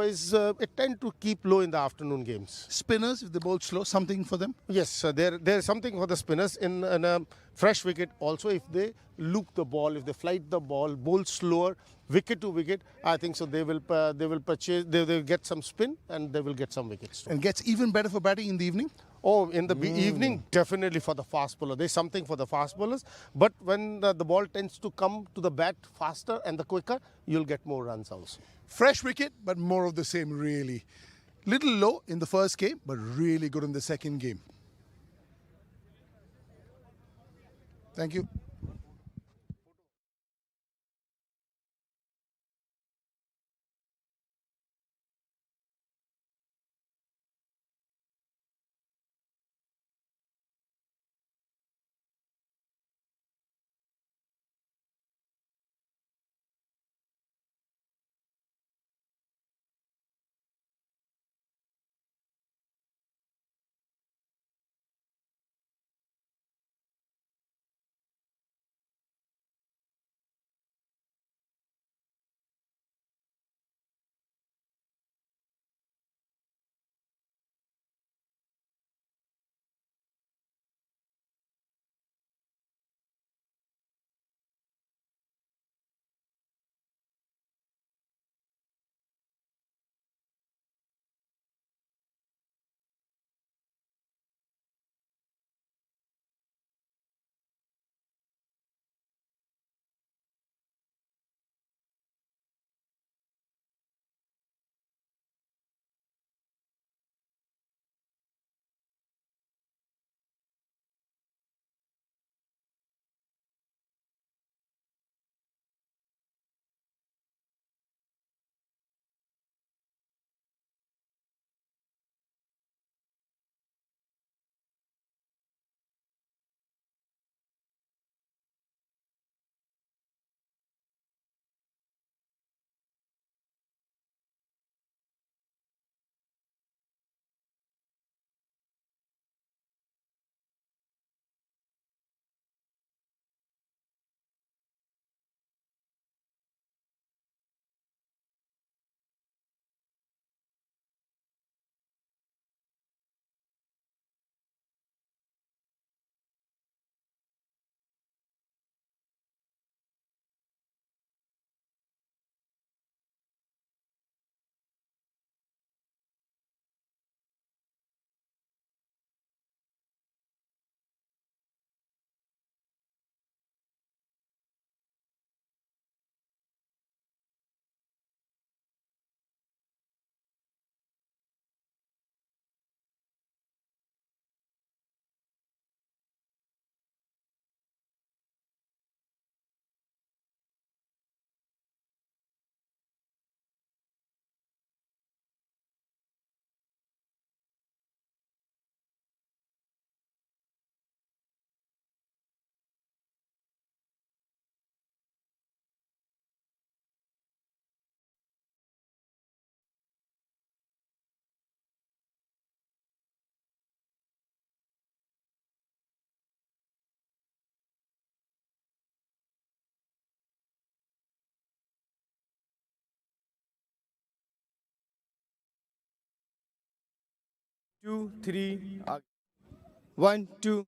It tend to keep low in the afternoon games. Spinners, if they bowl slow, something for them? Yes, there's something for the spinners in a fresh wicket. Also, if they loop the ball, if they flight the ball, bowl slower, wicket to wicket, I think so. They will they will get some spin and they will get some wickets too. And gets even better for batting in the evening? Oh, in the evening, definitely for the fast bowler. There's something for the fast bowlers. But when the ball tends to come to the bat faster and the quicker, you'll get more runs also. Fresh wicket, but more of the same, really. Little low in the first game, but really good in the second game. Thank you. Two, three, one, two.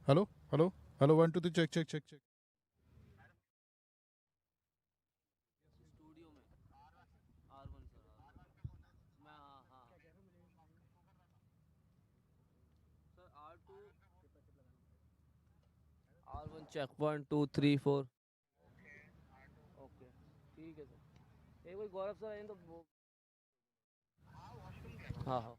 Hello hello hello 1 2 3 check check check check studio में R1 sir मैं हाँ sir R1 check 1 2 3 4 okay ठीक है sir एक बार गौरव sir आए तो वो हाँ हाँ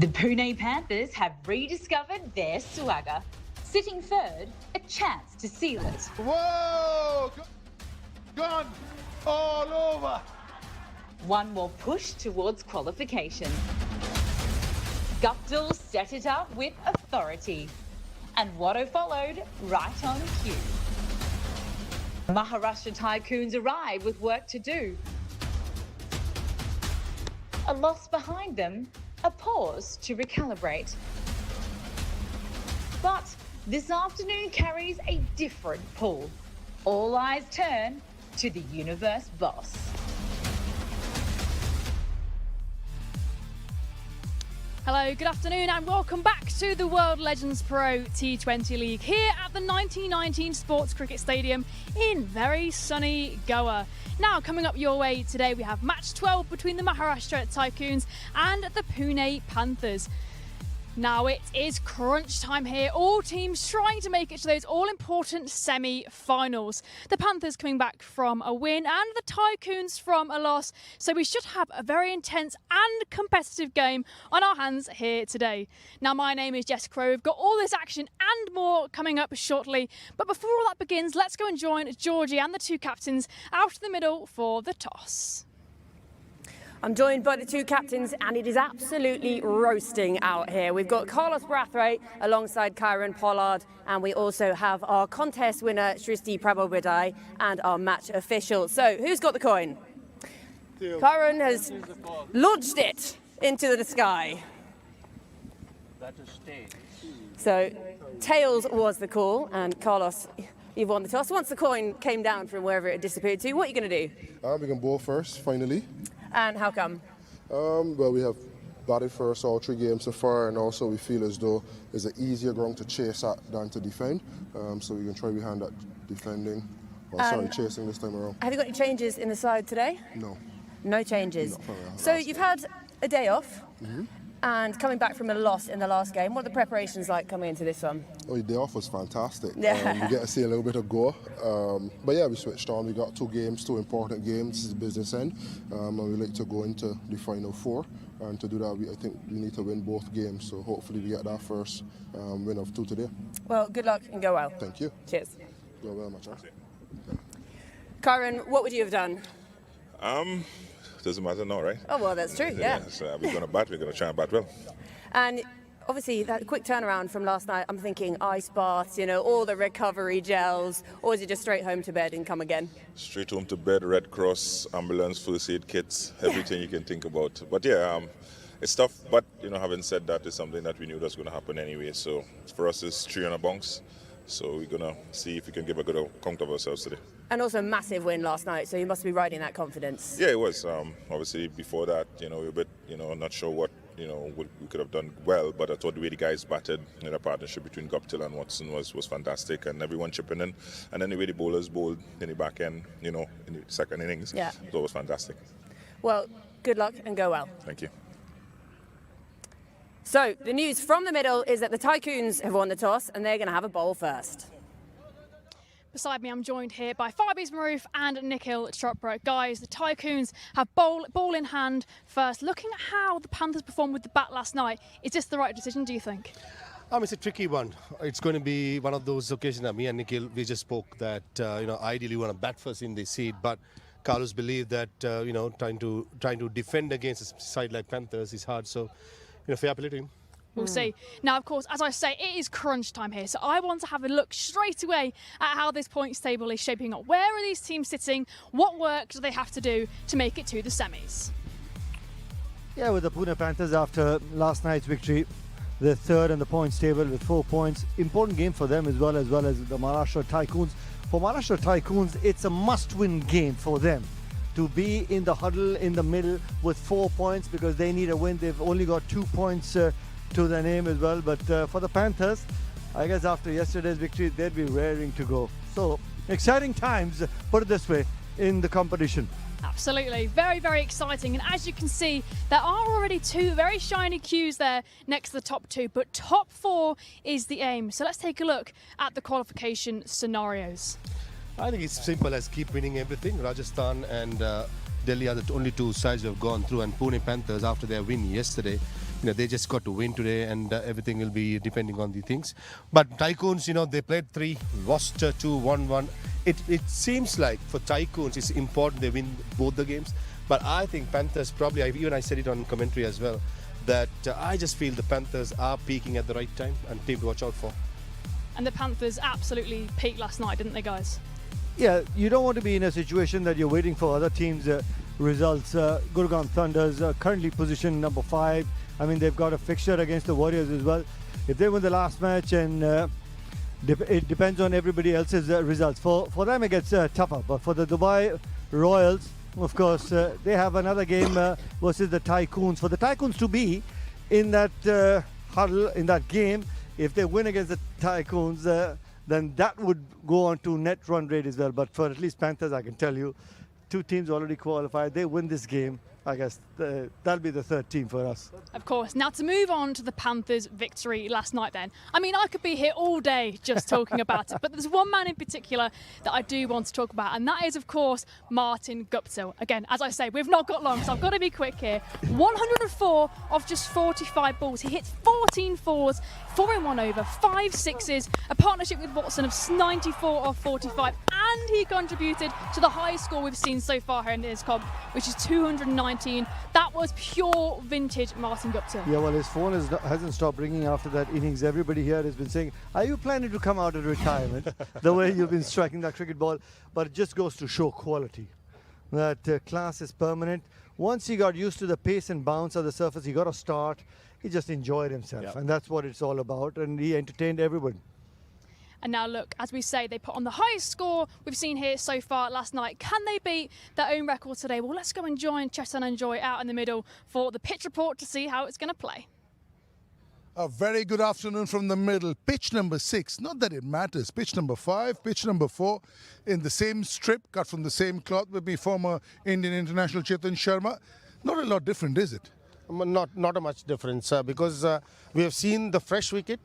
The Pune Panthers have rediscovered their swagger. Sitting third, a chance to seal it. Whoa! Gone all over. One more push towards qualification. Guptill set it up with authority. And Watto followed right on cue. Maharashtra Tycoons arrive with work to do. A loss behind them, a pause to recalibrate. But this afternoon carries a different pull. All eyes turn to the universe boss. Hello, good afternoon and welcome back to the World Legends Pro T20 League here at the 1919 Sports Cricket Stadium in very sunny Goa. Now coming up your way today we have match 12 between the Maharashtra Tycoons and the Pune Panthers. Now it is crunch time here, all teams trying to make it to those all-important semi-finals. The Panthers coming back from a win and the Tycoons from a loss, so we should have a very intense and competitive game on our hands here today. Now my name is Jess Crow, we've got all this action and more coming up shortly, but before all that begins, let's go and join Georgie and the two captains out in the middle for the toss. I'm joined by the two captains and it is absolutely roasting out here. We've got Carlos Brathwaite alongside Kieron, Pollard, and we also have our contest winner Shrishti Prabhabhadai and our match official. So who's got the coin? Kieron has launched it into the sky. So tails was the call and Carlos, you've won the toss. Once the coin came down from wherever it disappeared to, what are you going to do? We can bowl first, finally. And how come? Well, we have batted first all 3 games so far, and also we feel as though it's an easier ground to chase at than to defend. So we can try behind that defending, chasing this time around. Have you got any changes in the side today? No. No changes. So you've had a day off, and coming back from a loss in the last game, what are the preparations like coming into this one? Oh, your day off was fantastic. Yeah. We get to see a little bit of go. But yeah, we switched on. We got 2 games, 2 important games. This is business end. And we like to go into the final 4. And to do that, I think we need to win both games. So hopefully we get that first win of 2 today. Well, good luck and go well. Thank you. Cheers. Go well, much. Kieron, what would you have done? Doesn't matter now, right? Oh, well, that's true, yeah. So we're going to bat, we're going to try and bat well. And obviously, that quick turnaround from last night, I'm thinking ice baths, you know, all the recovery gels, or is it just straight home to bed and come again? Straight home to bed, Red Cross, ambulance, first aid kits, everything you can think about. But yeah, it's tough, but, you know, having said that, it's something that we knew was going to happen anyway. So for us, it's 3 on a bounce. So we're going to see if we can give a good account of ourselves today. And also a massive win last night, so you must be riding that confidence. Yeah, it was. Obviously, before that, you know, we were a bit, you know, not sure what, you know, we could have done well, but I thought the way the guys batted, you know, the partnership between Guptill and Watson was fantastic, and everyone chipping in. And then the way the bowlers bowled in the back end, you know, in the second innings, yeah, so it was fantastic. Well, good luck and go well. Thank you. So the news from the middle is that the Tycoons have won the toss and they're going to have a bowl first. Beside me, I'm joined here by Fabiz Maroof and Nikhil Chopra. Guys, the Tycoons have ball in hand first. Looking at how the Panthers performed with the bat last night, is this the right decision, do you think? It's a tricky one. It's going to be one of those occasions that me and Nikhil, we just spoke that, you know, ideally we want to bat first in this seed, but Carlos believed that, you know, trying to defend against a side like Panthers is hard, so, you know, fair play to him. We'll see. Now, of course, as I say, it is crunch time here, so I want to have a look straight away at how this points table is shaping up. Where are these teams sitting? What work do they have to do to make it to the semis? Yeah, with the Pune Panthers after last night's victory, they're third in the points table with 4 points. Important game for them as well as the Maharashtra Tycoons. For Maharashtra Tycoons, it's a must-win game for them to be in the huddle in the middle with 4 points because they need a win. They've only got 2 points to their name as well, but for the Panthers, I guess after yesterday's victory, they'd be raring to go. So, exciting times, put it this way, in the competition. Absolutely, very, very exciting. And as you can see, there are already 2 very shiny cues there next to the top 2, but top 4 is the aim. So let's take a look at the qualification scenarios. I think it's simple as keep winning everything. Rajasthan and Delhi are the only 2 sides who have gone through, and Pune Panthers, after their win yesterday, they just got to win today, and everything will be depending on the things. But Tycoons, they played 3, lost 2, 1-1. It seems like for Tycoons, it's important they win both the games. But I think Panthers probably, even I said it on commentary as well, that I just feel the Panthers are peaking at the right time and team to watch out for. And the Panthers absolutely peaked last night, didn't they, guys? Yeah, you don't want to be in a situation that you're waiting for other teams' results. Gurgaon Thunders currently positioned number 5. I mean, they've got a fixture against the Warriors as well. If they win the last match, and it depends on everybody else's results. For them, it gets tougher. But for the Dubai Royals, of course, they have another game versus the Tycoons. For the Tycoons to be in that huddle, in that game, if they win against the Tycoons, then that would go on to net run rate as well. But for at least Panthers, I can tell you, 2 teams already qualified. They win this game, I guess that'll be the 3rd team for us. Of course. Now to move on to the Panthers' victory last night then. I mean, I could be here all day just talking about it, but there's one man in particular that I do want to talk about, and that is, of course, Martin Guptill. Again, as I say, we've not got long, so I've got to be quick here. 104 of just 45 balls. He hit 14 fours, 4 in 1 over, 5 sixes, a partnership with Watson of 94 of 45, and he contributed to the highest score we've seen so far here in this comp, which is 219. That was pure vintage Martin Guptill. Yeah, well, his phone hasn't stopped ringing after that innings. Everybody here has been saying, are you planning to come out of retirement? The way you've been striking that cricket ball. But it just goes to show quality. That class is permanent. Once he got used to the pace and bounce of the surface, he got a start. He just enjoyed himself. Yep. And that's what it's all about. And he entertained everyone. And now look, as we say, they put on the highest score we've seen here so far last night. Can they beat their own record today? Well, let's go and join Chetan and Joy out in the middle for the pitch report to see how it's going to play. A very good afternoon from the middle. Pitch number 6, not that it matters. Pitch number 5, pitch number 4, in the same strip, cut from the same cloth with the former Indian international Chetan Sharma. Not a lot different, is it? Not a much difference because we have seen the fresh wicket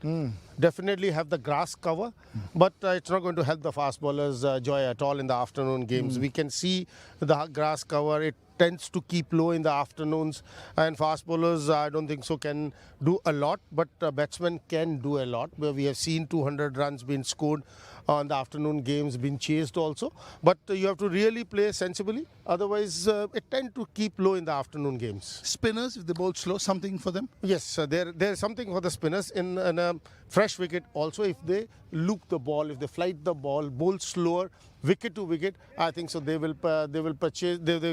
definitely have the grass cover, but it's not going to help the fast bowlers Joy at all in the afternoon games. We can see the grass cover. It tends to keep low in the afternoons, and fast bowlers I don't think so can do a lot, but batsmen can do a lot. Where we have seen 200 runs being scored on the afternoon games, been chased also, but you have to really play sensibly, otherwise it tends to keep low in the afternoon games. Spinners, if they bowl slow, something for them? Yes, there's something for the spinners in a fresh wicket also. If they loop the ball, if they flight the ball, bowl slower, wicket to wicket, I think so they will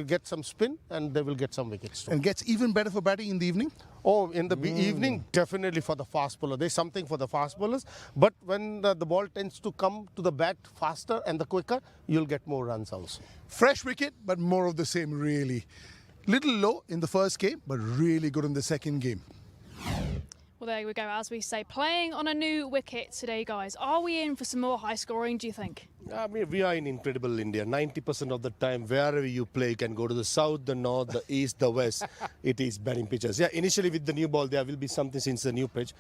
get some spin and they will get some wickets too. And gets even better for batting in the evening? Oh, in the evening, definitely for the fast bowler. There's something for the fast bowlers, but when the ball tends to come to the bat faster and the quicker, you'll get more runs also. Fresh wicket, but more of the same really. Little low in the first game, but really good in the second game. Well, there we go. As we say, playing on a new wicket today, guys. Are we in for some more high scoring, do you think? I mean, we are in incredible India. 90% of the time, wherever you play, you can go to the south, the north, the east, the west. It is batting pitches. Yeah, initially with the new ball, there will be something since the new pitch.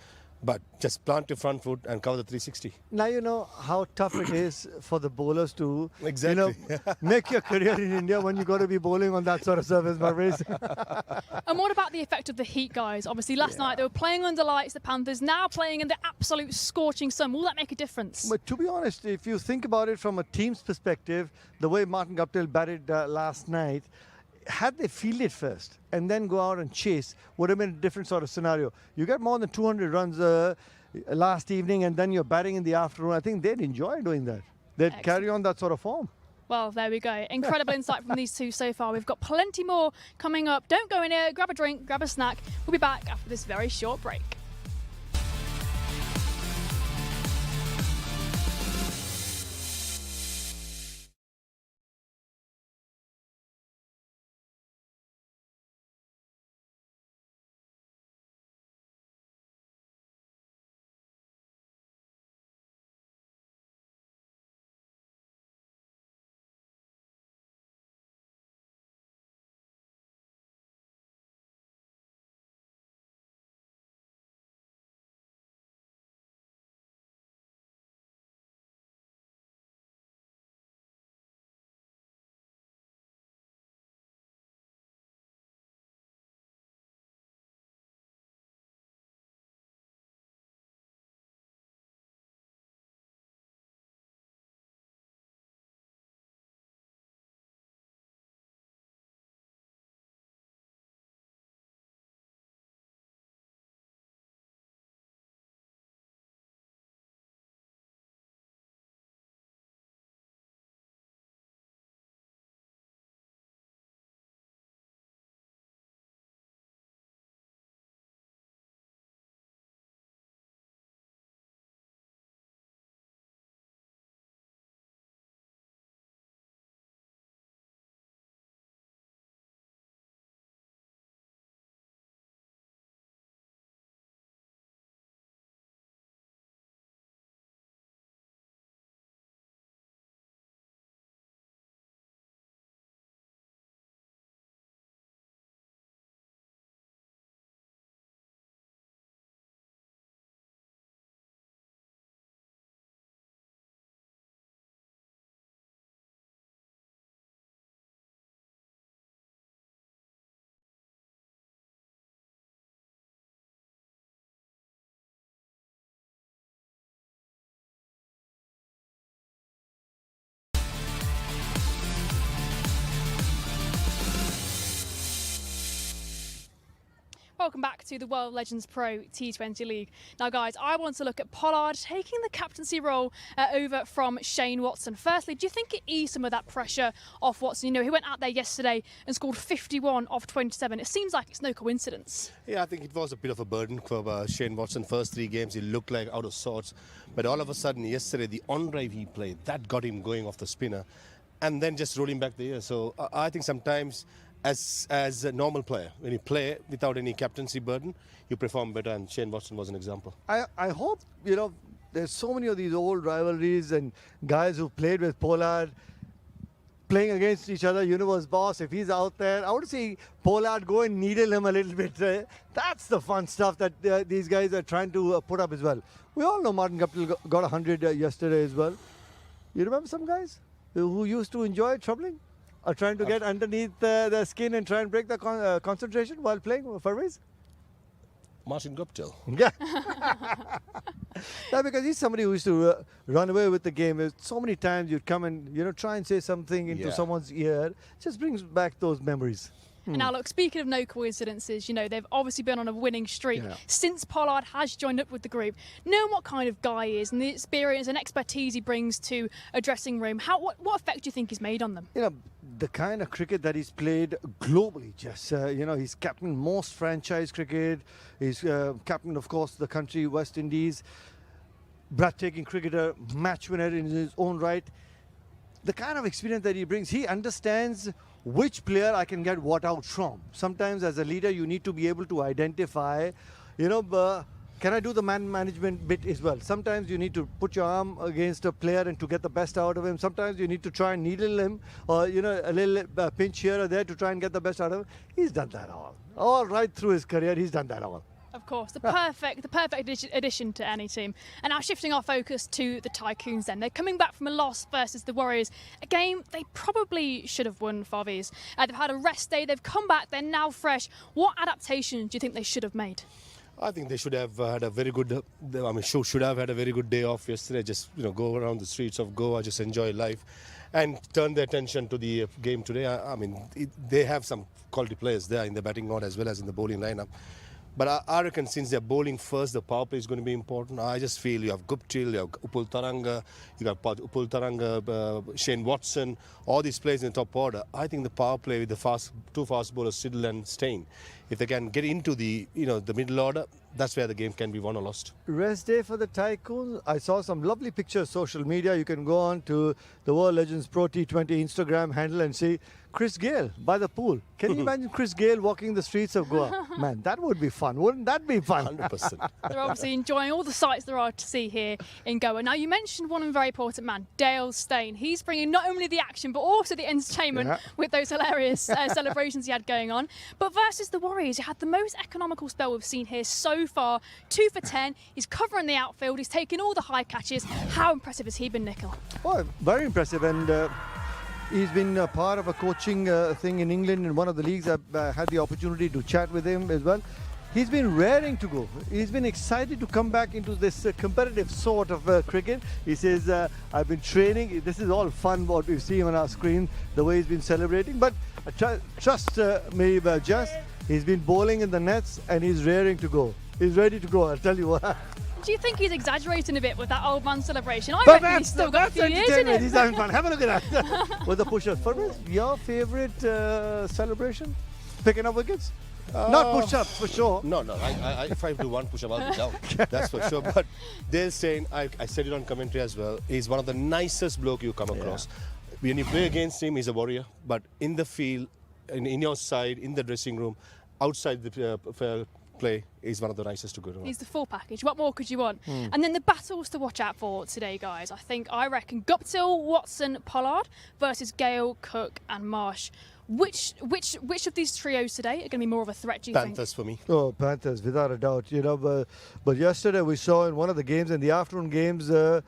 But just plant your front foot and cover the 360. Now you know how tough it is for the bowlers to make your career in India when you got to be bowling on that sort of surface, my friends. And what about the effect of the heat, guys? Obviously, last night they were playing under lights, the Panthers, now playing in the absolute scorching sun. Will that make a difference? But to be honest, if you think about it from a team's perspective, the way Martin Guptill batted last night, had they fielded first and then go out and chase, would have been a different sort of scenario. You get more than 200 runs last evening and then you're batting in the afternoon. I think they'd enjoy doing that. They'd carry on that sort of form. Well, there we go. Incredible insight from these two so far. We've got plenty more coming up. Don't go in here, grab a drink, grab a snack. We'll be back after this very short break. Welcome back to the World Legends Pro T20 League. Now, guys, I want to look at Pollard taking the captaincy role over from Shane Watson. Firstly, do you think it eased some of that pressure off Watson? You know, he went out there yesterday and scored 51 off 27. It seems like it's no coincidence. Yeah, I think it was a bit of a burden for Shane Watson. First 3 games, he looked like out of sorts. But all of a sudden, yesterday, the on-drive he played, that got him going off the spinner. And then just rolling back the year. So I think sometimes as a normal player, when you play without any captaincy burden, you perform better, and Shane Watson was an example. I hope, you know, there's so many of these old rivalries and guys who played with Pollard playing against each other. Universe boss, if he's out there, I want to see Pollard go and needle him a little bit. That's the fun stuff that these guys are trying to put up as well. We all know Martin Guptill got 100 yesterday as well. You remember some guys who used to enjoy troubling? Or trying to get underneath the skin and try and break the concentration while playing Furways? Martin Guptill. Yeah. No, because he's somebody who used to run away with the game. So many times you'd come and, you know, try and say something into someone's ear. It just brings back those memories. And now, look, speaking of no coincidences, you know, they've obviously been on a winning streak since Pollard has joined up with the group. Knowing what kind of guy he is and the experience and expertise he brings to a dressing room, what effect do you think he's made on them? You know, the kind of cricket that he's played globally, Jess. You know, he's captain most franchise cricket. He's captain, of course, the country, West Indies. Breathtaking cricketer, match winner in his own right. The kind of experience that he brings, he understands which player I can get what out from. Sometimes as a leader, you need to be able to identify, you know, can I do the man management bit as well? Sometimes you need to put your arm against a player and to get the best out of him. Sometimes you need to try and needle him or, you know, a little pinch here or there to try and get the best out of him. He's done that all right through his career. He's done that all. Of course, the perfect addition to any team. And now shifting our focus to the Tycoons then. They're coming back from a loss versus the Warriors, a game they probably should have won, Favies. They've had a rest day, they've come back, they're now fresh. What adaptations do you think they should have made? I think they should have had a very good, should have had a very good day off yesterday. Just, you know, go around the streets of Goa, just enjoy life and turn their attention to the game today. I mean, they have some quality players there in the batting order as well as in the bowling lineup. But I reckon since they're bowling first, the power play is going to be important. I just feel you have Guptill, you have Upul Taranga, you got Upul Taranga, Shane Watson, all these players in the top order. I think the power play with the two fast bowlers, Siddle and Stein, if they can get into the middle order, that's where the game can be won or lost. Rest day for the Tycoons. I saw some lovely pictures social media. You can go on to the World Legends Pro T20 Instagram handle and see Chris Gale by the pool. Can you imagine Chris Gale walking the streets of Goa? Man, that would be fun. Wouldn't that be fun? 100%. They're obviously enjoying all the sights there are to see here in Goa. Now, you mentioned one very important man, Dale Steyn. He's bringing not only the action, but also the entertainment with those hilarious celebrations he had going on. But versus the Warriors, he had the most economical spell we've seen here so far. 2 for 10. He's covering the outfield. He's taking all the high catches. How impressive has he been, Nikhil? Oh, very impressive. And he's been a part of a coaching thing in England in one of the leagues. I've had the opportunity to chat with him as well. He's been raring to go. He's been excited to come back into this competitive sort of cricket. He says, I've been training. This is all fun what we see on our screen, the way he's been celebrating. But trust me, Jess, he's been bowling in the nets and he's raring to go. He's ready to go, I'll tell you what. Do you think he's exaggerating a bit with that old man celebration? I reckon he's still got a few years in it. He's having fun. Have a look at that. With the push-ups. Farmers, your favourite celebration? Picking up wickets? Not push-ups, for sure. No. If I do one push-up, I'll be down. That's for sure. But Dale Steyn, I said it on commentary as well, he's one of the nicest bloke you come across. When you play against him, he's a warrior. But in the field, in your side, in the dressing room, outside the play, he's one of the nicest to go to. He's the full package. What more could you want? And then the battles to watch out for today, guys. I reckon Guptill, Watson, Pollard versus Gale, Cook and Marsh. Which of these trios today are going to be more of a threat, do you think? Panthers for me. Oh, Panthers, without a doubt. You know, but yesterday we saw in one of the games, in the afternoon games, the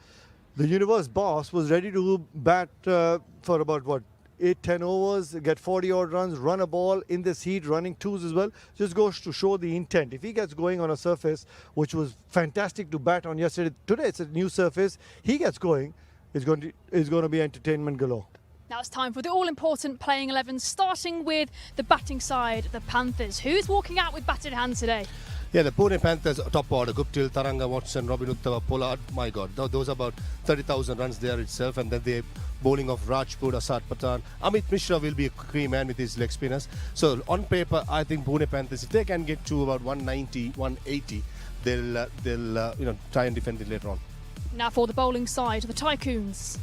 Universe boss was ready to bat for about, 8-10 overs, get 40 odd runs, run a ball in this heat, running twos as well. Just goes to show the intent. If he gets going on a surface, which was fantastic to bat on yesterday, today it's a new surface, he gets going, it's going to be entertainment galore. Now it's time for the all-important playing 11, starting with the batting side, the Panthers. Who's walking out with batted hand today? Yeah, the Pune Panthers top order, Guptill, Taranga, Watson, Robin Uttava, Pollard, my God, those are about 30,000 runs there itself, and then the bowling of Rajput, Asad Patan. Amit Mishra will be a key man with his leg spinners. So on paper, I think Pune Panthers, if they can get to about 190, 180, they'll try and defend it later on. Now for the bowling side, the Tycoons.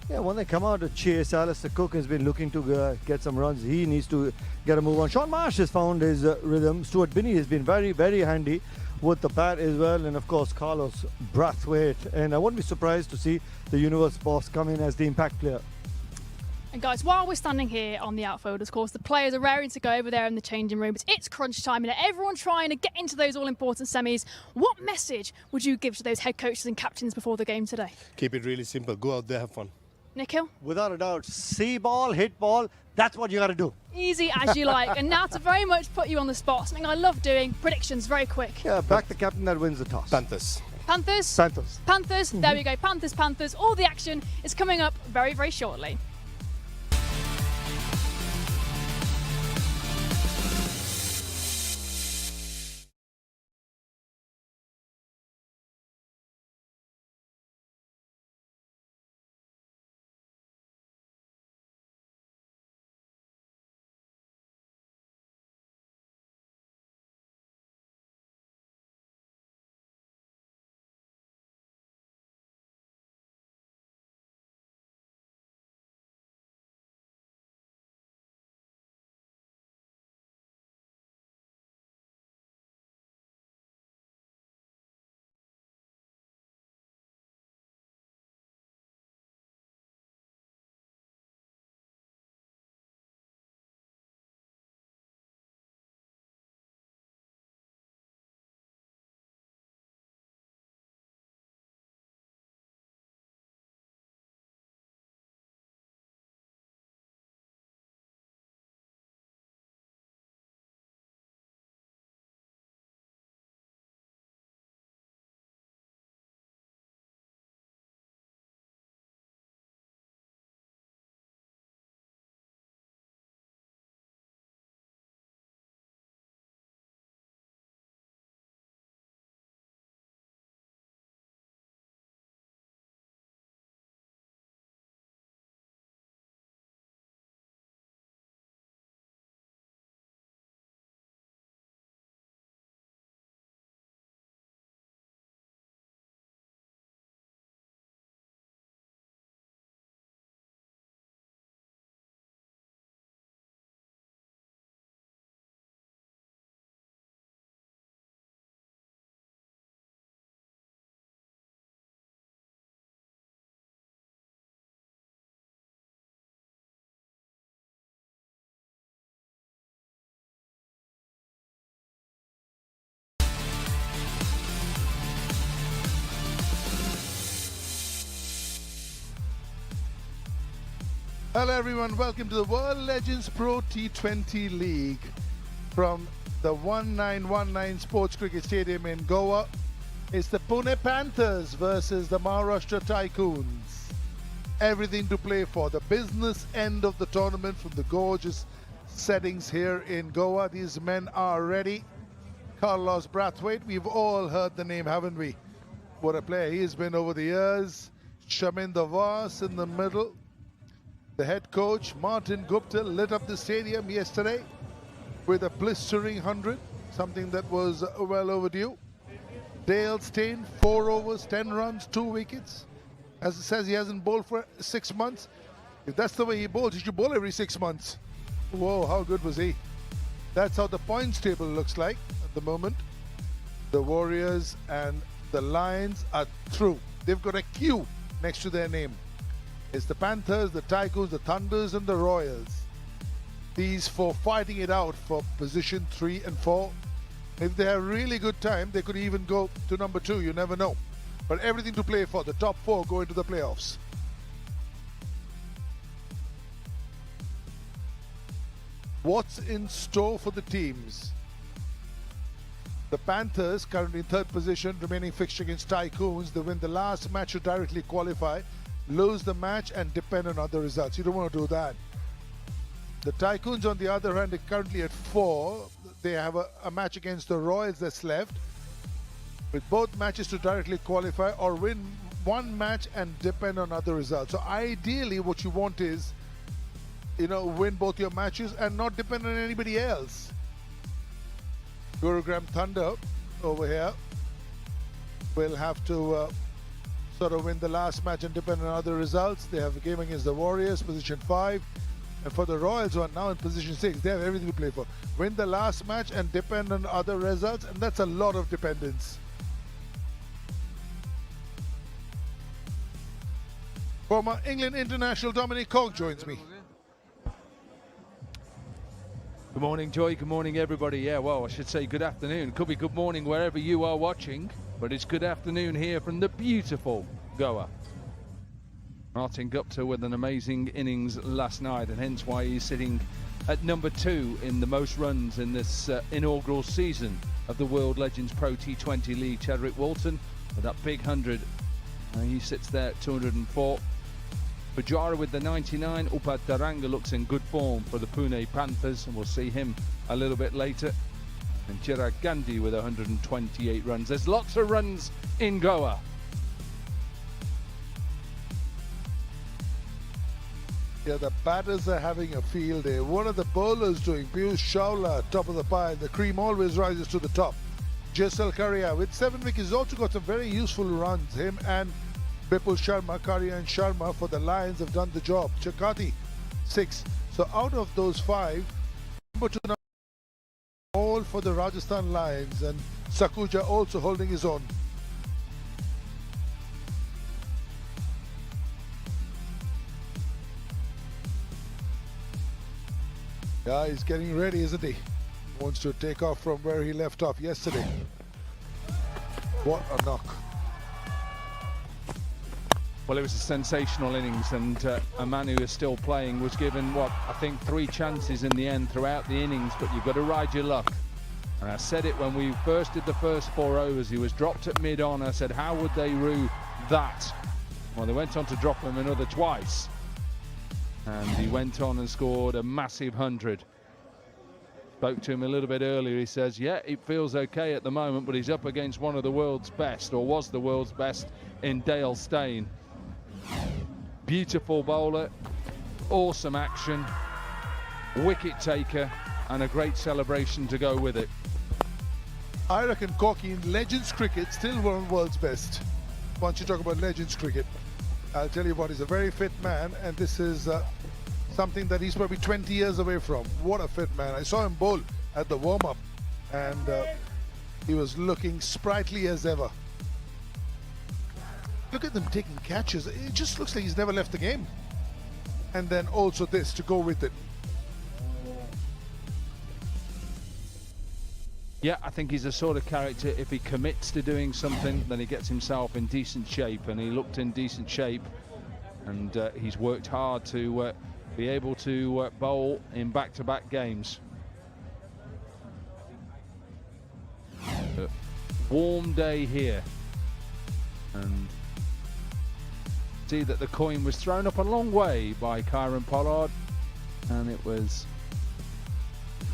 Yeah, when they come out to chase, Alistair Cook has been looking to get some runs. He needs to get a move on. Sean Marsh has found his rhythm. Stuart Binney has been very, very handy with the bat as well. And of course, Carlos Brathwaite. And I wouldn't be surprised to see the Universe boss come in as the impact player. And guys, while we're standing here on the outfield, of course, the players are raring to go over there in the changing rooms. It's crunch time and everyone trying to get into those all-important semis. What message would you give to those head coaches and captains before the game today? Keep it really simple. Go out there, have fun. Nikhil? Without a doubt, see ball, hit ball, that's what you got to do. Easy as you like. And now to very much put you on the spot, something I love doing, predictions very quick. Yeah, back the captain that wins the toss. Panthers. Panthers? Panthers. Panthers, there we go, Panthers, Panthers. All the action is coming up very, very shortly. Hello everyone, welcome to the World Legends Pro T20 League from the 1919 Sports Cricket Stadium in Goa. It's the Pune Panthers versus the Maharashtra Tycoons. Everything to play for. The business end of the tournament from the gorgeous settings here in Goa. These men are ready. Carlos Brathwaite, we've all heard the name, haven't we? What a player he has been over the years. Shaminder Vas in the middle. The head coach, Martin Gupta, lit up the stadium yesterday with a blistering 100, something that was well overdue. Dale Steyn, 4 overs, 10 runs, 2 wickets. As it says, he hasn't bowled for 6 months. If that's the way he bowls, he should bowl every 6 months. Whoa, how good was he? That's how the points table looks like at the moment. The Warriors and the Lions are through. They've got a Q next to their name. It's the Panthers, the Tycoons, the Thunders and the Royals. These 4 fighting it out for position 3 and 4. If they have a really good time, they could even go to number 2, you never know. But everything to play for, the top 4 go into the playoffs. What's in store for the teams? The Panthers currently in 3rd position, remaining fixture against Tycoons. They win the last match to directly qualify. lose the match and depend on other results. You don't want to do that. The Tycoons, on the other hand, are currently at 4. They have a match against the Royals that's left, with both matches to directly qualify or win one match and depend on other results. So ideally what you want is, win both your matches and not depend on anybody else. Gurugram Thunder over here will have to sort of win the last match and depend on other results. They have a game against the Warriors, position 5. And for the Royals, who are now in position 6, they have everything to play for. Win the last match and depend on other results, and that's a lot of dependence. Former England international Dominic Cork joins me. Good morning, Joy. Good morning, everybody. Yeah, well, I should say good afternoon. Could be good morning wherever you are watching, but it's good afternoon here from the beautiful Goa. Martin Gupta with an amazing innings last night, and hence why he's sitting at number 2 in the most runs in this inaugural season of the World Legends Pro T20 League. Chadwick Walton with that big 100. He sits there at 204. Pujara with the 99. Upad Taranga looks in good form for the Pune Panthers, and we'll see him a little bit later. And Chirag Gandhi with 128 runs. There's lots of runs in Goa. Yeah, the batters are having a field day. What are the bowlers doing? Piyush Chawla, top of the pile. The cream always rises to the top. Jaisal Karia with 7 wickets, also got some very useful runs. Him and Bipul Sharma, Karia and Sharma for the Lions have done the job. Chakati, 6. So out of those 5, number 2 all for the Rajasthan Lions, and Sakuja also holding his own. Yeah, he's getting ready, isn't he? Wants to take off from where he left off yesterday. What a knock. Well, it was a sensational innings, and a man who is still playing was given, I think 3 chances in the end throughout the innings, but you've got to ride your luck. And I said it when we first did the first 4 overs. He was dropped at mid-on. I said, how would they rue that? Well, they went on to drop him another twice. And he went on and scored a massive 100. Spoke to him a little bit earlier. He says, yeah, it feels okay at the moment, but he's up against one of the world's best, or was the world's best, in Dale Steyn. Beautiful bowler, awesome action, wicket taker, and a great celebration to go with it. I reckon Corky in Legends cricket still one of the world's best. Once you talk about Legends cricket, I'll tell you what, he's a very fit man, and this is something that he's probably 20 years away from. What a fit man. I saw him bowl at the warm-up, and he was looking sprightly as ever. Look at them taking catches. It just looks like he's never left the game. And then also this to go with it. Yeah, I think he's the sort of character, if he commits to doing something, then he gets himself in decent shape, and he looked in decent shape, and he's worked hard to be able to bowl in back-to-back games. Warm day here, and see that the coin was thrown up a long way by Kieron Pollard, and it was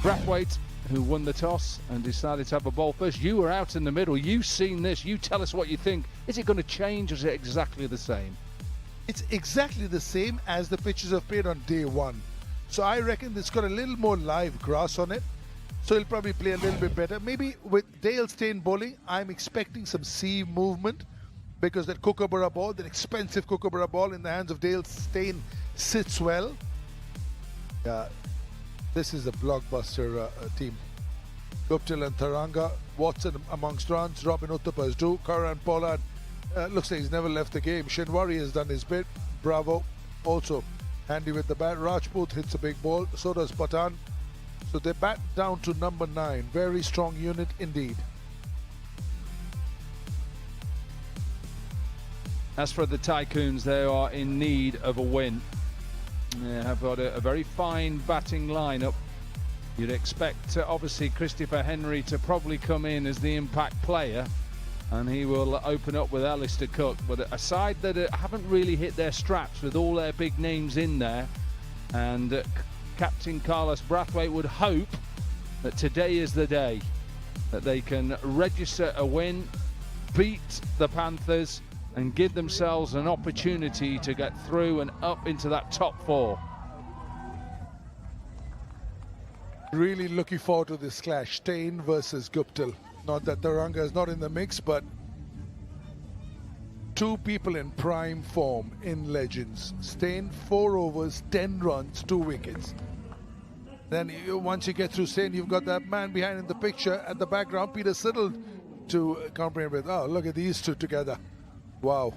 Brathwaite who won the toss and decided to have a bowl first. You were out in the middle. You've seen this. You tell us what you think. Is it going to change, or is it exactly the same? It's exactly the same as the pitches have played on day 1. So I reckon it's got a little more live grass on it. So he'll probably play a little bit better. Maybe with Dale Steyn bowling, I'm expecting some seam movement, because that Kookaburra ball, that expensive Kookaburra ball in the hands of Dale Steyn, sits well. Yeah, this is a blockbuster team. Guptill and Taranga, Watson amongst runs, Robin Uthappa is due, Kieron Pollard looks like he's never left the game. Shinwari has done his bit. Bravo, also handy with the bat. Rajput hits a big ball, so does Patan. So they bat down to number 9. Very strong unit indeed. As for the Tycoons, they are in need of a win. They have got a very fine batting lineup. You'd expect, obviously, Christopher Henry to probably come in as the impact player, and he will open up with Alistair Cook. But a side that haven't really hit their straps with all their big names in there, and Captain Carlos Brathwaite would hope that today is the day that they can register a win, beat the Panthers, and give themselves an opportunity to get through and up into that top 4. Really looking forward to this clash, Steyn versus Guptill. Not that Taranga is not in the mix, but two people in prime form in Legends. Steyn, 4 overs, 10 runs, 2 wickets. Then once you get through Steyn, you've got that man behind in the picture at the background, Peter Siddle, to comprehend with. Oh, look at these two together. Wow.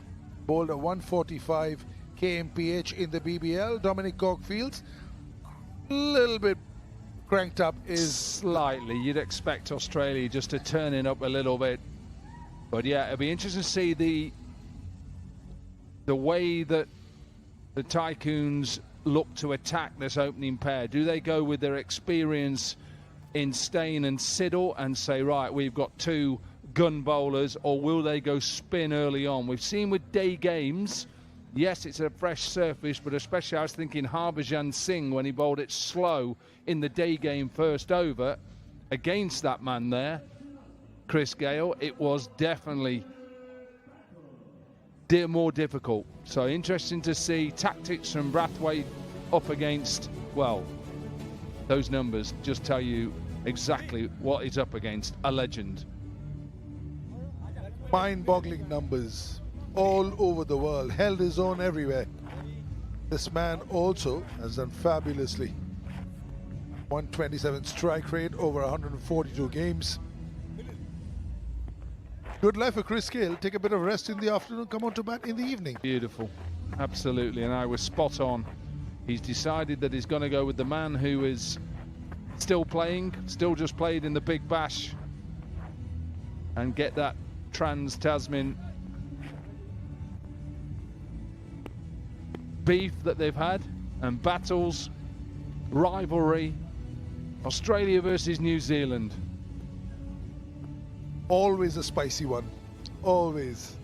Bowled a 145 kmph in the BBL. Dominic Corkfields, a little bit cranked up is slightly. You'd expect Australia just to turn it up a little bit, but yeah, it'll be interesting to see the way that the Tycoons look to attack this opening pair. Do they go with their experience in Steyn and Siddle and say, right, we've got 2 gun bowlers, or will they go spin early on? We've seen with day games, yes, it's a fresh surface, but especially I was thinking Harbhajan Singh when he bowled it slow in the day game first over against that man there, Chris Gale. It was definitely more difficult. So interesting to see tactics from Brathwaite up against, well, those numbers just tell you exactly what he's up against, a legend. mind-boggling numbers all over the world, held his own everywhere. This man also has done fabulously. 127 strike rate over 142 games. Good life for Chris Gale. Take a bit of rest in the afternoon, come on to bat in the evening. Beautiful, absolutely, and I was spot on. He's decided that he's going to go with the man who is still playing, still just played in the Big Bash, and get that Trans-Tasman beef that they've had, and battles, rivalry, Australia versus New Zealand. Always a spicy one, always.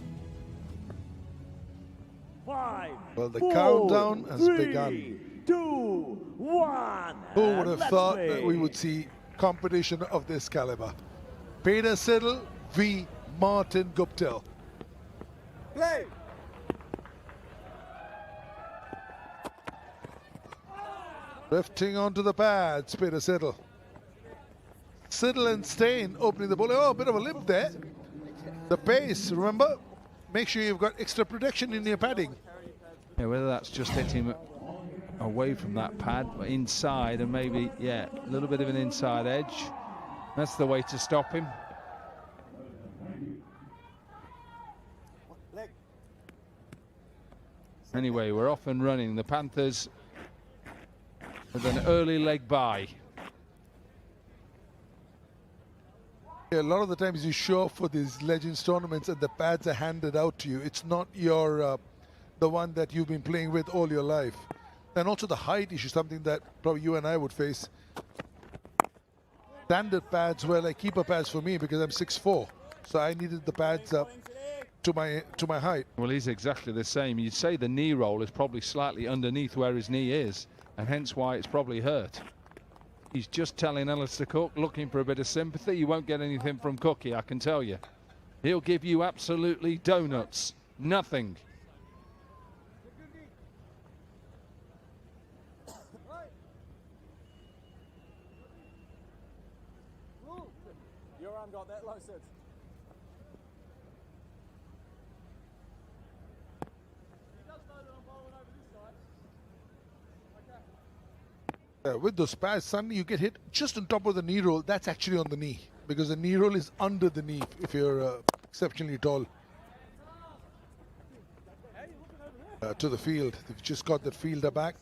Five, well, the four, countdown has 3, begun. 2, 1. Who would have thought that we would see competition of this caliber? Peter Siddle v. Martin Guptill. Play. Drifting onto the pads, Peter Siddle. Siddle and Steyn opening the ball. Oh, a bit of a limp there. The pace, remember? Make sure you've got extra protection in your padding. Yeah, whether that's just hitting away from that pad, but inside, and maybe, yeah, a little bit of an inside edge. That's the way to stop him. Anyway, we're off and running. The Panthers with an early leg bye. Yeah, a lot of the times you show up for these Legends tournaments and the pads are handed out to you. It's not your the one that you've been playing with all your life. And also the height issue, something that probably you and I would face. Standard pads were like keeper pads for me because I'm 6'4", so I needed the pads up to my height. Well, he's exactly the same. You'd say the knee roll is probably slightly underneath where his knee is, and hence why it's probably hurt. He's just telling Alistair Cook, looking for a bit of sympathy. You won't get anything from Cookie, I can tell you. He'll give you absolutely donuts, nothing. Your arm got that low, Sid. With those pads, suddenly you get hit just on top of the knee roll. That's actually on the knee because the knee roll is under the knee if you're exceptionally tall. To the field, they've just got that fielder back.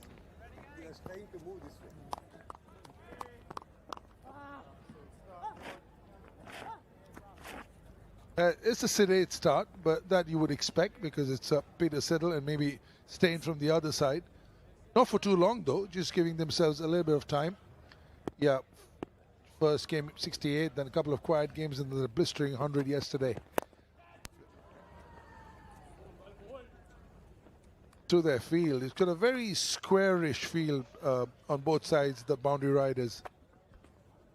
It's a sedate start, but that you would expect because it's Peter Siddle and maybe Steyn from the other side. Not for too long though, just giving themselves a little bit of time. Yeah, first game 68, then a couple of quiet games and then a blistering 100 yesterday. to their field. It's got a very squarish field on both sides, the boundary riders.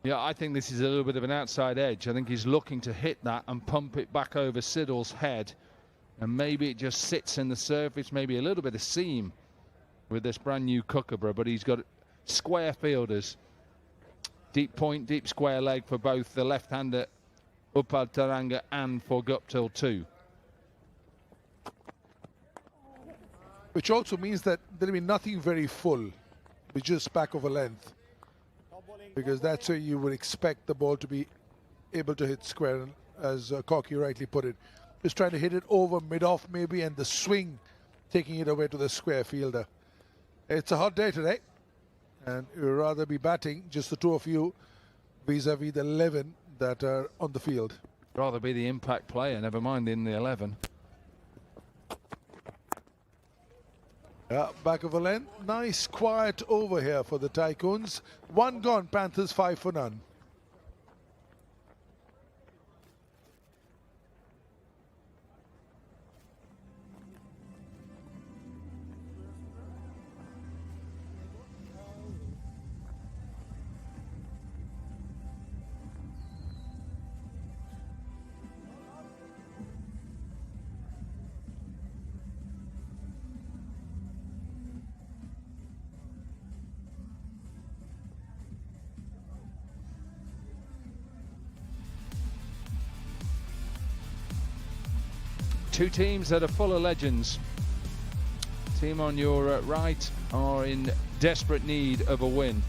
Yeah, I think this is a little bit of an outside edge. I think he's looking to hit that and pump it back over Siddle's head. And maybe it just sits in the surface, maybe a little bit of seam with this brand new Kookaburra, but he's got square fielders. Deep point, deep square leg for both the left-hander Uppal Taranga and for Guptill too. Which also means that there'll be nothing very full, with just back of a length. Because that's where you would expect the ball to be able to hit square, as Corky rightly put it. Just trying to hit it over mid-off maybe, and the swing taking it away to the square fielder. It's a hot day today, and you'd rather be batting, just the two of you, vis-a-vis the 11 that are on the field. Rather be the impact player, never mind in the 11. Yeah, back of a length. Nice quiet over here for the Tycoons. One gone, Panthers 5 for none. Two teams that are full of legends. Team on your right are in desperate need of a win.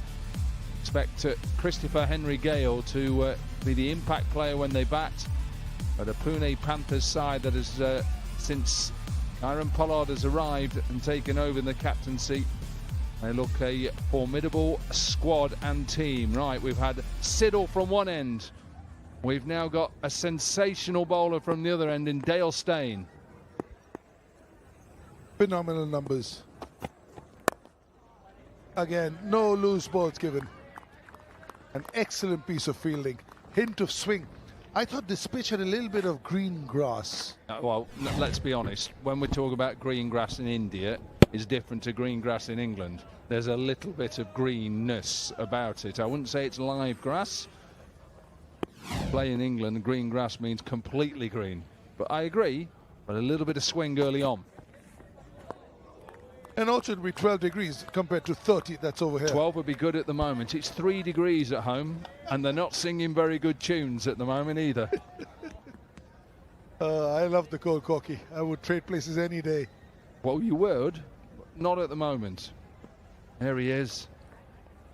Expect Christopher Henry Gale to be the impact player when they bat. But a Pune Panthers side that has, since Kieron Pollard has arrived and taken over the captaincy, they look a formidable squad and team. Right, we've had Siddle from one end. We've now got a sensational bowler from the other end in Dale Steyn. Phenomenal numbers. Again, no loose balls given. An excellent piece of fielding. Hint of swing. I thought this pitch had a little bit of green grass. Well, let's be honest. When we talk about green grass in India, it's different to green grass in England. There's a little bit of greenness about it. I wouldn't say it's live grass. Play in England, green grass means completely green. But I agree, but a little bit of swing early on. And also it'll be 12 degrees compared to 30 that's over here. 12 would be good at the moment. It's 3 degrees at home, and they're not singing very good tunes at the moment either. I love the cold Corky. I would trade places any day. Well, you would, but not at the moment. There he is,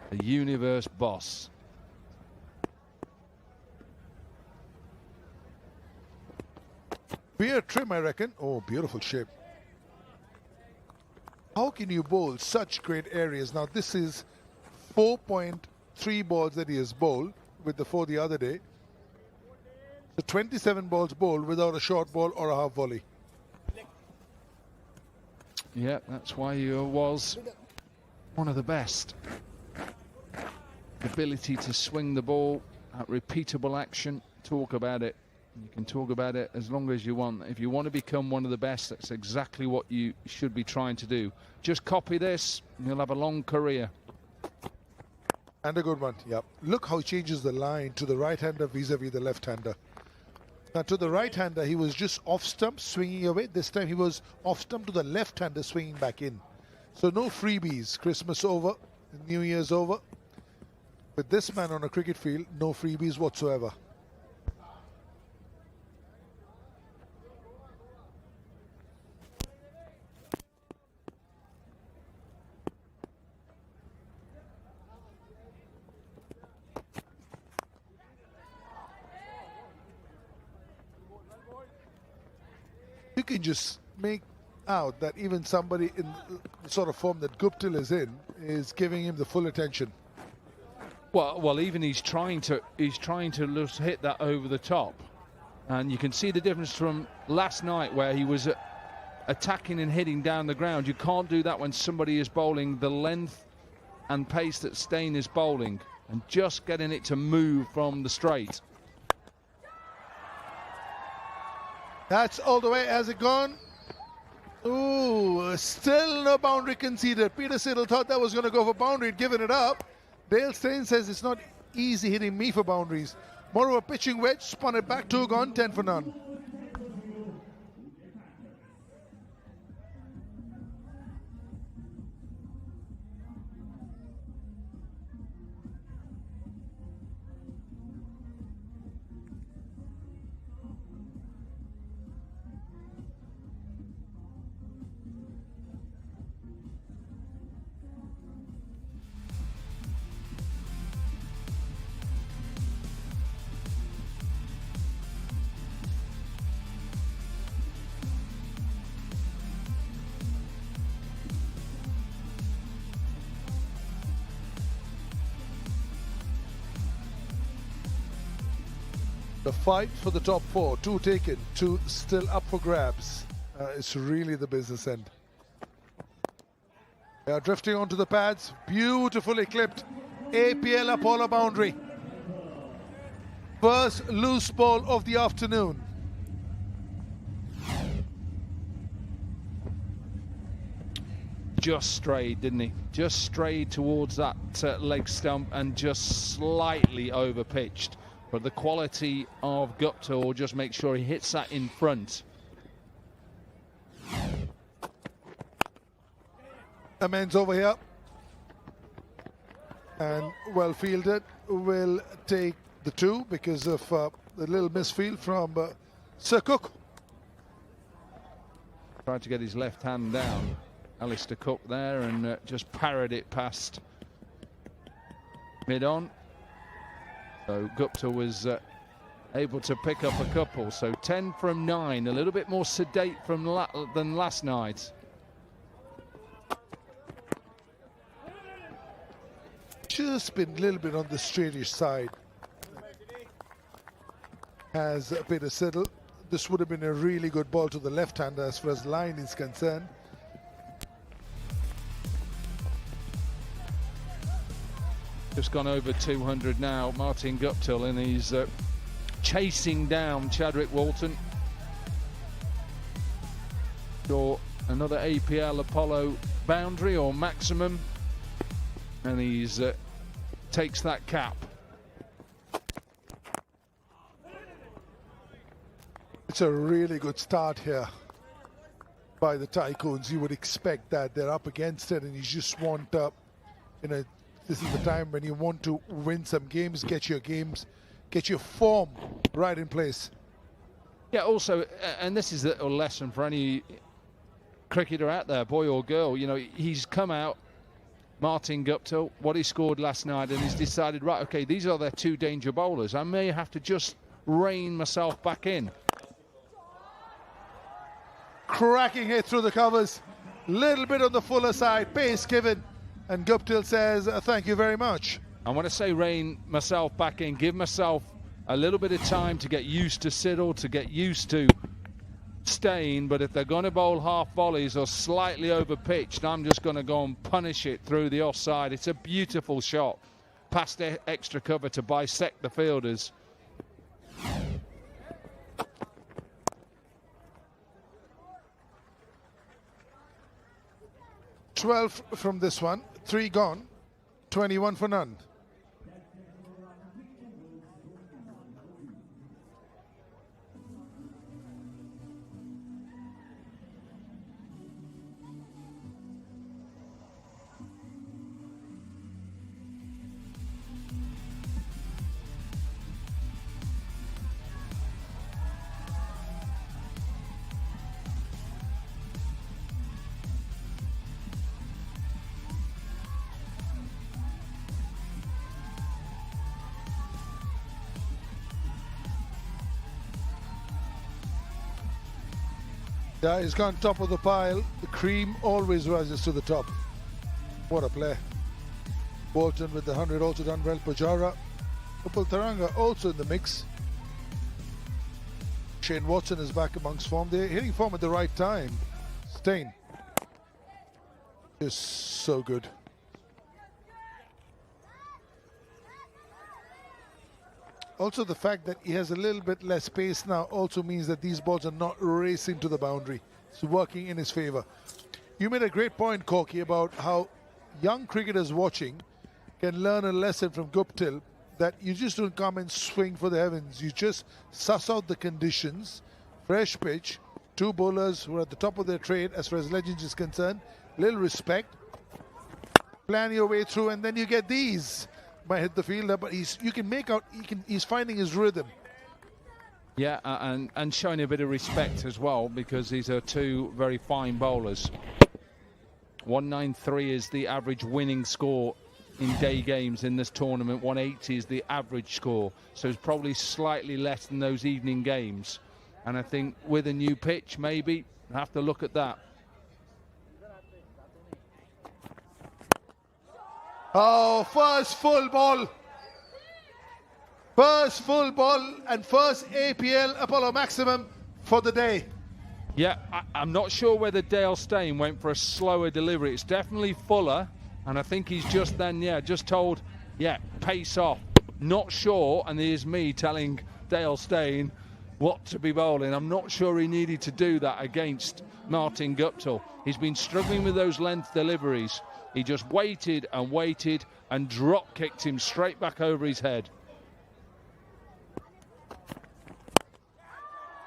the universe boss. Beer trim, I reckon. Oh, beautiful shape. How can you bowl such great areas? Now, this is 4.3 balls that he has bowled with the 4 the other day. So 27 balls bowled without a short ball or a half volley. Yeah, that's why he was one of the best. The ability to swing the ball, that repeatable action, talk about it. You can talk about it as long as you want. If you want to become one of the best, that's exactly what you should be trying to do. Just copy this, and you'll have a long career. And a good one, yep. Look how he changes the line to the right-hander vis-a-vis the left-hander. Now, to the right-hander, he was just off-stump, swinging away. This time, he was off-stump to the left-hander, swinging back in. So no freebies. Christmas over, New Year's over. With this man on a cricket field, no freebies whatsoever. You can just make out that even somebody in the sort of form that Guptill is in is giving him the full attention. Well, even he's trying to just hit that over the top, and you can see the difference from last night where he was attacking and hitting down the ground. You can't do that when somebody is bowling the length and pace that Steyn is bowling, and just getting it to move from the straight. That's all the way. Has it gone? Ooh, still no boundary conceded. Peter Siddle thought that was going to go for boundary, given it up. Dale Steyn says it's not easy hitting me for boundaries. More of a pitching wedge, spun it back, 2 gone, 10 for none. The fight for the top 4, 2 taken, 2 still up for grabs. It's really the business end. They are drifting onto the pads, beautifully clipped. APL Apollo boundary. First loose ball of the afternoon. Just strayed, didn't he? Just strayed towards that leg stump and just slightly over pitched. But the quality of Gupta will just make sure he hits that in front. Amends over here. And well fielded, will take the 2 because of the little misfield from Sir Cook. Tried to get his left hand down, Alistair Cook there, and just parried it past mid-on. So Gupta was able to pick up a couple. So 10 from 9, a little bit more sedate than last night. Just been a little bit on the straightish side. Has Peter Siddle. This would have been a really good ball to the left-hander as far as line is concerned. Just gone over 200 now, Martin Guptill, and he's chasing down Chadwick Walton. For another APL Apollo boundary or maximum, and he's takes that cap. It's a really good start here by the Tycoons. You would expect that they're up against it, and you just want this is the time when you want to win some games, get your form right in place. Yeah, also, and this is a lesson for any cricketer out there, boy or girl, you know, he's come out, Martin Guptill, what he scored last night, and he's decided, right, okay, these are their 2 danger bowlers. I may have to just rein myself back in. Cracking hit through the covers, little bit on the fuller side, pace given. And Guptill says, thank you very much. I want to say rein myself back in, give myself a little bit of time to get used to Siddle, to get used to Steyn, but if they're going to bowl half volleys or slightly over pitched, I'm just going to go and punish it through the offside. It's a beautiful shot, past extra cover to bisect the fielders. "12 from this one, 3 gone, 21 for none." Yeah, he's gone top of the pile. The cream always rises to the top. What a play. Bolton with the 100 also done well. Pujara. Upal Taranga also in the mix. Shane Watson is back amongst form. They're hitting form at the right time. Steyn is so good. Also, the fact that he has a little bit less pace now also means that these balls are not racing to the boundary. it's working in his favour. You made a great point, Corky, about how young cricketers watching can learn a lesson from Guptill, that you just don't come and swing for the heavens. You just suss out the conditions, fresh pitch, two bowlers who are at the top of their trade as far as Legends is concerned, little respect, plan your way through, and then you get these. Might hit the fielder, but you can make out he's finding his rhythm. Yeah, and showing a bit of respect as well, because these are two very fine bowlers. 193 is the average winning score in day games in this tournament. 180 is the average score, so it's probably slightly less than those evening games. And I think with a new pitch, maybe have to look at that. Oh, first full ball. First full ball and first APL Apollo maximum for the day. Yeah, I'm not sure whether Dale Steyn went for a slower delivery. It's definitely Fuller, and I think he's just then, just told, pace off. Not sure, and here's me telling Dale Steyn what to be bowling. I'm not sure he needed to do that against Martin Guptill. He's been struggling with those length deliveries. He just waited and drop kicked him straight back over his head.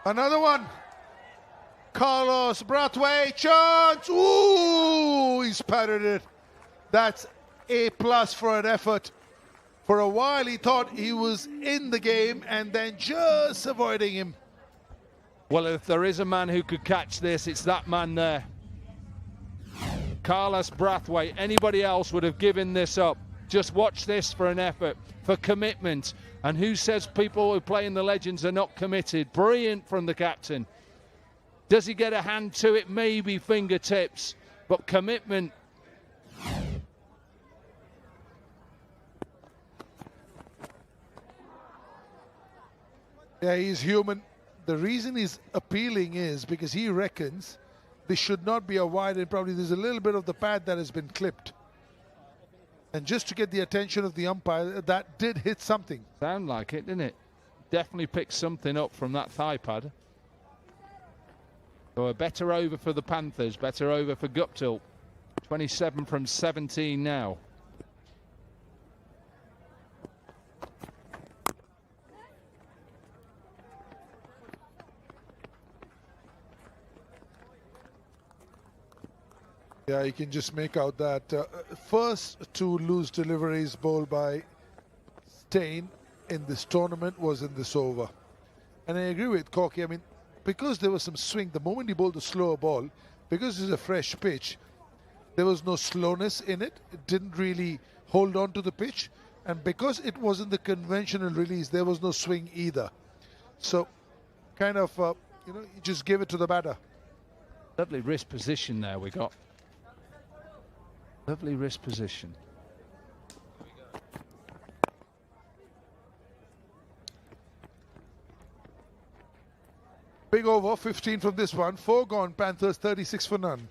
Another one. Carlos Brathwaite, chance. Ooh, he's patted it. That's A+ for an effort. For a while he thought he was in the game and then just avoiding him. Well, if there is a man who could catch this, it's that man there. Carlos Brathwaite. Anybody else would have given this up. Just watch this for an effort, for commitment. And who says people who play in the Legends are not committed? Brilliant from the captain. Does he get a hand to it? Maybe fingertips, but commitment. Yeah, he's human. The reason he's appealing is because he reckons this should not be a wide, and probably there's a little bit of the pad that has been clipped. And just to get the attention of the umpire, that did hit something. Sound like it, didn't it? Definitely picked something up from that thigh pad. So a better over for the Panthers, better over for Guptill. 27 from 17 now. Yeah, you can just make out that first two loose deliveries bowled by Steyn in this tournament was in this over. And I agree with Corky. I mean, because there was some swing, the moment he bowled a slower ball, because it's a fresh pitch, there was no slowness in it. It didn't really hold on to the pitch. And because it wasn't the conventional release, there was no swing either. So, kind of, you just give it to the batter. Lovely wrist position there we got. Lovely wrist position. Big over, 15 from this one. 4 gone, Panthers 36 for none.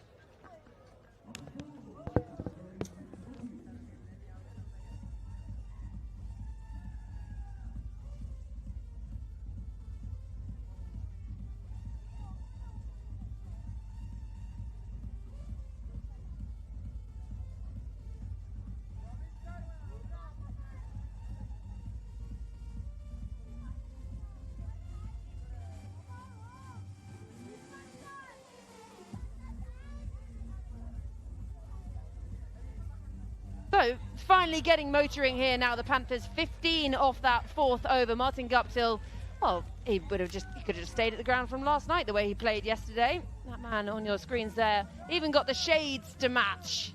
So, finally getting motoring here now. The Panthers 15 off that fourth over. Martin Guptill, well, he could have just stayed at the ground from last night the way he played yesterday. That man on your screens there even got the shades to match.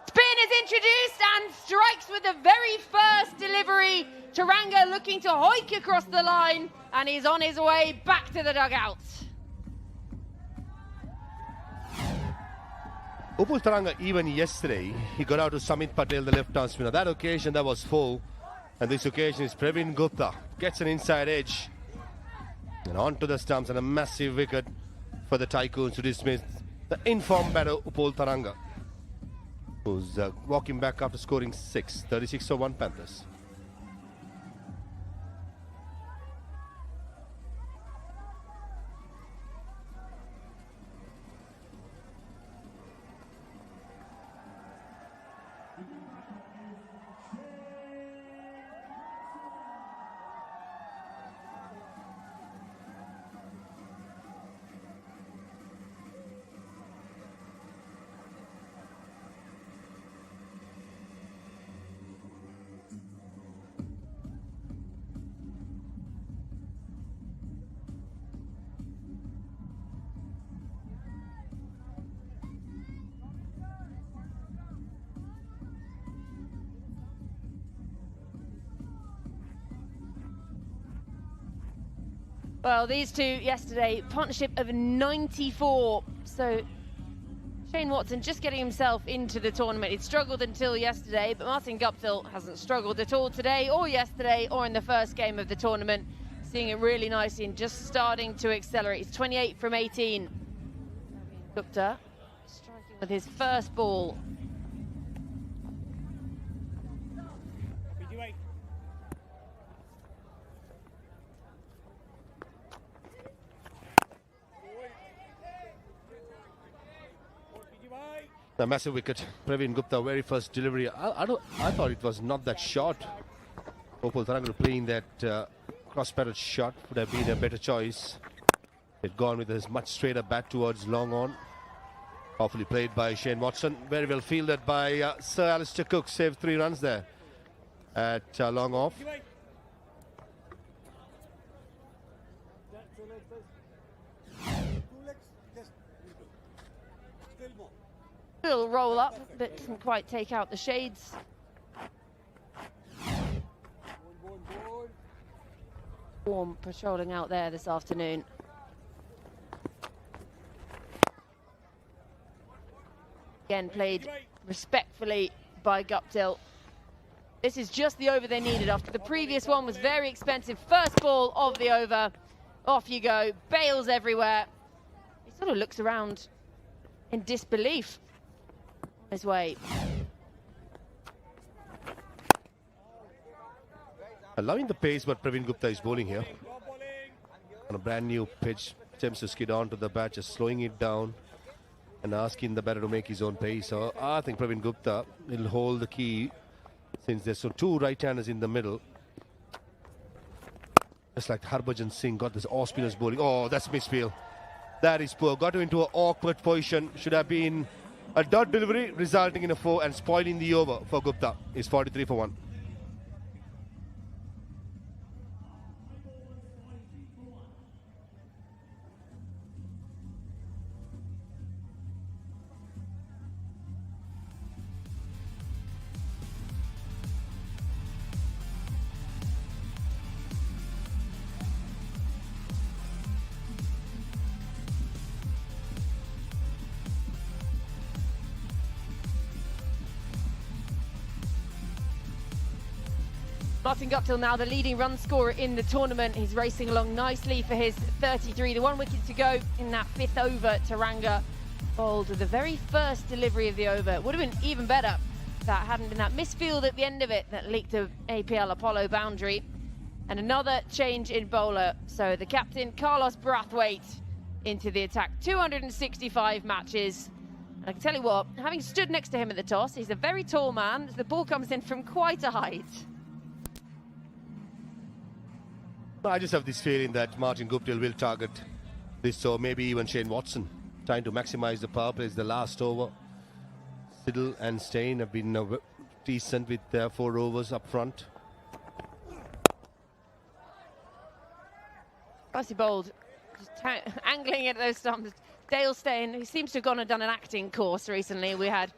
Spin is introduced and strikes with the very first delivery. Taranga looking to hoik across the line, and he's on his way back to the dugout. Upul Taranga, even yesterday, he got out to Samit Patel, the left-arm spinner. That occasion, that was full. And this occasion is Praveen Gupta. Gets an inside edge. And onto the stumps, and a massive wicket for the Tycoons to dismiss the informed batter Upul Taranga. who's walking back after scoring 6. 36 for 1 Panthers. Well, these two yesterday, partnership of 94. So Shane Watson just getting himself into the tournament. He'd struggled until yesterday, but Martin Guptill hasn't struggled at all today or yesterday or in the first game of the tournament. Seeing it really nicely and just starting to accelerate. He's 28 from 18. Gupta striking with his first ball. A massive wicket. Praveen Gupta, very first delivery. I thought it was not that short. Gopal Tharangar playing that cross-batted shot would have been a better choice. He'd gone with his much straighter bat towards long on. Powerfully played by Shane Watson. Very well fielded by Sir Alistair Cook. Saved 3 runs there at long off. Little roll up, but doesn't quite take out the shades. Warm patrolling out there this afternoon. Again, played respectfully by Guptill. This is just the over they needed after the previous one was very expensive. First ball of the over. Off you go. Bails everywhere. He sort of looks around in disbelief. His way. Allowing the pace, but Praveen Gupta is bowling here. On a brand new pitch, attempts to skid onto the bat, just slowing it down and asking the batter to make his own pace. So I think Praveen Gupta will hold the key since there's 2 right-handers in the middle. Just like Harbhajan Singh got this off-spinners bowling. Oh, that's misfield. That is poor. Got him into an awkward position. Should have been a dot delivery, resulting in a 4 and spoiling the over for Gupta. Is 43 for 1. Martin Guptill now the leading run scorer in the tournament. He's racing along nicely for his 33. The 1 wicket to go in that 5th over. Taranga bowled with the very first delivery of the over. It would have been even better if that hadn't been that misfield at the end of it that leaked a APL Apollo boundary. And another change in bowler. So the captain, Carlos Brathwaite, into the attack. 265 matches. And I can tell you what, having stood next to him at the toss, he's a very tall man. The ball comes in from quite a height. I just have this feeling that Martin Guptill will target this, or maybe even Shane Watson, trying to maximize the power plays the last over. Siddle and Stein have been decent with their 4 overs up front. Nicely bowled, just angling at those stumps. Dale Steyn, who seems to have gone and done an acting course recently. We had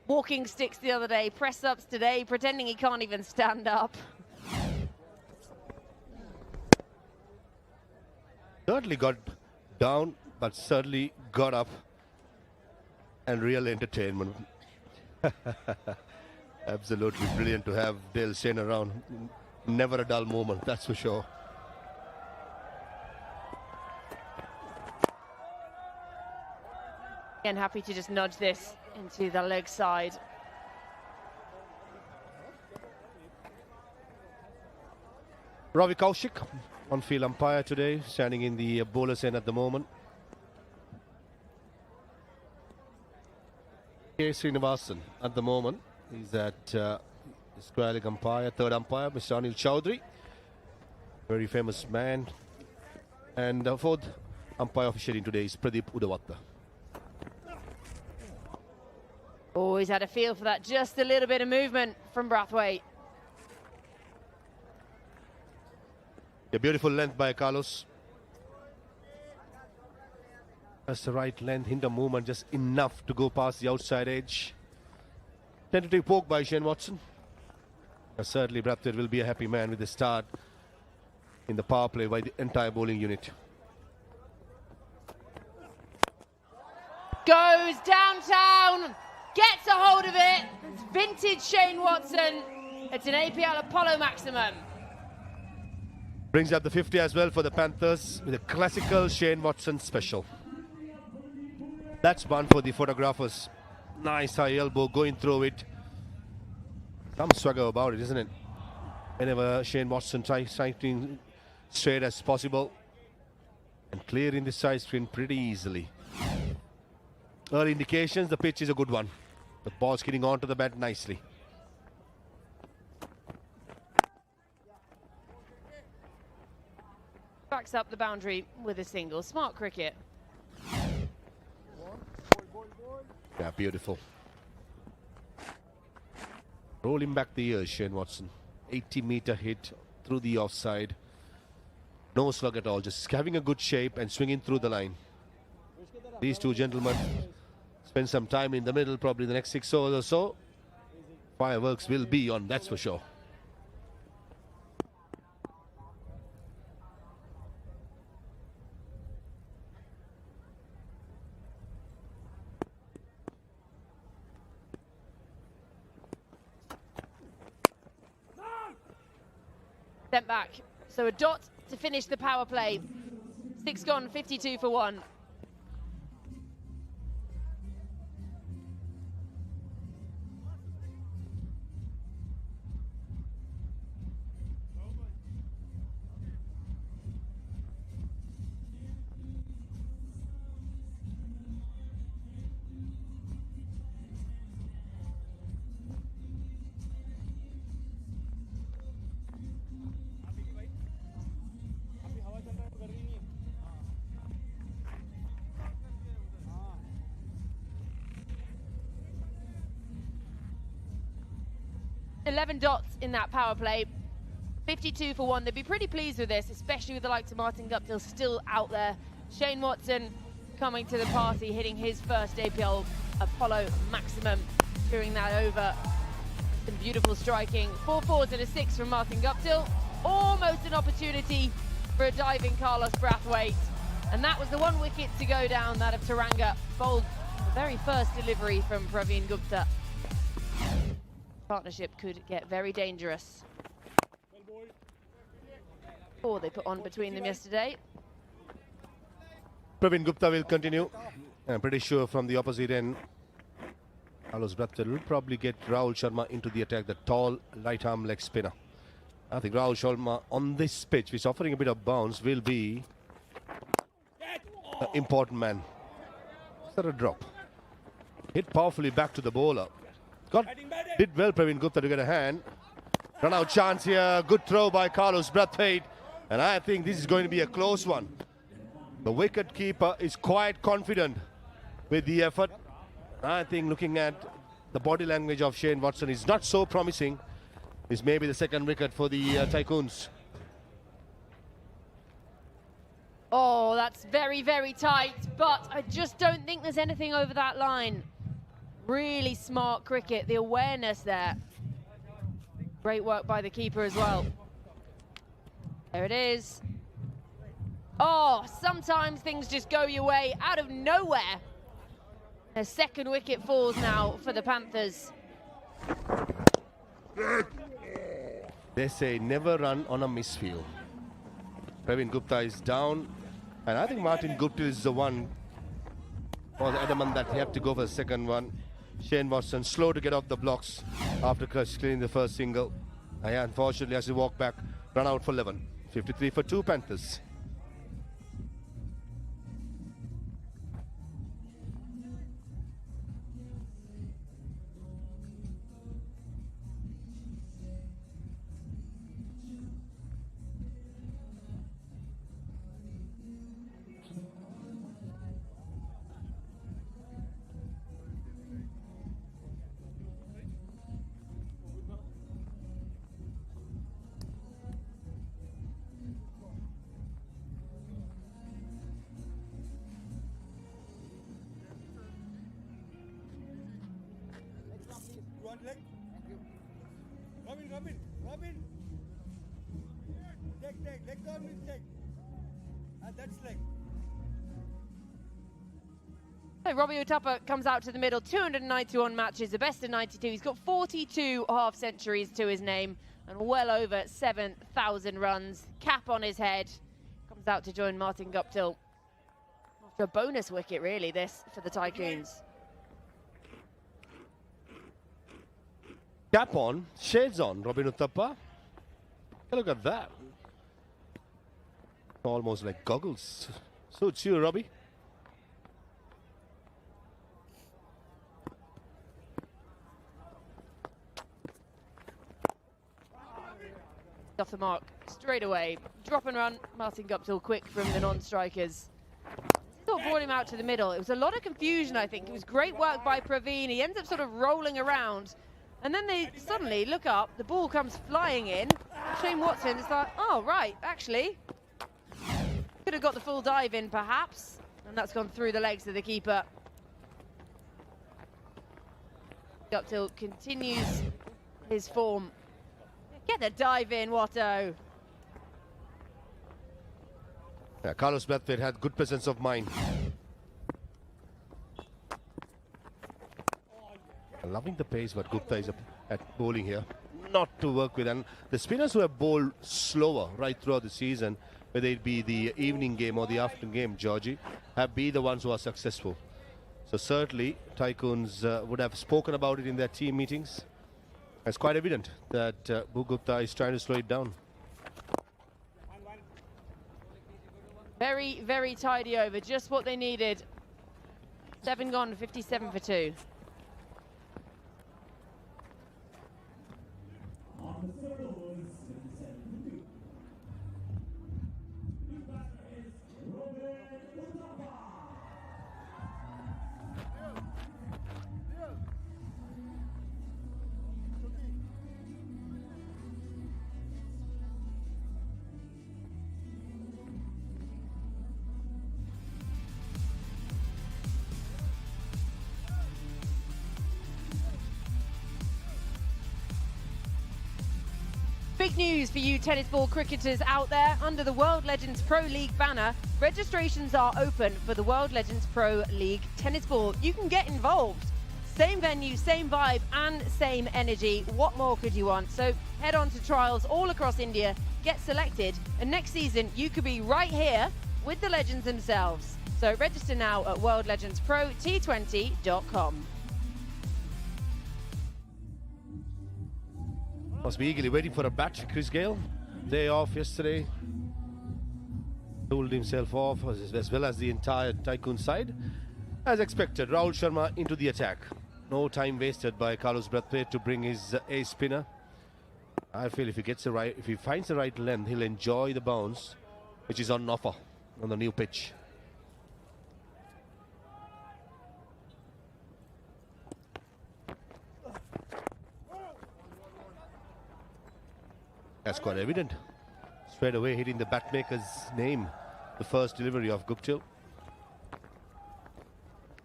walking sticks the other day, press-ups today, pretending he can't even stand up. Certainly got down, but certainly got up, and real entertainment. Absolutely brilliant to have Dale Steyn around. Never a dull moment, that's for sure. Again, happy to just nudge this into the leg side. Ravi Kaushik, on-field umpire today, standing in the bowler's end at the moment. K. Srinivasan at the moment. He's at square leg umpire, third umpire, Mr. Anil Chowdhury. Very famous man. And fourth umpire officiating today is Pradeep Udavatta. Always had a feel for that. Just a little bit of movement from Brathwaite. A beautiful length by Carlos. That's the right length, hinder movement, just enough to go past the outside edge. Tentative poke by Shane Watson. Certainly Brathwaite will be a happy man with the start in the power play by the entire bowling unit. Goes downtown, gets a hold of it. It's vintage Shane Watson. It's an APL Apollo maximum. Brings up the 50 as well for the Panthers with a classical Shane Watson special. That's one for the photographers. Nice high elbow going through it. Some swagger about it, isn't it? Whenever Shane Watson tries striking straight as possible and clearing the side screen pretty easily. Early indications, the pitch is a good one. The ball's getting onto the bat nicely. Backs up the boundary with a single. Smart cricket. Yeah, beautiful. Rolling back the ears, Shane Watson. 80-meter hit through the offside. No slug at all, just having a good shape and swinging through the line. These two gentlemen spend some time in the middle, probably the next 6 overs or so. Fireworks will be on, that's for sure. Sent back. So a dot to finish the power play. 6 gone, 52 for 1. Dots in that power play. 52 for 1. They'd be pretty pleased with this, especially with the likes of Martin Guptill still out there. Shane Watson coming to the party, hitting his first APL Apollo maximum, clearing that over. Some beautiful striking. 4 fours and a 6 from Martin Guptill. Almost an opportunity for a diving Carlos Brathwaite. And that was the 1 wicket to go down, that of Taranga. Bowled the very first delivery from Praveen Gupta. Partnership could get very dangerous. 4 they put on between them yesterday. Praveen Gupta will continue. I'm pretty sure from the opposite end, Carlos Brathwaite will probably get Rahul Sharma into the attack, the tall right arm leg spinner. I think Rahul Sharma on this pitch, which is offering a bit of bounce, will be an important man. Is that a drop? Hit powerfully back to the bowler. Did well Praveen Gupta to get a hand. Run out chance here. Good throw by Carlos Brathwaite. And I think this is going to be a close one. The wicket keeper is quite confident with the effort. I think looking at the body language of Shane Watson is not so promising. This may be the second wicket for the Tycoons. Oh, that's very, very tight. But I just don't think there's anything over that line. Really smart cricket, the awareness there. Great work by the keeper as well. There it is. Oh, sometimes things just go your way out of nowhere. A second wicket falls now for the Panthers. They say never run on a misfield. Praveen Gupta is down. And I think Martin Guptill is the one for the adamant that he had to go for the second one. Shane Watson slow to get off the blocks after clearing the first single. And unfortunately, as he walked back, Run out for 11. 53 for 2 Panthers. Leg. Robin. Leg down with leg. That's leg. So Robbie Uthappa comes out to the middle, 291 matches, the best of 92. He's got 42 half centuries to his name and well over 7,000 runs. Cap on his head. Comes out to join Martin Guptill. After a bonus wicket, really, this for the Tycoons. Cap on, shades on, Robin Uthappa. Look at that. Almost like goggles. Suits you, Robbie. Off the mark straight away. Drop and run. Martin Guptill quick from the non-strikers. Sort of brought him out to the middle. It was a lot of confusion, I think. It was great work by Praveen. He ends up sort of rolling around. And then they suddenly look up, the ball comes flying in. Shane Watson is like, oh, right, actually. Could have got the full dive in, perhaps. And that's gone through the legs of the keeper. Guptill continues his form. Get the dive in, Watto. Yeah, Carlos Brathwaite had good presence of mind. Loving the pace what Gupta is at bowling here. Not to work with. And the spinners who have bowled slower right throughout the season, whether it be the evening game or the afternoon game, Georgie, have been the ones who are successful. So certainly, Tycoons would have spoken about it in their team meetings. It's quite evident that Bhu Gupta is trying to slow it down. Very, very tidy over. Just what they needed. 7 gone, 57 for 2. Big news for you tennis ball cricketers out there. Under the World Legends Pro League banner, registrations are open for the World Legends Pro League tennis ball. You can get involved. Same venue, same vibe, and same energy. What more could you want? So head on to trials all across India, get selected, and next season you could be right here with the legends themselves. So register now at worldlegendsprot20.com. Must be eagerly waiting for a bat, Chris Gale. Day off yesterday. Pulled himself off as well as the entire Tycoon side. As expected, Rahul Sharma into the attack. No time wasted by Carlos Brathwaite to bring his ace spinner. I feel if he finds the right length, he'll enjoy the bounce, which is on offer on the new pitch. That's quite evident. Straight away hitting the batmaker's name. The first delivery of Guptill.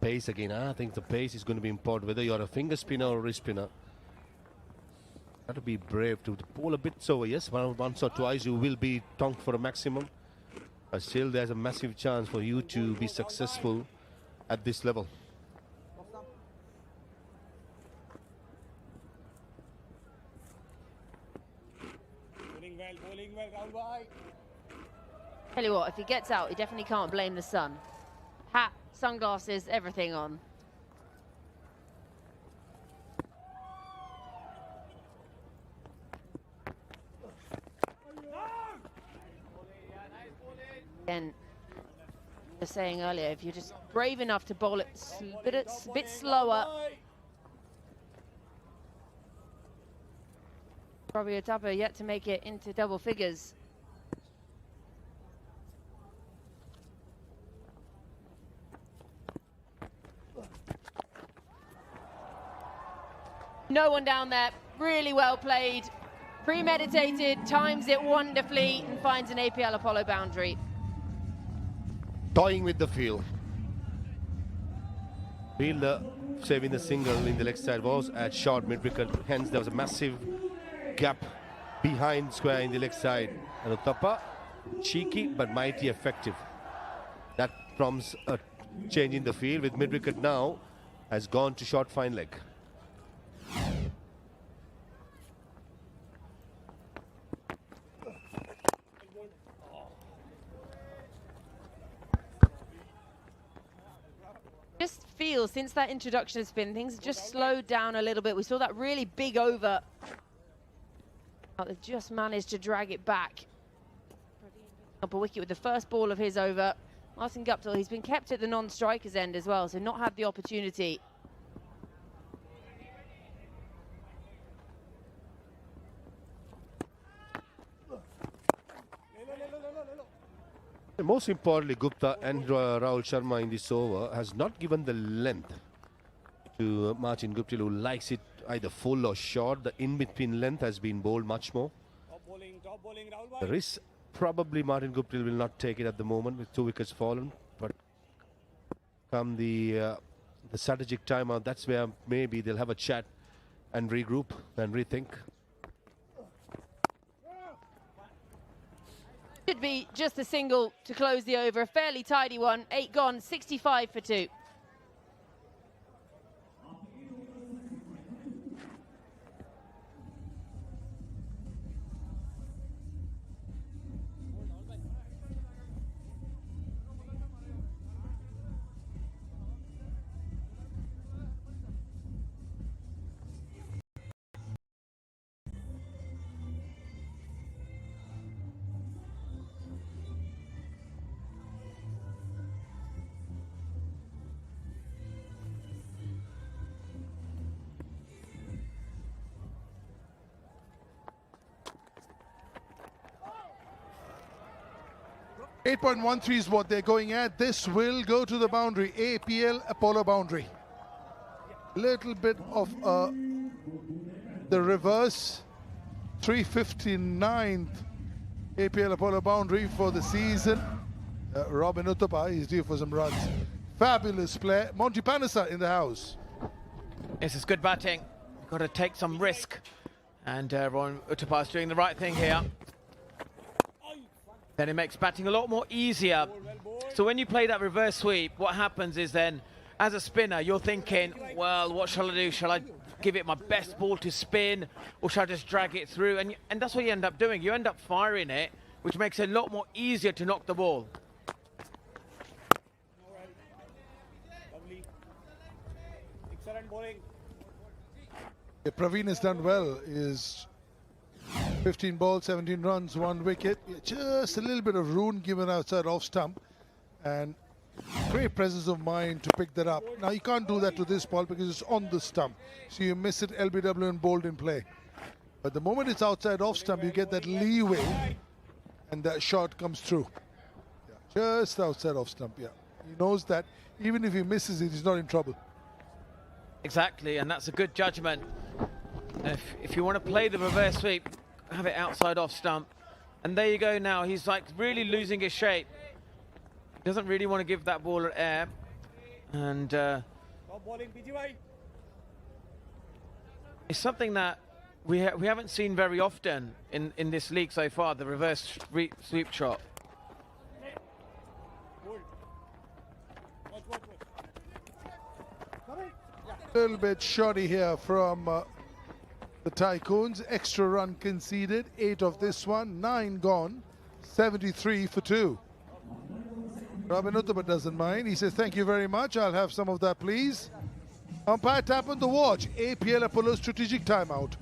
Pace again. I think the pace is going to be important. Whether you're a finger spinner or a wrist spinner. Got to be brave to bowl a bit so. Yes, once or twice you will be tonked for a maximum. But still there's a massive chance for you to be successful at this level. Bowling well, Rahul bhai. Tell you what, if he gets out, he definitely can't blame the sun. Hat, sunglasses, everything on. Again, just saying earlier, if you're just brave enough to bowl it a bit slower, probably a tougher yet to make it into double figures. No one down there, really well played, premeditated, times it wonderfully and finds an APL Apollo boundary. Toying with the field. Fielder saving the single in the leg side was at short mid-wicket, hence there was a massive gap behind square in the leg side. And Uthappa, cheeky but mighty effective. That prompts a change in the field with mid-wicket now has gone to short fine leg. Just feel since that introduction of spin, things just slowed down a little bit. We saw that really big over. But they just managed to drag it back. Up a wicket with the first ball of his over. Martin Guptill, he's been kept at the non-striker's end as well, so not had the opportunity. Most importantly, Gupta and Rahul Sharma in this over has not given the length to Martin Guptill, who likes it either full or short. The in-between length has been bowled much more. The risk, probably Martin Guptill will not take it at the moment with 2 wickets fallen. But come the strategic timeout, that's where maybe they'll have a chat and regroup and rethink. Should be just a single to close the over. A fairly tidy one. 8 gone, 65 for 2. .13 is what they're going at. This will go to the boundary. APL Apollo boundary. Little bit of the reverse. 359th APL Apollo boundary for the season. Robin Uthappa is due for some runs. Fabulous play. Monty Panasa in the house. This is good batting. You've got to take some risk. And Robin Uthappa is doing the right thing here. Then it makes batting a lot more easier. So when you play that reverse sweep, what happens is then, as a spinner, you're thinking, well, what shall I do? Shall I give it my best ball to spin, or shall I just drag it through? And that's what you end up doing. You end up firing it, which makes it a lot more easier to knock the ball. Excellent bowling. Yeah, Praveen has done well. Is 15 balls, 17 runs, 1 wicket. Just a little bit of room given outside off stump, and great presence of mind to pick that up. Now you can't do that to this ball because it's on the stump, so you miss it LBW and bowled in play. But the moment it's outside off stump, you get that leeway, and that shot comes through. Yeah, just outside off stump. Yeah, he knows that even if he misses it, he's not in trouble. Exactly, and that's a good judgment. If you want to play the reverse sweep, have it outside off stump. And there you go now. He's like really losing his shape. He doesn't really want to give that ball air. And it's something that we haven't seen very often in this league so far, the reverse sweep shot. A little bit shoddy here from the Tycoons. Extra run conceded, 8 of this one, 9 gone, 73 for 2. Robin Uthappa doesn't mind. He says, thank you very much. I'll have some of that, please. Umpire tap on the watch. APL Apollo strategic timeout.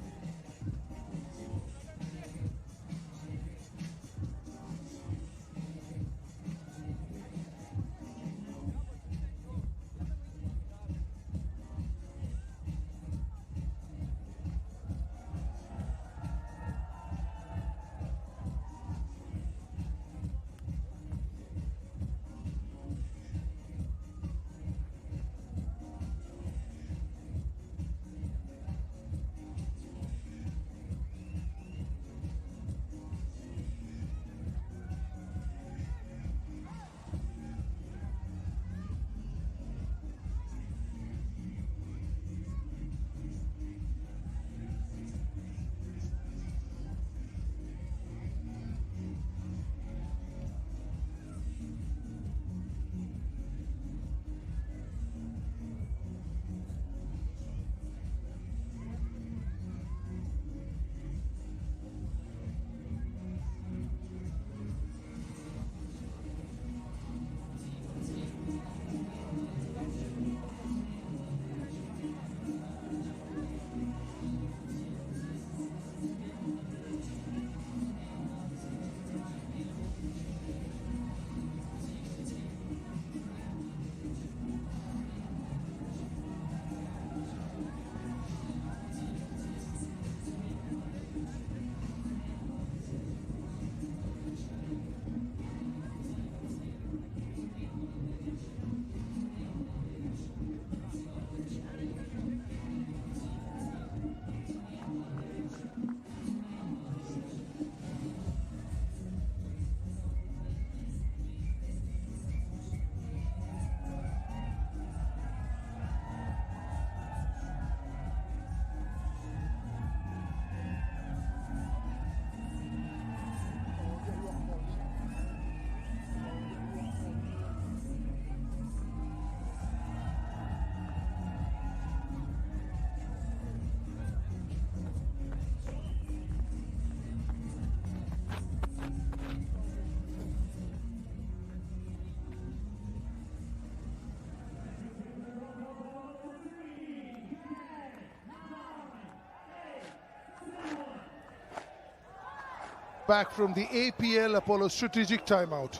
back from the APL Apollo Strategic Timeout.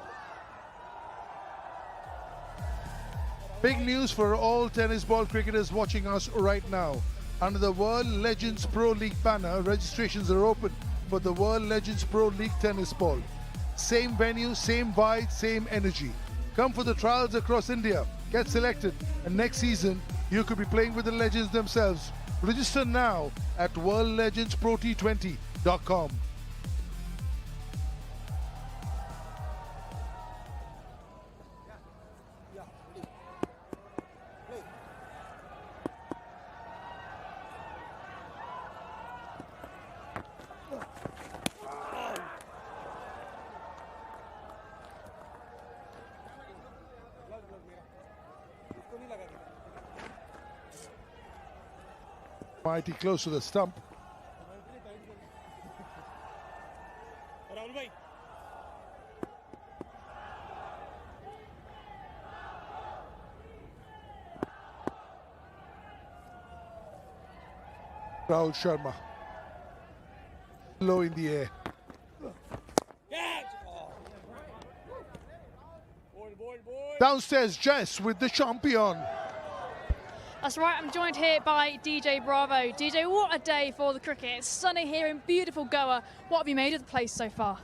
Big news for all tennis ball cricketers watching us right now. Under the World Legends Pro League banner, registrations are open for the World Legends Pro League Tennis Ball. Same venue, same vibe, same energy. Come for the trials across India, get selected, and next season you could be playing with the legends themselves. Register now at worldlegendsprot20.com. Mighty close to the stump. Rahul Sharma. Low in the air. Downstairs, Jess with the champion. That's right, I'm joined here by DJ Bravo. DJ, what a day for the cricket. It's sunny here in beautiful Goa. What have you made of the place so far?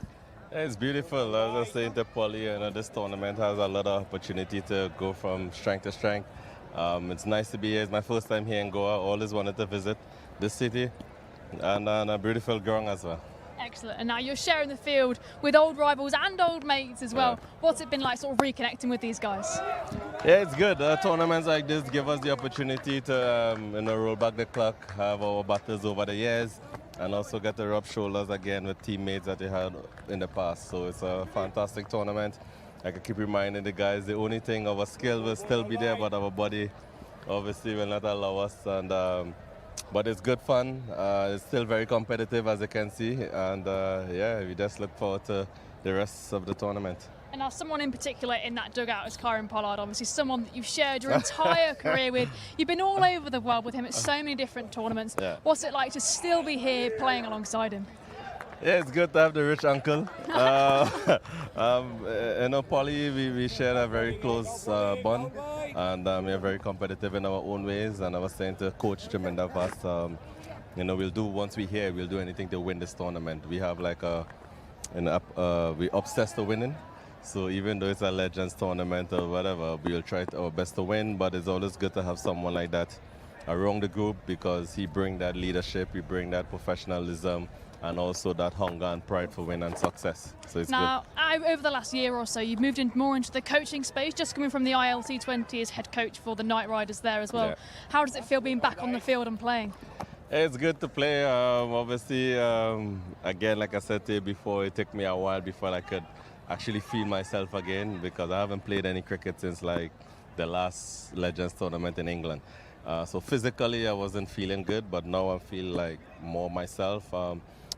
Yeah, it's beautiful. I was just saying to Polly, this tournament has a lot of opportunity to go from strength to strength. It's nice to be here. It's my first time here in Goa. Always wanted to visit this city and a beautiful ground as well. Excellent. And now you're sharing the field with old rivals and old mates as well. What's it been like sort of reconnecting with these guys? Yeah, it's good. Tournaments like this give us the opportunity to roll back the clock, have our battles over the years, and also get to rub shoulders again with teammates that they had in the past. So it's a fantastic tournament. I can keep reminding the guys the only thing, our skill will still be there, but our body obviously will not allow us. But it's good fun. It's still very competitive, as you can see. And yeah, we just look forward to the rest of the tournament. And now someone in particular in that dugout is Kieron Pollard, obviously someone that you've shared your entire career with. You've been all over the world with him at so many different tournaments. Yeah. What's it like to still be here playing alongside him? Yeah, it's good to have the rich uncle. Polly, we share a very close bond, and we're very competitive in our own ways. And I was saying to Coach Jim in that past, once we're here, we'll do anything to win this tournament. We have we're obsessed with winning. So even though it's a Legends tournament or whatever, we'll try our best to win. But it's always good to have someone like that around the group because he brings that leadership, he brings that professionalism, and also that hunger and pride for win and success. So it's now, over the last year or so, you've moved more into the coaching space, just coming from the T20 as head coach for the Knight Riders there as well. Yeah. How does it feel being back on the field and playing? It's good to play. Obviously, again, like I said to you before, it took me a while before I could actually feel myself again because I haven't played any cricket since the last Legends tournament in England. So physically, I wasn't feeling good, but now I feel more myself.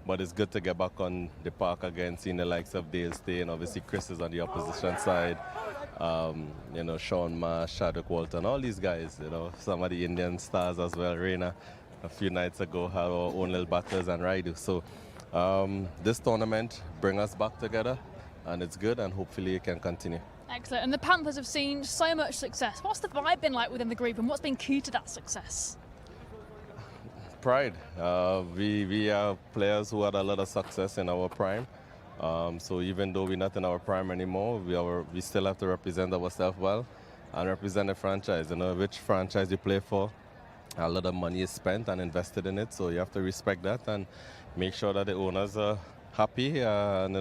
But it's good to get back on the park again, seeing the likes of Dale Steyn. Obviously, Chris is on the opposition side. Sean Marsh, Chadwick Walton, all these guys. Some of the Indian stars as well. Reina, a few nights ago, had our own little battles and Raidu. So this tournament brings us back together, and it's good, and hopefully it can continue. Excellent. And the Panthers have seen so much success. What's the vibe been like within the group, and what's been key to that success? Pride. We are players who had a lot of success in our prime. So even though we're not in our prime anymore, we still have to represent ourselves well and represent the franchise. Which franchise you play for, a lot of money is spent and invested in it. So you have to respect that and make sure that the owners are happy. And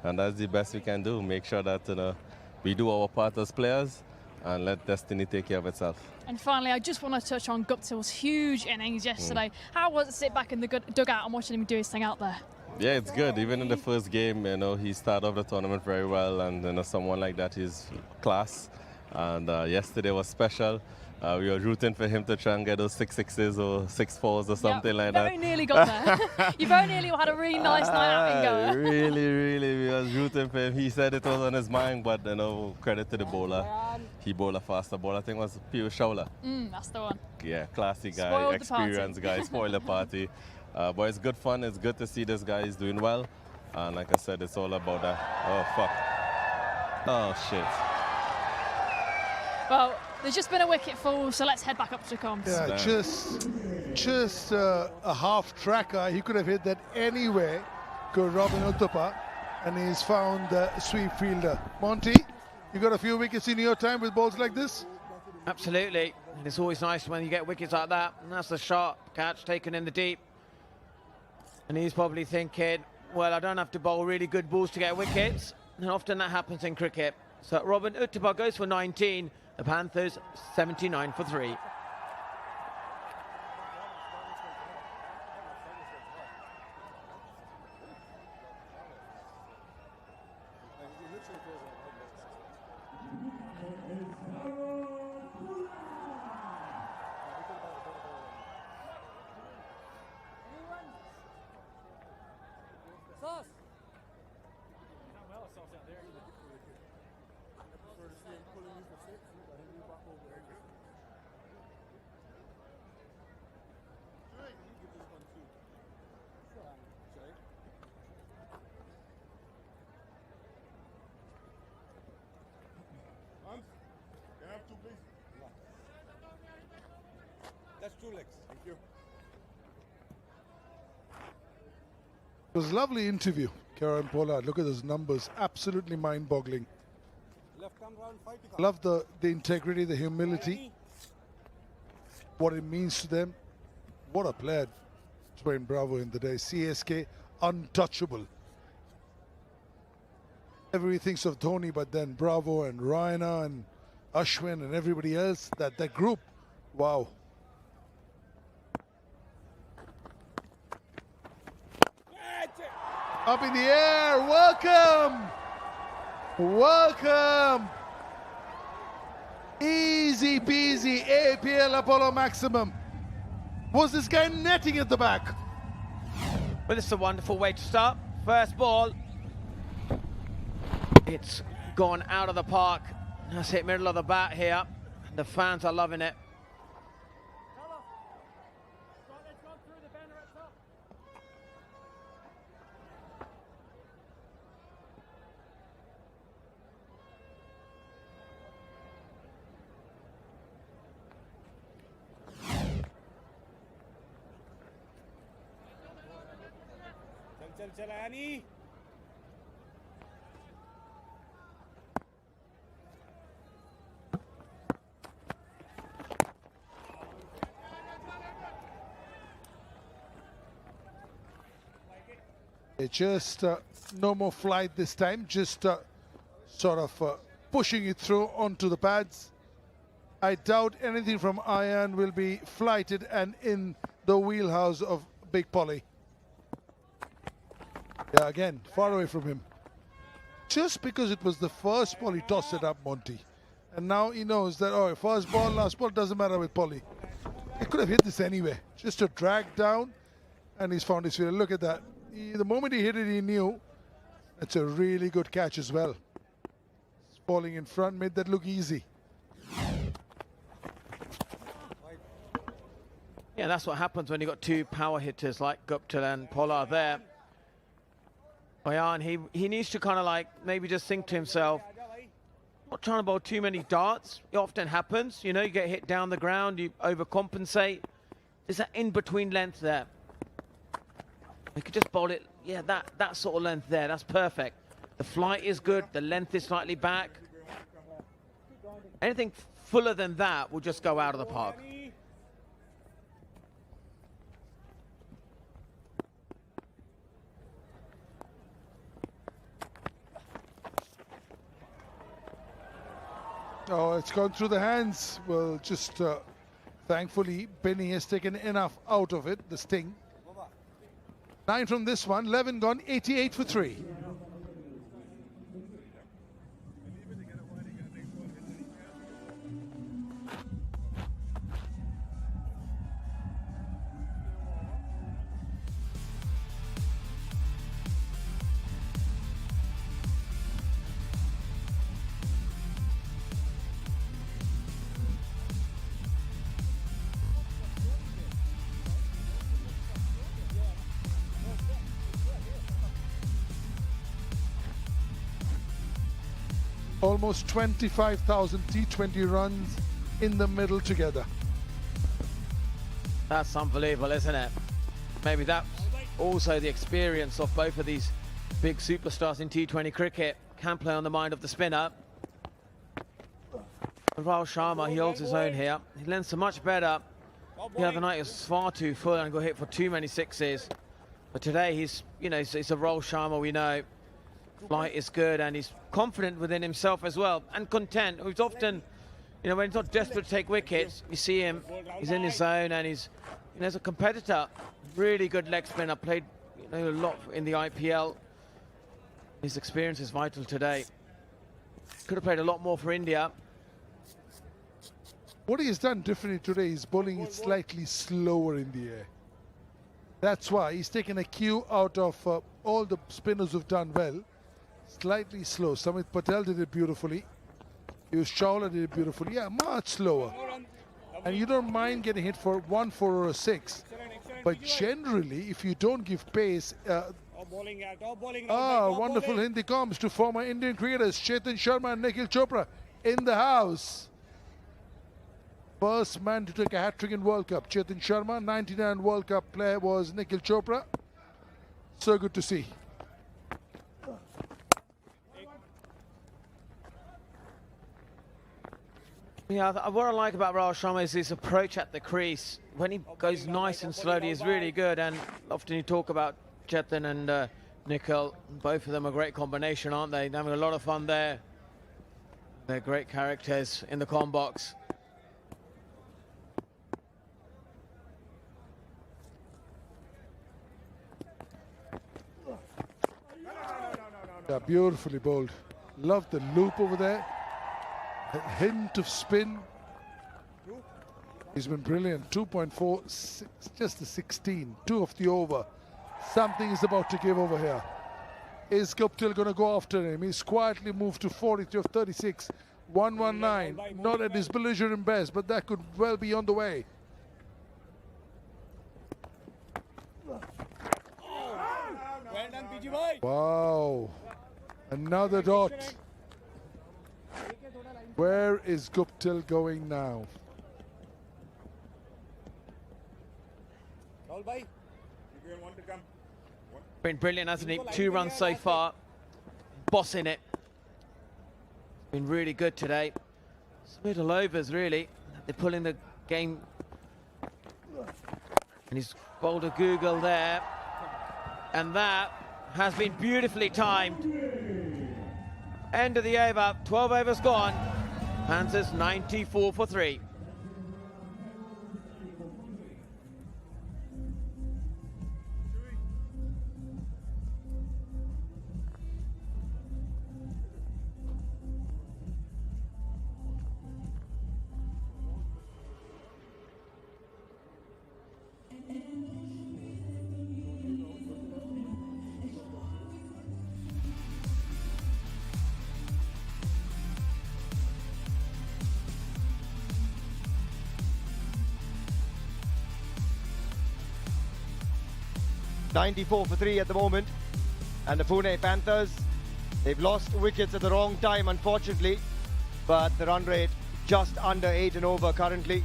that's the best we can do. Make sure that we do our part as players and let destiny take care of itself. And finally, I just want to touch on Guptill's huge innings yesterday. How was it to sit back in the dugout and watching him do his thing out there? Yeah, it's good. Even in the first game, he started off the tournament very well, and someone like that is class. And yesterday was special. We were rooting for him to try and get those 6 sixes or 6 fours or something like that. Very nearly got there. You very nearly had a really nice night out in Goa. Really, we was rooting for him. He said it was on his mind, but credit to the bowler. He bowled a faster ball. I think it was Piyush Chawla. That's the one. Yeah, classy guy, Spoiled experienced guy, spoiled the party. But it's good fun. It's good to see this guy is doing well. And like I said, it's all about that. Oh, fuck. Oh, shit. Well, there's just been a wicket fall, so let's head back up to comms. Yeah, just a half tracker. He could have hit that anywhere. Go Robin Uthappa, and he's found a sweep fielder. Monty, you got a few wickets in your time with balls like this? Absolutely. And it's always nice when you get wickets like that. And that's a sharp catch taken in the deep. And he's probably thinking, well, I don't have to bowl really good balls to get wickets. And often that happens in cricket. So Robin Uthappa goes for 19. The Panthers 79 for 3. That's 2 legs. Thank you. It was a lovely interview, Kieron Pollard. Look at those numbers, absolutely mind-boggling. Left arm round 5 to I love the integrity, the humility, what it means to them. What a player, Dwayne Bravo in the day. CSK, untouchable. Everybody thinks of Dhoni, but then Bravo and Raina and Ashwin and everybody else, that group, wow. Up in the air, welcome! Welcome! Easy peasy, APL Apollo Maximum. Was this guy netting at the back? Well, this is a wonderful way to start. First ball. It's gone out of the park. That's it, middle of the bat here. The fans are loving it. चल आनी Just no more flight this time, just sort of pushing it through onto the pads. I doubt anything from Iron will be flighted and in the wheelhouse of Big Polly. Yeah, again, far away from him. Just because it was the first ball, he tossed it up, Monty. And now he knows that, oh, first ball, last ball, doesn't matter with Polly. He could have hit this anyway. Just a drag down, and he's found his fielder. Look at that. The moment he hit it, he knew. It's a really good catch as well. Falling in front made that look easy. Yeah, that's what happens when you've got two power hitters like Gupta and Pollard there. Bayan, he needs to kind of like maybe just think to himself, not trying to bowl too many darts. It often happens, you know, you get hit down the ground, you overcompensate. There's that in-between length there. You could just bowl it, yeah, that sort of length there, that's perfect. The flight is good, the length is slightly back. Anything fuller than that will just go out of the park. Oh, it's gone through the hands. Well, just thankfully, Benny has taken enough out of it, the sting. 9 from this one, 11 gone, 88 for 3. Almost 25,000 T20 runs in the middle together. That's unbelievable, isn't it? Maybe that's also the experience of both of these big superstars in T20 cricket. Can play on the mind of the spinner. Rahul Sharma, he holds his own here. He lends a much better. The other night he was far too full and got hit for too many sixes. But today he's, you know, it's a Rahul Sharma, we know. Flight is good and he's confident within himself as well and content. He's often, you know, when he's not desperate to take wickets, you see him, he's in his zone and he's, you know, as a competitor, really good leg spinner, played, you know, a lot in the IPL. His experience is vital today. Could have played a lot more for India. What he has done differently today is bowling it slightly slower in the air. That's why he's taken a cue out of all the spinners who've done well. Slightly slow. Samit Patel did it beautifully. Piyush Chawla did it beautifully. Yeah, much slower. And you don't mind getting hit for 1, 4 or a 6. But generally, if you don't give pace... wonderful Hindi comms to former Indian cricketers Chetan Sharma and Nikhil Chopra in the house. First man to take a hat-trick in World Cup. Chetan Sharma, 99 World Cup player was Nikhil Chopra. So good to see. Yeah, what I like about Rahul Sharma is his approach at the crease. When he goes nice and slowly, he's really good. And often you talk about Chetan and Nikhil. Both of them are a great combination, aren't they? They're having a lot of fun there. They're great characters in the comm box. Yeah, beautifully bowled. Love the loop over there. A hint of spin. He's been brilliant. 2.4, just the 16. 2 of the over. Something is about to give over here. Is Guptill going to go after him? He's quietly moved to 43 of 36. 119. Not at his belligerent best, but that could well be on the way. Wow. Another dot. Where is Guptill going now? Been brilliant, hasn't he? 2 runs so far. Bossing it. Been really good today. It's middle overs, really. They're pulling the game. And he's bowled a Google there. And that has been beautifully timed. End of the over, 12 overs gone. Panthers 94 for 3. .94 for 3 at the moment, and the Pune Panthers, they've lost wickets at the wrong time, unfortunately, but the run rate just under 8 and over currently,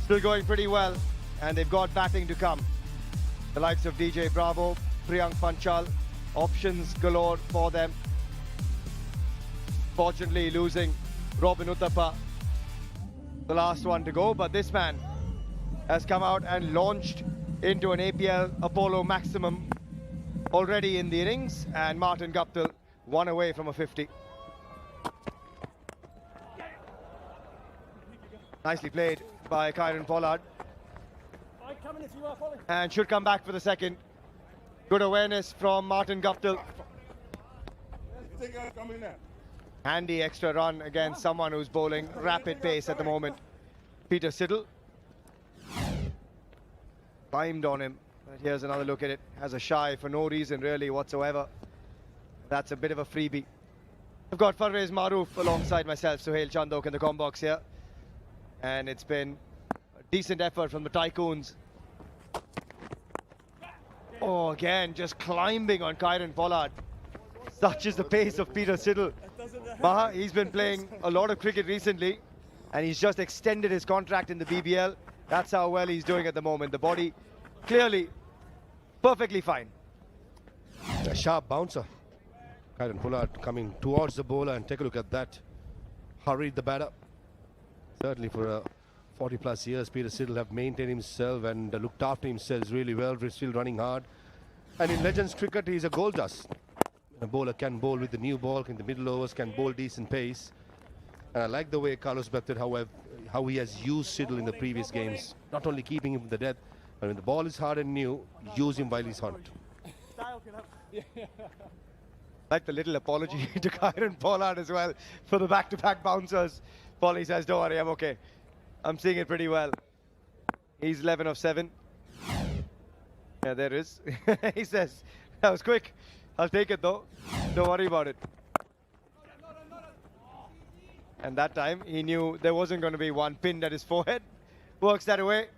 still going pretty well, and they've got batting to come. The likes of DJ Bravo, Priyank Panchal, options galore for them. Fortunately losing Robin Uthappa, the last one to go, but this man has come out and launched into an APL Apollo maximum already in the innings, and Martin Guptill 1 away from a 50. Nicely played by Kieron Pollard, and should come back for the second. Good awareness from Martin Guptill. Handy extra run against someone who's bowling rapid pace at the moment. Peter Siddle climbed on him. But here's another look at it. Has a shy for no reason really whatsoever. That's a bit of a freebie. I've got Farvez Maroof alongside myself, Suhail Chandok in the comm box here. And it's been a decent effort from the Tycoons. Oh, again, just climbing on Kieron Pollard. Such is the pace of Peter Siddle. Maha, he's been playing a lot of cricket recently, and he's just extended his contract in the BBL. That's how well he's doing at the moment. The body, clearly, perfectly fine. A sharp bouncer. Kieron Pollard coming towards the bowler, and take a look at that. Hurried the batter. Certainly for 40 plus years, Peter Siddle have maintained himself and looked after himself really well. Still running hard. And in Legends cricket, he's a gold dust. A bowler can bowl with the new ball in the middle overs, can bowl decent pace. And I like the way Carlos Brathwaite, how he has used Siddle in the previous games. Not only keeping him in the death, but when the ball is hard and new, use him while he's hot. Like the little apology to Kieron Pollard as well for the back-to-back bouncers. Polly says, don't worry, I'm okay. I'm seeing it pretty well. He's 11 of 7. Yeah, there is. He says, that was quick. I'll take it though. Don't worry about it. And that time, he knew there wasn't going to be one pinned at his forehead. Works that away.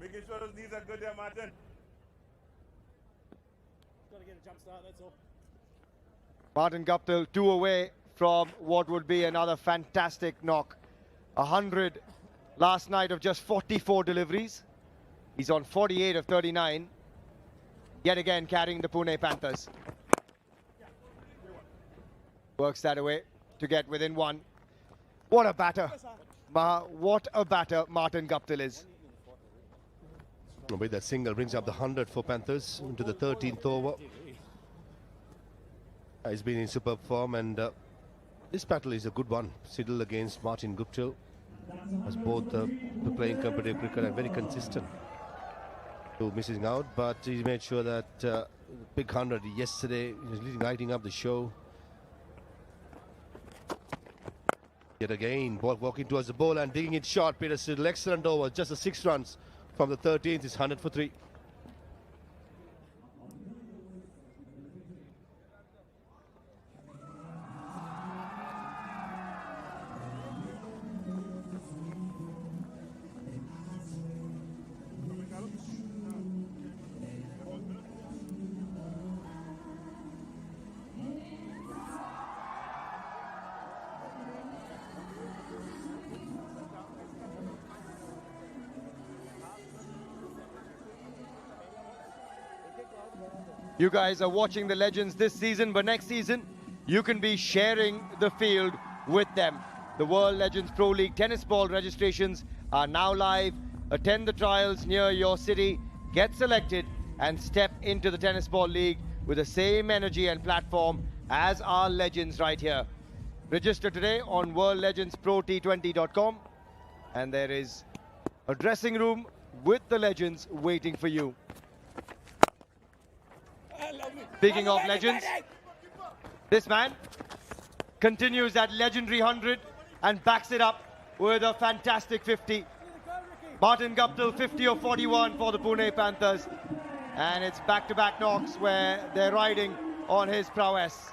Making sure those knees are good there, Martin. Got to get a jump start, that's all. Martin Guptill 2 away from what would be another fantastic knock. 100 last night of just 44 deliveries. He's on 48 of 39. Yet again carrying the Pune Panthers. Works that away to get within 1. What a batter. What a batter Martin Guptill is. With that single brings up the 100 for Panthers into the 13th over. He's been in superb form, and this battle is a good one. Siddle against Martin Guptill, as both playing competitive cricket and very consistent. To missing out, but he made sure that big 100 yesterday, he was lighting up the show. Yet again, ball walking towards the ball and digging it short. Peter Siddle, excellent over, just the 6 runs from the 13th. Is 100 for 3. You guys are watching the Legends this season, but next season, you can be sharing the field with them. The World Legends Pro League tennis ball registrations are now live. Attend the trials near your city, get selected, and step into the Tennis Ball League with the same energy and platform as our legends right here. Register today on worldlegendsprot20.com, and there is a dressing room with the legends waiting for you. Speaking of legends, this man continues that legendary 100 and backs it up with a fantastic 50. Martin Guptill 50 of 41 for the Pune Panthers, and it's back-to-back knocks where they're riding on his prowess.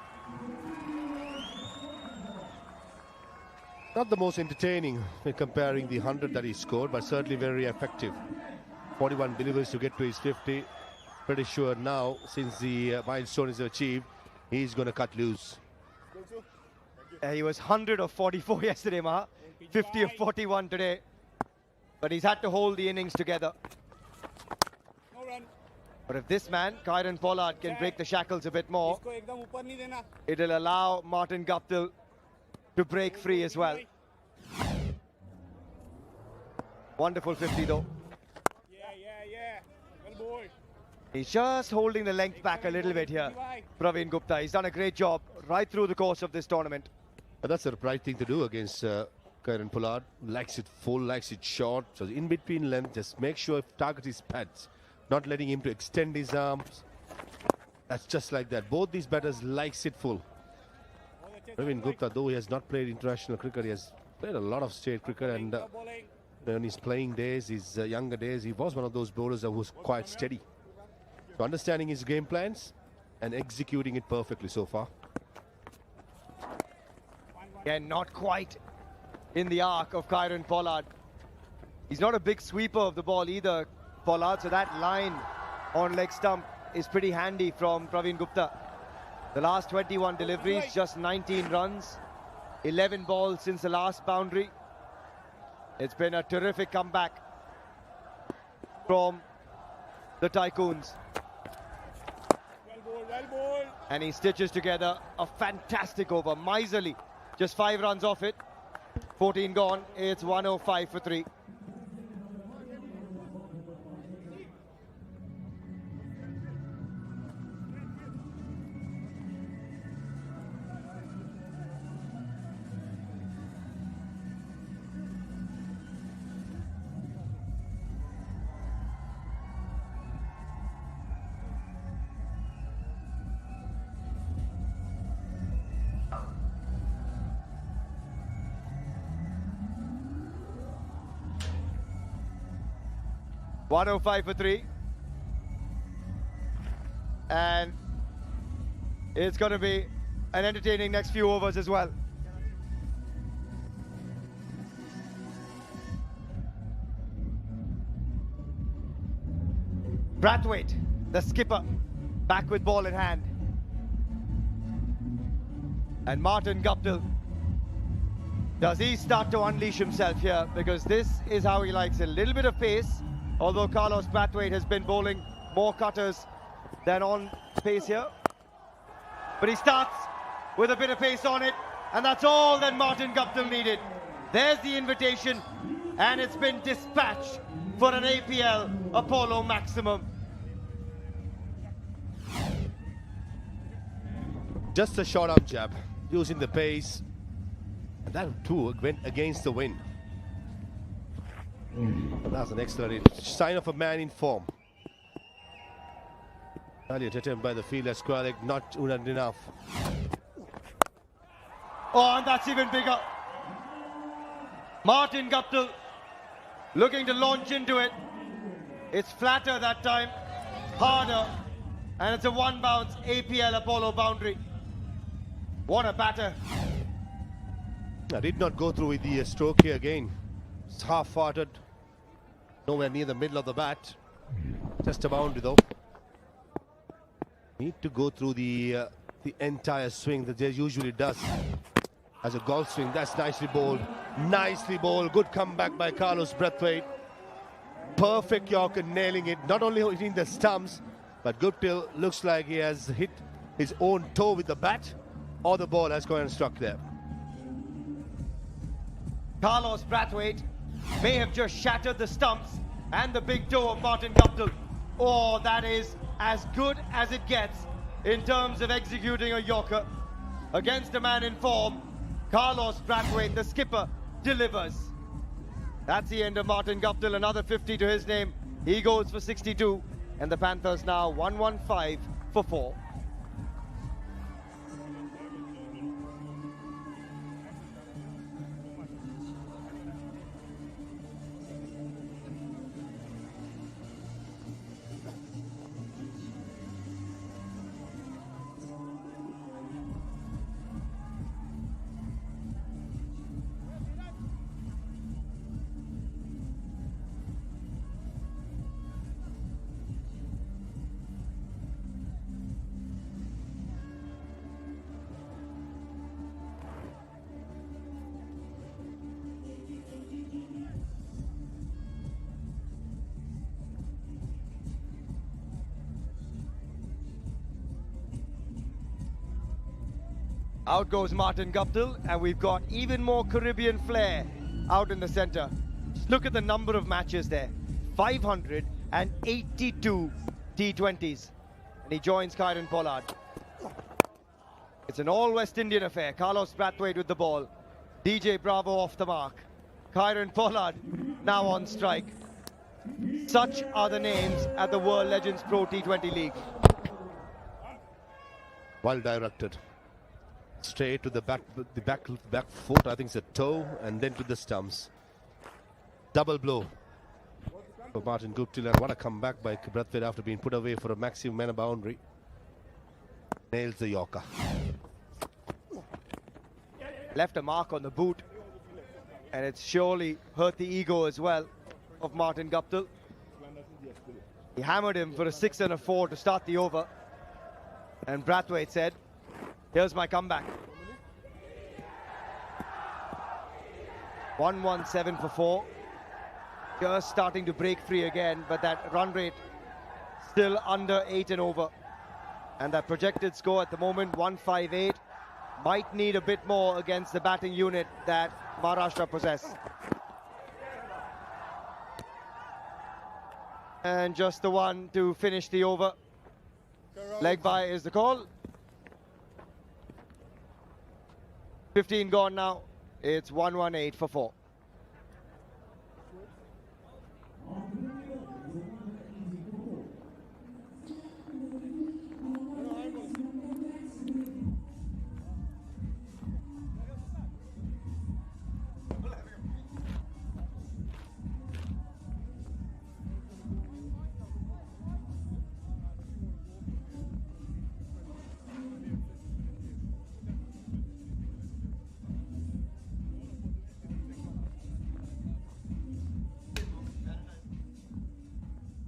Not the most entertaining when comparing the 100 that he scored, but certainly very effective. 41 deliveries to get to his 50. Pretty sure now, since the milestone is achieved, he's going to cut loose. He was 100 of 44 yesterday, Maha. 50 of 41 today. But he's had to hold the innings together. But if this man, Kieron Pollard, can break the shackles a bit more, it'll allow Martin Guptill to break free as well. Wonderful 50 though. He's just holding the length back a little bit here, Praveen Gupta. He's done a great job right through the course of this tournament. But that's the right thing to do against Kieron Pollard. Likes it full, likes it short. So in between length, just make sure if target is pads, not letting him to extend his arms. That's just like that. Both these batters likes it full. Praveen Gupta, though he has not played international cricket, he has played a lot of state cricket, and in his playing days, his younger days, he was one of those bowlers that was quite steady. So understanding his game plans and executing it perfectly so far. Yeah, not quite in the arc of Kieron Pollard. He's not a big sweeper of the ball either, Pollard, so that line on leg stump is pretty handy from Praveen Gupta. The last 21 deliveries, just 19 runs, 11 balls since the last boundary. It's been a terrific comeback from the Tycoons. And he stitches together a fantastic over, miserly. Just 5 runs off it, 14 gone, it's 105 for 3. .105 for 3. And it's going to be an entertaining next few overs as well. Brathwaite, the skipper, back with ball in hand. And Martin Guptill, does he start to unleash himself here? Because this is how he likes it. A little bit of pace. Although Carlos Brathwaite has been bowling more cutters than on pace here. But he starts with a bit of pace on it, and that's all that Martin Guptill needed. There's the invitation, and it's been dispatched for an APL Apollo maximum. Just a short arm jab, using the pace. And that too went against the wind. That's an excellent sign of a man in form. Earlier attempt by the fielder, Squalic, not enough. Oh, and that's even bigger. Martin Guptill looking to launch into it. It's flatter that time, harder, and it's a one bounce APL Apollo boundary. What a batter. I did not go through with the stroke here again. It's half-hearted, nowhere near the middle of the bat. Just a boundary though. Need to go through the entire swing that Jay usually does. As a golf swing, that's nicely bowled. Nicely bowled. Good comeback by Carlos Brathwaite. Perfect Yorker, nailing it. Not only hitting the stumps, but Guptill looks like he has hit his own toe with the bat, or the ball has gone and struck there. Carlos Brathwaite may have just shattered the stumps and the big toe of Martin Guptill. Oh, that is as good as it gets in terms of executing a Yorker against a man in form. Carlos Brathwaite, the skipper, delivers. That's the end of Martin Guptill. Another 50 to his name. He goes for 62, and the Panthers now 115 for 4. Out goes Martin Guptill, and we've got even more Caribbean flair out in the center. Just look at the number of matches there. 582 T20s. And he joins Kieron Pollard. It's an all West Indian affair. Carlos Brathwaite with the ball. DJ Bravo off the mark. Kieron Pollard now on strike. Such are the names at the World Legends Pro T20 League. Well directed. Straight to the back foot, I think it's a toe, and then to the stumps. Double blow for Martin Guptill, and what a comeback by Brathwaite after being put away for a maximum man boundary. Nails the Yorker. Left a mark on the boot, and it's surely hurt the ego as well of Martin Guptill. He hammered him for a 6 and a 4 to start the over, and Brathwaite said, Here's my comeback. 117 for 4. Just starting to break free again, but that run rate still under 8 and over. And that projected score at the moment, 158. Might need a bit more against the batting unit that Maharashtra possess. And just the one to finish the over. Leg bye is the call. 15 gone now. It's 118 for 4.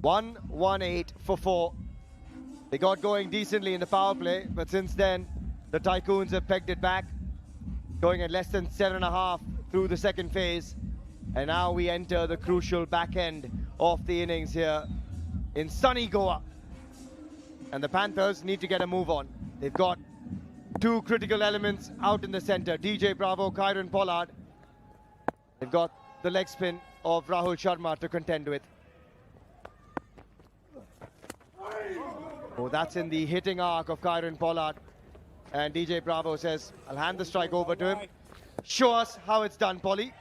One 118 for 4. They got going decently in the power play, but since then the Tycoons have pegged it back, going at less than 7.5 through the second phase, and now we enter the crucial back end of the innings here in sunny Goa. And the Panthers need to get a move on. They've got two critical elements out in the center, DJ Bravo, Kieron Pollard. They've got the leg spin of Rahul Sharma to contend with. Oh, that's in the hitting arc of Kieron Pollard. And DJ Bravo says, I'll hand the strike over to him. Show us how it's done, Polly.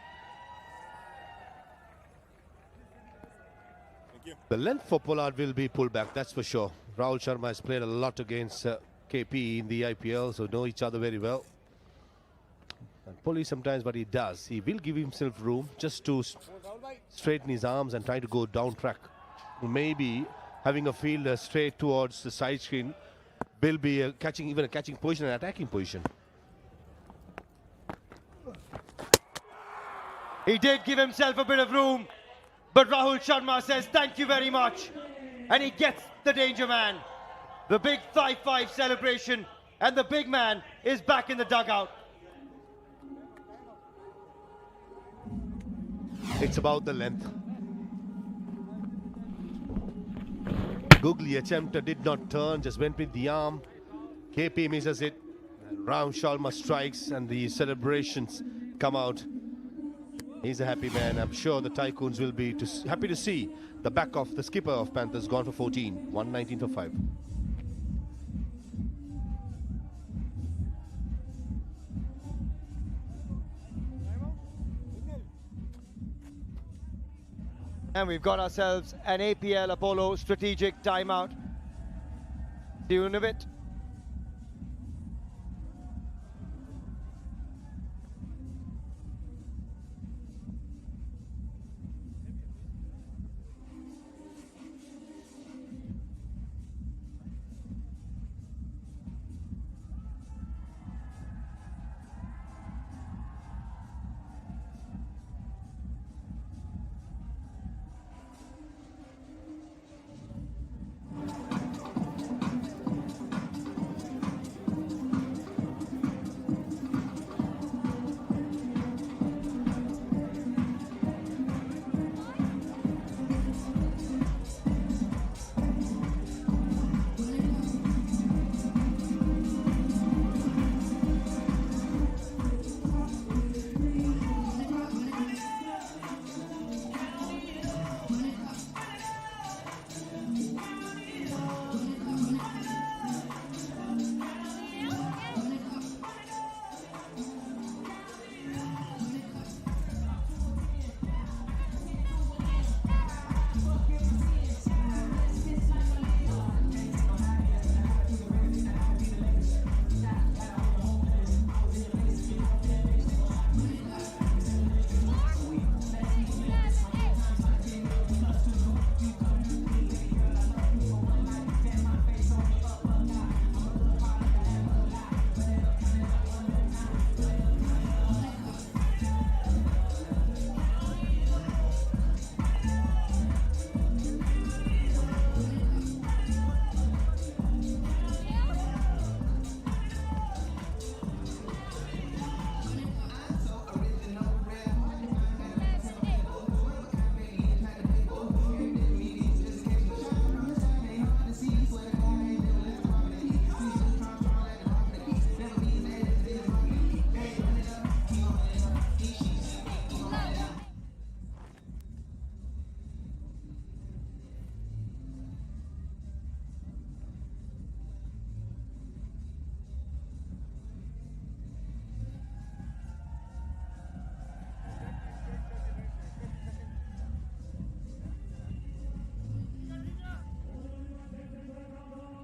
The length for Pollard will be pulled back, that's for sure. Rahul Sharma has played a lot against KP in the IPL, so know each other very well. And Polly sometimes what he does, he will give himself room just to straighten his arms and try to go down track. Maybe having a fielder straight towards the side screen will be a catching position and attacking position. He did give himself a bit of room, but Rahul Sharma says thank you very much. And he gets the danger man. The big 5-5 celebration, and the big man is back in the dugout. It's about the length. Googly attempt did not turn, just went with the arm. KP misses it. Rahul Sharma strikes and the celebrations come out. He's a happy man. I'm sure the Tycoons will be happy to see the back of the skipper of Panthers gone for 14. 119 for 5. And we've got ourselves an APL Apollo strategic timeout. See you in a bit.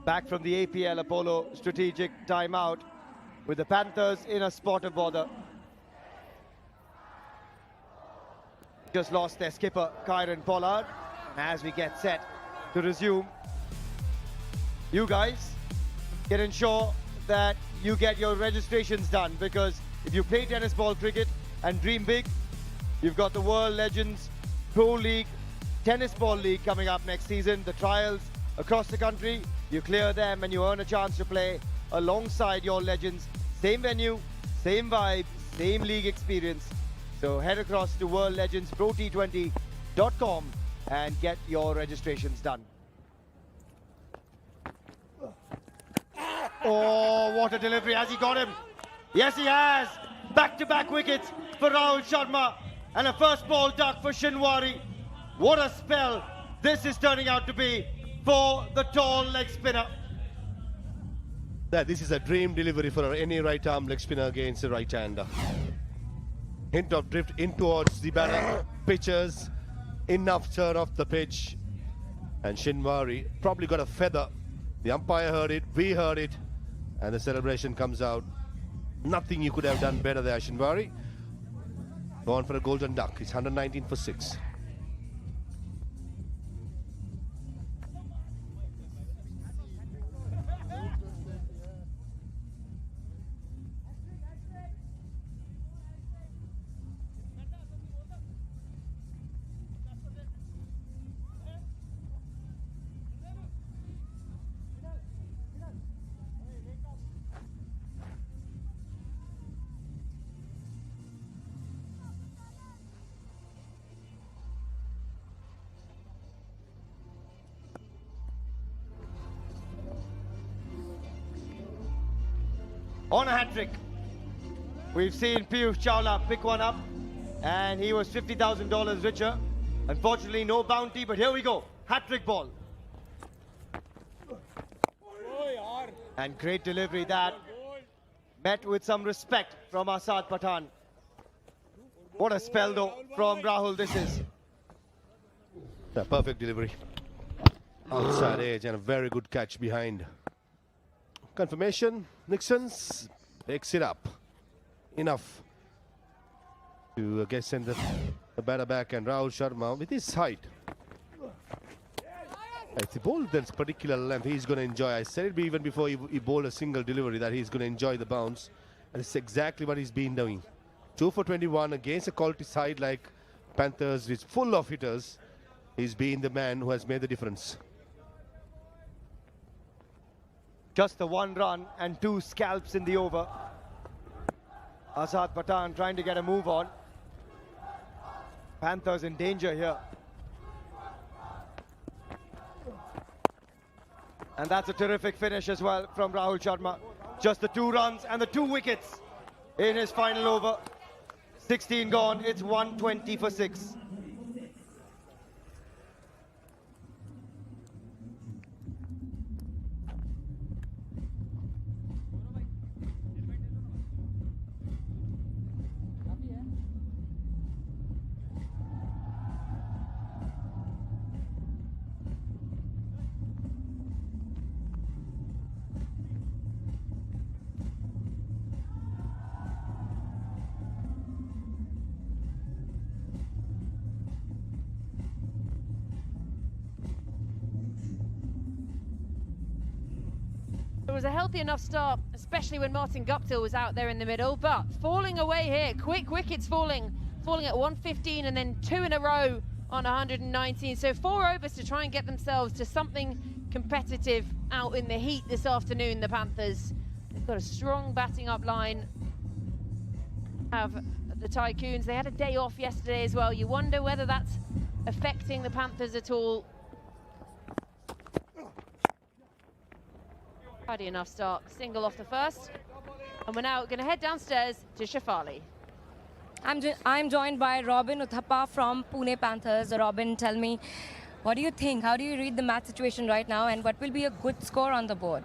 Back from the APL Apollo strategic timeout with the Panthers in a spot of bother. Just lost their skipper, Kieron Pollard. As we get set to resume, you guys can ensure that you get your registrations done, because if you play tennis ball cricket and dream big, you've got the World Legends Pro League Tennis Ball League coming up next season. The trials across the country, you clear them and you earn a chance to play alongside your legends. Same venue, same vibe, same league experience. So head across to worldlegendsprot20.com and get your registrations done. Oh, what a delivery. Has he got him? Yes, he has. Back-to-back wickets for Rahul Sharma and a first ball duck for Shinwari. What a spell this is turning out to be for the tall leg spinner. This is a dream delivery for any right arm leg spinner against a right hander. Hint of drift in towards the batter. Pitchers enough turn off the pitch, and Shinwari probably got a feather. The umpire heard it, we heard it, and the celebration comes out. Nothing you could have done better there, Shinwari. Gone for a golden duck. It's 119 for 6. On a hat-trick. We've seen Piyush Chawla pick one up, and he was $50,000 richer. Unfortunately, no bounty, but here we go. Hat-trick ball. And great delivery that met with some respect from Asad Pathan. What a spell though from Rahul this is. A perfect delivery. Outside edge and a very good catch behind. Confirmation, Nixon's picks it up. Enough to send the batter back, and Rahul Sharma with his height. If he bowled this particular length, he's going to enjoy. I said it even before he bowled a single delivery that he's going to enjoy the bounce, and it's exactly what he's been doing. 2 for 21 against a quality side like Panthers, is full of hitters. He's been the man who has made the difference. Just the 1 run and 2 scalps in the over. Asad Pathan trying to get a move on. Panthers in danger here. And that's a terrific finish as well from Rahul Sharma. Just the 2 runs and the 2 wickets in his final over. 16 gone, it's 120 for 6. It was a healthy enough start, especially when Martin Guptill was out there in the middle, but falling away here, quick wickets falling at 115 and then 2 in a row on 119. So 4 overs to try and get themselves to something competitive out in the heat this afternoon, the Panthers. They've got a strong batting up line. Have the Tycoons. They had a day off yesterday as well. You wonder whether that's affecting the Panthers at all. Tidy enough start, single off the first. And we're now going to head downstairs to Shafali. I'm joined by Robin Uthappa from Pune Panthers. Robin, tell me, what do you think? How do you read the match situation right now, and what will be a good score on the board?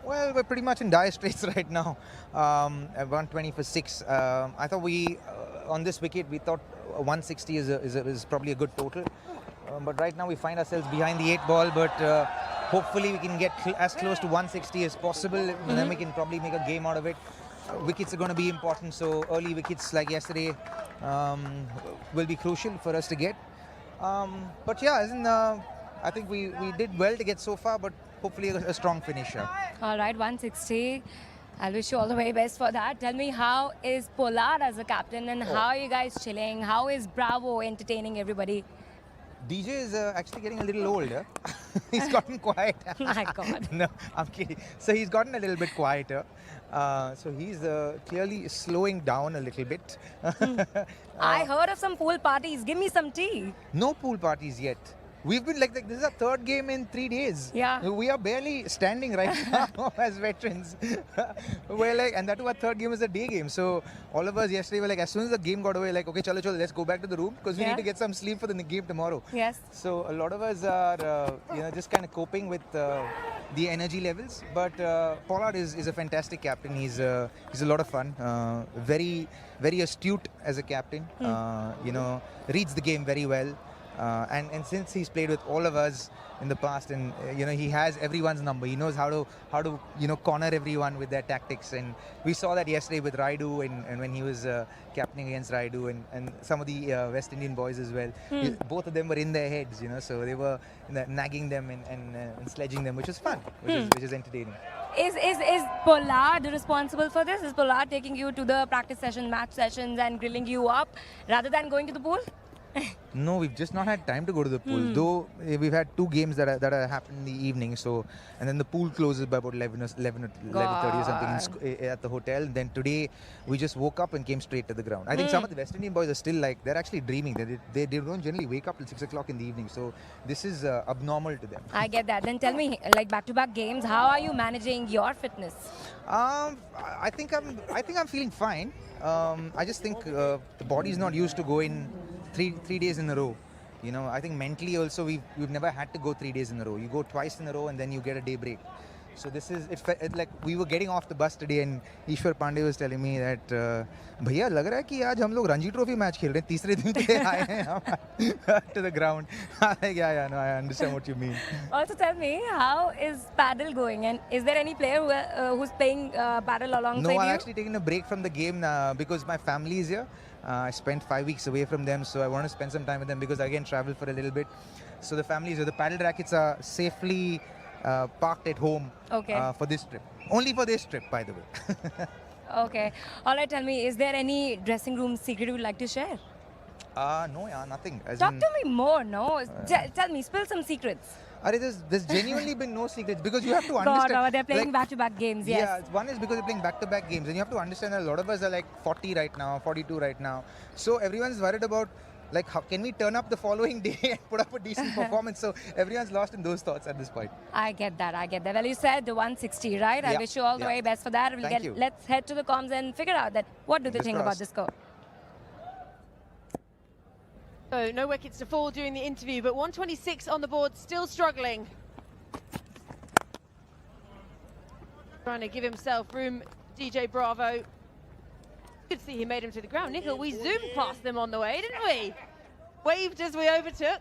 Well, we're pretty much in dire straits right now. 120 for 6. I thought on this wicket, we thought 160 is probably a good total. But right now we find ourselves behind the 8 ball, but Hopefully we can get as close to 160 as possible, and then we can probably make a game out of it. Wickets are going to be important, so early wickets like yesterday will be crucial for us to get. But yeah, I think we did well to get so far, but hopefully a strong finish. All right, 160. I'll wish you all the very best for that. Tell me, how is Pollard as a captain, and how are you guys chilling? How is Bravo entertaining everybody? DJ is actually getting a little older. He's gotten quiet. My God. No, I'm kidding. So he's gotten a little bit quieter. So he's clearly slowing down a little bit. I heard of some pool parties. Give me some tea. No pool parties yet. We've been like this is our third game in 3 days. Yeah. We are barely standing right now as veterans. We're like, and that was our third game is a day game. So all of us yesterday were like, as soon as the game got away, like, okay, chalo, let's go back to the room because we need to get some sleep for the game tomorrow. Yes. So a lot of us are, just kind of coping with the energy levels. But Pollard is a fantastic captain. He's a lot of fun. Very, very astute as a captain. Reads the game very well. And since he's played with all of us in the past, and he has everyone's number. He knows how to corner everyone with their tactics, and we saw that yesterday with Raidu and when he was captaining against Raidu and some of the West Indian boys as well. Both of them were in their heads, so they were nagging them and sledging them, which is fun, which is entertaining. Is Pollard responsible for this? Is Pollard taking you to the practice session, match sessions, and grilling you up rather than going to the pool? No, we've just not had time to go to the pool. Though we've had 2 games that are happened in the evening. So, and then the pool closes by about 11 or 11:30 or something at the hotel. And then today we just woke up and came straight to the ground. I think some of the West Indian boys are still like they're actually dreaming. They don't generally wake up till 6 o'clock in the evening. So this is abnormal to them. I get that. Then tell me, like back-to-back games, how are you managing your fitness? I think I'm feeling fine. I just think the body's not used to going 3 days in a row. I think mentally also we've never had to go 3 days in a row. You go twice in a row and then you get a day break. So this is it like we were getting off the bus today and Ishwar Pandey was telling me that भैया लग रहा है कि आज हम लोग Ranji trophy match खेल रहे हैं तीसरे दिन पे आए हैं to the ground. Yeah, no, I understand what you mean. Also tell me, how is paddle going, and is there any player who's playing paddle alongside you? No, I've actually taken a break from the game because my family is here. I spent 5 weeks away from them, so I want to spend some time with them because I again travel for a little bit. So the family is here. The paddle rackets are safely parked at home for this trip. Only for this trip, by the way. Okay. All right, tell me, is there any dressing room secret you would like to share? No, nothing. Talk to me more, no? Tell me, spill some secrets. There's genuinely been no secrets because you have to understand. God, they're playing back-to-back games, yes. Yeah, one is because they're playing back-to-back games, and you have to understand that a lot of us are like 40 right now, 42 right now. So everyone's worried about like how can we turn up the following day and put up a decent performance. So everyone's lost in those thoughts at this point. I get that. Well, you said the 160, right? I wish you all the very best for that. Thank you. Let's head to the comms and figure out that what do they think about this score. So no wickets to fall during the interview, but 126 on the board, still struggling. Trying to give himself room, DJ Bravo. Good to see he made him to the ground. Nikhil, we zoomed past them on the way, didn't we? Waved as we overtook.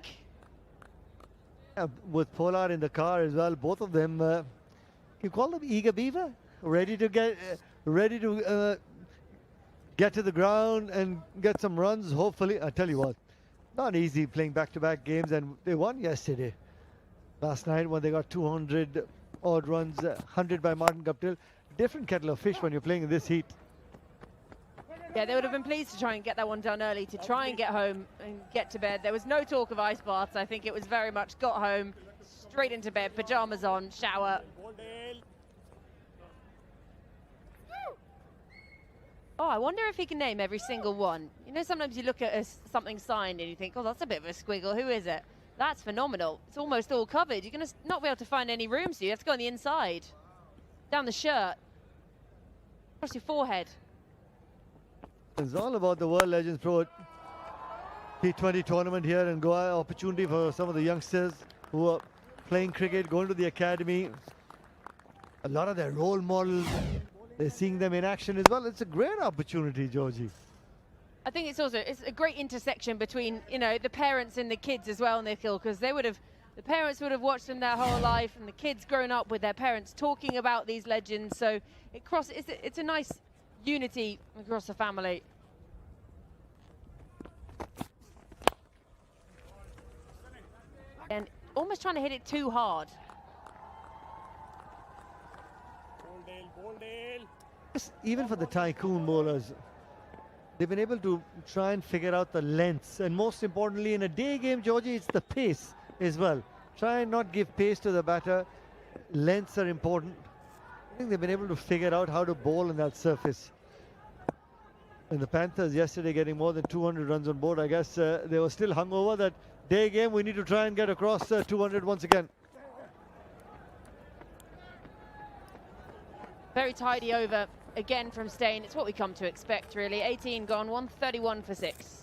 With Pollard in the car as well, both of them, you call them eager beaver, ready to get to the ground and get some runs, hopefully. I tell you what, not easy playing back-to-back games, and they won yesterday. Last night when they got 200 odd runs, 100 by Martin Guptill. Different kettle of fish when you're playing in this heat. Yeah, they would have been pleased to try and get that one done early, to try and get home and get to bed. There was no talk of ice baths. I think it was very much got home, straight into bed, pajamas on, shower. Oh, I wonder if he can name every single one. You know, sometimes you look at something signed and you think, oh, that's a bit of a squiggle. Who is it? That's phenomenal. It's almost all covered. You're going to not be able to find any room, so you have to go on the inside. Down the shirt. Across your forehead. It's all about the World Legends Pro T20 tournament here in Goa. Opportunity for some of the youngsters who are playing cricket, going to the academy. A lot of their role models, they're seeing them in action as well. It's a great opportunity, Georgie. I think it's a great intersection between, you know, the parents and the kids as well, Nikhil, because they would have The parents would have watched them their whole life, and the kids grown up with their parents talking about these legends. So it's a nice unity across the family. And almost trying to hit it too hard. Even for the Tycoon bowlers, they've been able to try and figure out the lengths, and most importantly in a day game, Georgie, it's the pace as well. Try and not give pace to the batter. Lengths are important. I think they've been able to figure out how to bowl on that surface. And the Panthers yesterday getting more than 200 runs on board. I guess they were still hungover that day game. We need to try and get across 200 once again. Very tidy over again from Steyn. It's what we come to expect, really. 18 gone, 131 for 6.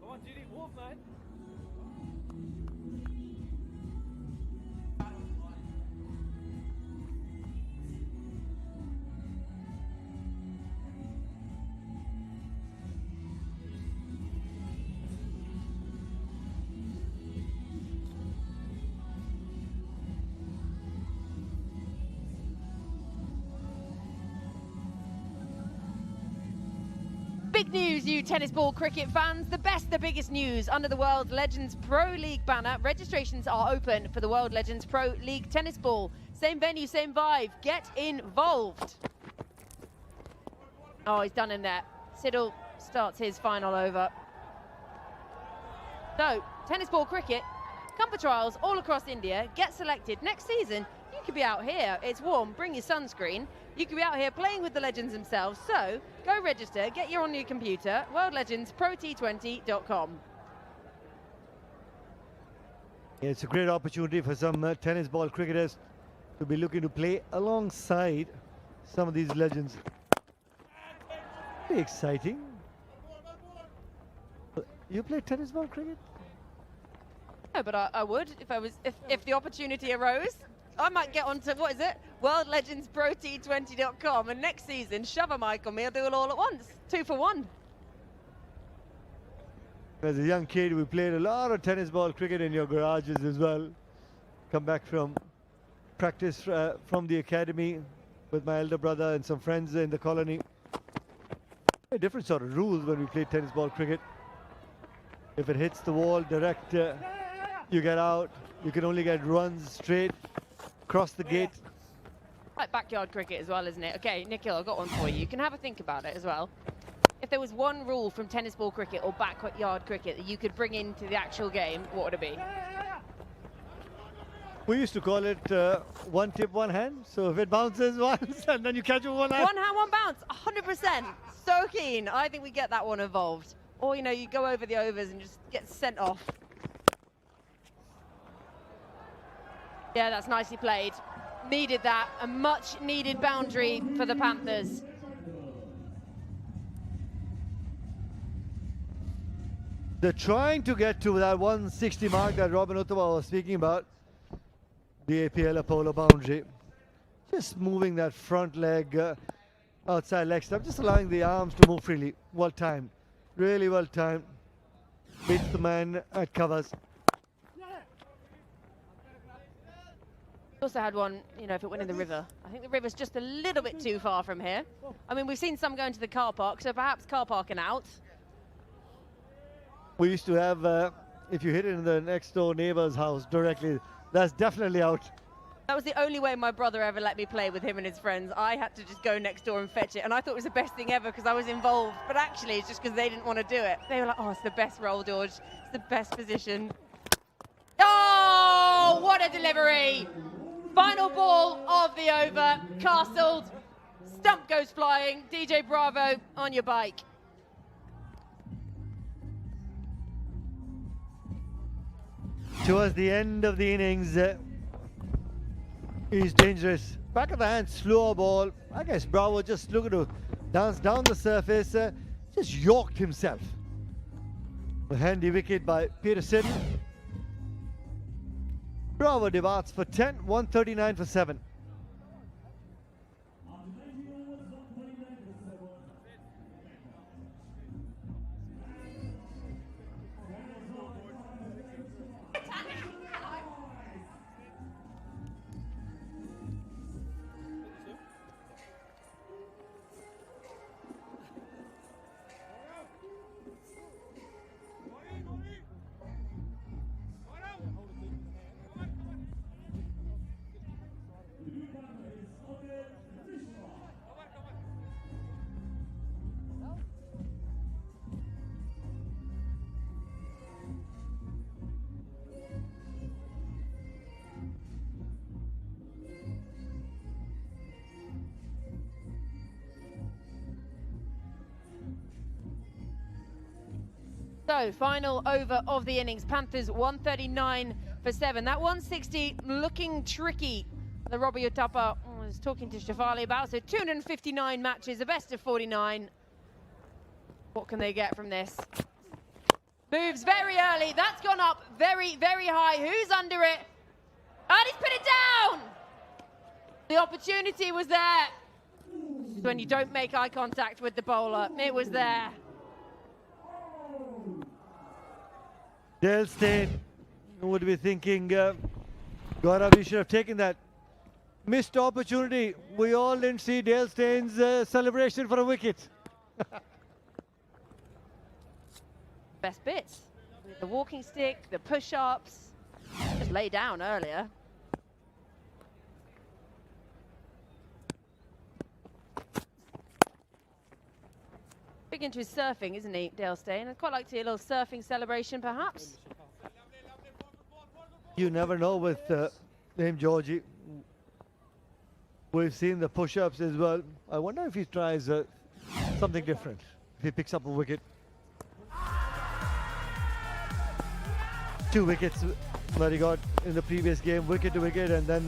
Come on, Judy, wolf, man. Big news, you tennis ball cricket fans. The best, the biggest news. Under the World Legends Pro League banner, registrations are open for the World Legends Pro League Tennis Ball. Same venue, same vibe. Get involved. Oh, he's done in there. Siddle starts his final over. So, tennis ball cricket, come for trials all across India. Get selected. Next season, you could be out here. It's warm. Bring your sunscreen. You could be out here playing with the legends themselves. So go register, get you on your computer, worldlegendsprot20.com. It's a great opportunity for some tennis ball cricketers to be looking to play alongside some of these legends. Very exciting. You play tennis ball cricket? No, but I would if the opportunity arose. I might get onto, what is it? worldlegendsprot20.com, and next season, shove a mic on me, I'll do it all at once. 2 for 1. As a young kid, we played a lot of tennis ball cricket in your garages as well. Come back from practice from the academy with my elder brother and some friends in the colony. A different sort of rules when we play tennis ball cricket. If it hits the wall direct, you get out. You can only get runs straight across the gate. Like backyard cricket as well, isn't it? Okay, Nikhil, I've got one for you. You can have a think about it as well. If there was one rule from tennis ball cricket or backyard cricket that you could bring into the actual game, what would it be? We used to call it one tip, one hand. So if it bounces once and then you catch it with one hand. One hand, one bounce, 100%. So keen. I think we get that one involved. Or, you know, you go over the overs and just get sent off. Yeah, that's nicely played. Needed that. A much needed boundary for the Panthers. They're trying to get to that 160 mark that Robin Uthappa was speaking about. The APL Apollo boundary. Just moving that front leg outside leg stump, just allowing the arms to move freely. Well timed. Really well timed. Beats the man at covers. Also had one, you know, if it went in the river. I think the river's just a little bit too far from here. I mean, we've seen some go into the car park, so perhaps car parking out. We used to have, if you hit it in the next door neighbor's house directly, that's definitely out. That was the only way my brother ever let me play with him and his friends. I had to just go next door and fetch it, and I thought it was the best thing ever because I was involved. But actually, it's just because they didn't want to do it. They were like, oh, it's the best roll, George. It's the best position. Oh, what a delivery! Final ball of the over, castled. Stump goes flying. DJ Bravo on your bike. Towards the end of the innings, he's dangerous. Back of the hand, slow ball. I guess Bravo just looking to dance down the surface, just yorked himself. A handy wicket by Peterson. Bravo departs for 10, 139 for 7. So, final over of the innings. Panthers 139 for 7. That 160 looking tricky. The Robbie Uthappa was talking to Shefali about. So 259 matches, a best of 49. What can they get from this? Moves very early. That's gone up very, very high. Who's under it? And he's put it down! The opportunity was there. When you don't make eye contact with the bowler, it was there. Dale Steyn would be thinking, Gaurav, you should have taken that. Missed opportunity. We all didn't see Dale Steyn's celebration for a wicket. Best bits. The walking stick, the push-ups. Just lay down earlier. Big into his surfing, isn't he, Dale Steyn? I'd quite like to see a little surfing celebration, perhaps. You never know with him, Georgie. We've seen the push-ups as well. I wonder if he tries something different. If he picks up a wicket. 2 wickets that he got in the previous game, wicket to wicket, and then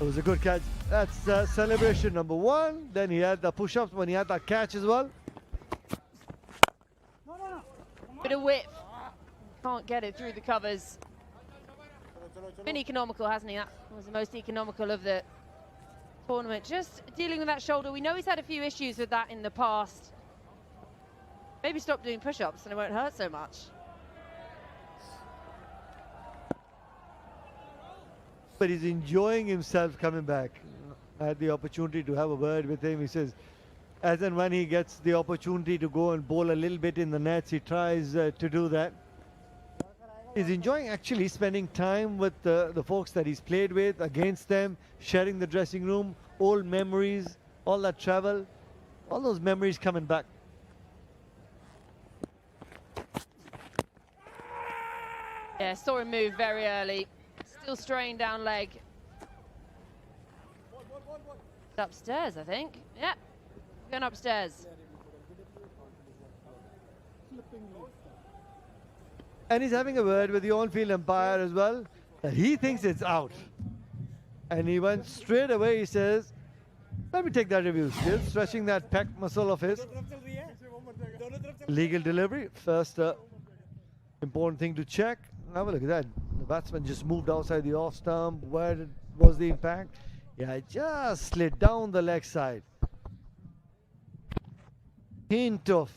it was a good catch. That's celebration number 1. Then he had the push-ups when he had that catch as well. Bit of whip. Can't get it through the covers. Been economical, hasn't he? That was the most economical of the tournament. Just dealing with that shoulder. We know he's had a few issues with that in the past. Maybe stop doing push-ups and it won't hurt so much. But he's enjoying himself coming back. I had the opportunity to have a word with him. He says, as and when he gets the opportunity to go and bowl a little bit in the nets, he tries to do that. He's enjoying actually spending time with the folks that he's played with, against them, sharing the dressing room, old memories, all that travel, all those memories coming back. Yeah, saw him move very early. Still straying down leg. Upstairs, I think. Yeah, going upstairs. And he's having a word with the on-field umpire as well. He thinks it's out. And he went straight away, he says, let me take that review. Still stretching that pec muscle of his. Legal delivery. First important thing to check. Have a look at that. The batsman just moved outside the off stump. Where was the impact? Yeah, it just slid down the leg side. Hint of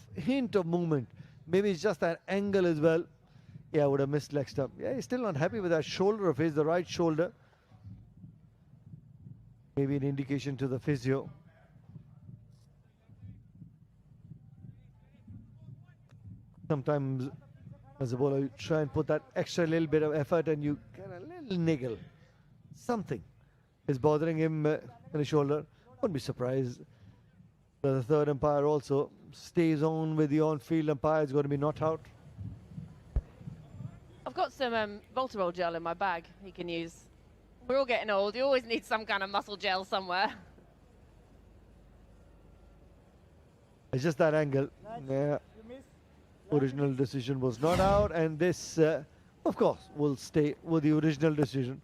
movement. Maybe it's just that angle as well. Yeah, I would have missed leg stump. Yeah, he's still not happy with that shoulder of his, the right shoulder. Maybe an indication to the physio. Sometimes as a bowler, you try and put that extra little bit of effort and you get a little niggle. Something is bothering him in the shoulder. Wouldn't be surprised that the third umpire also stays on with the on-field umpire. Is going to be not out. I've got some Voltarol gel in my bag he can use. We're all getting old. You always need some kind of muscle gel somewhere. It's just that angle. Yeah. Original decision was not out, and this, of course, will stay with the original decision.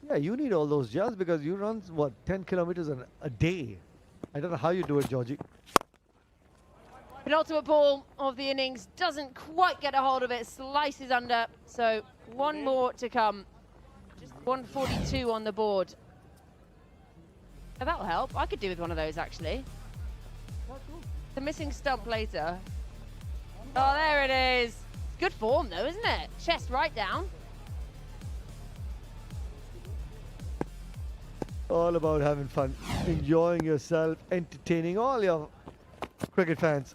Yeah, you need all those gels because you run, what, 10 kilometers a day. I don't know how you do it, Georgie. Penultimate ball of the innings, doesn't quite get a hold of it, slices under. So 1 more to come. Just 142 on the board. Oh, that'll help. I could do with one of those, actually. The missing stump later. Oh, there it is. Good form, though, isn't it? Chest right down. All about having fun, enjoying yourself, entertaining all your cricket fans.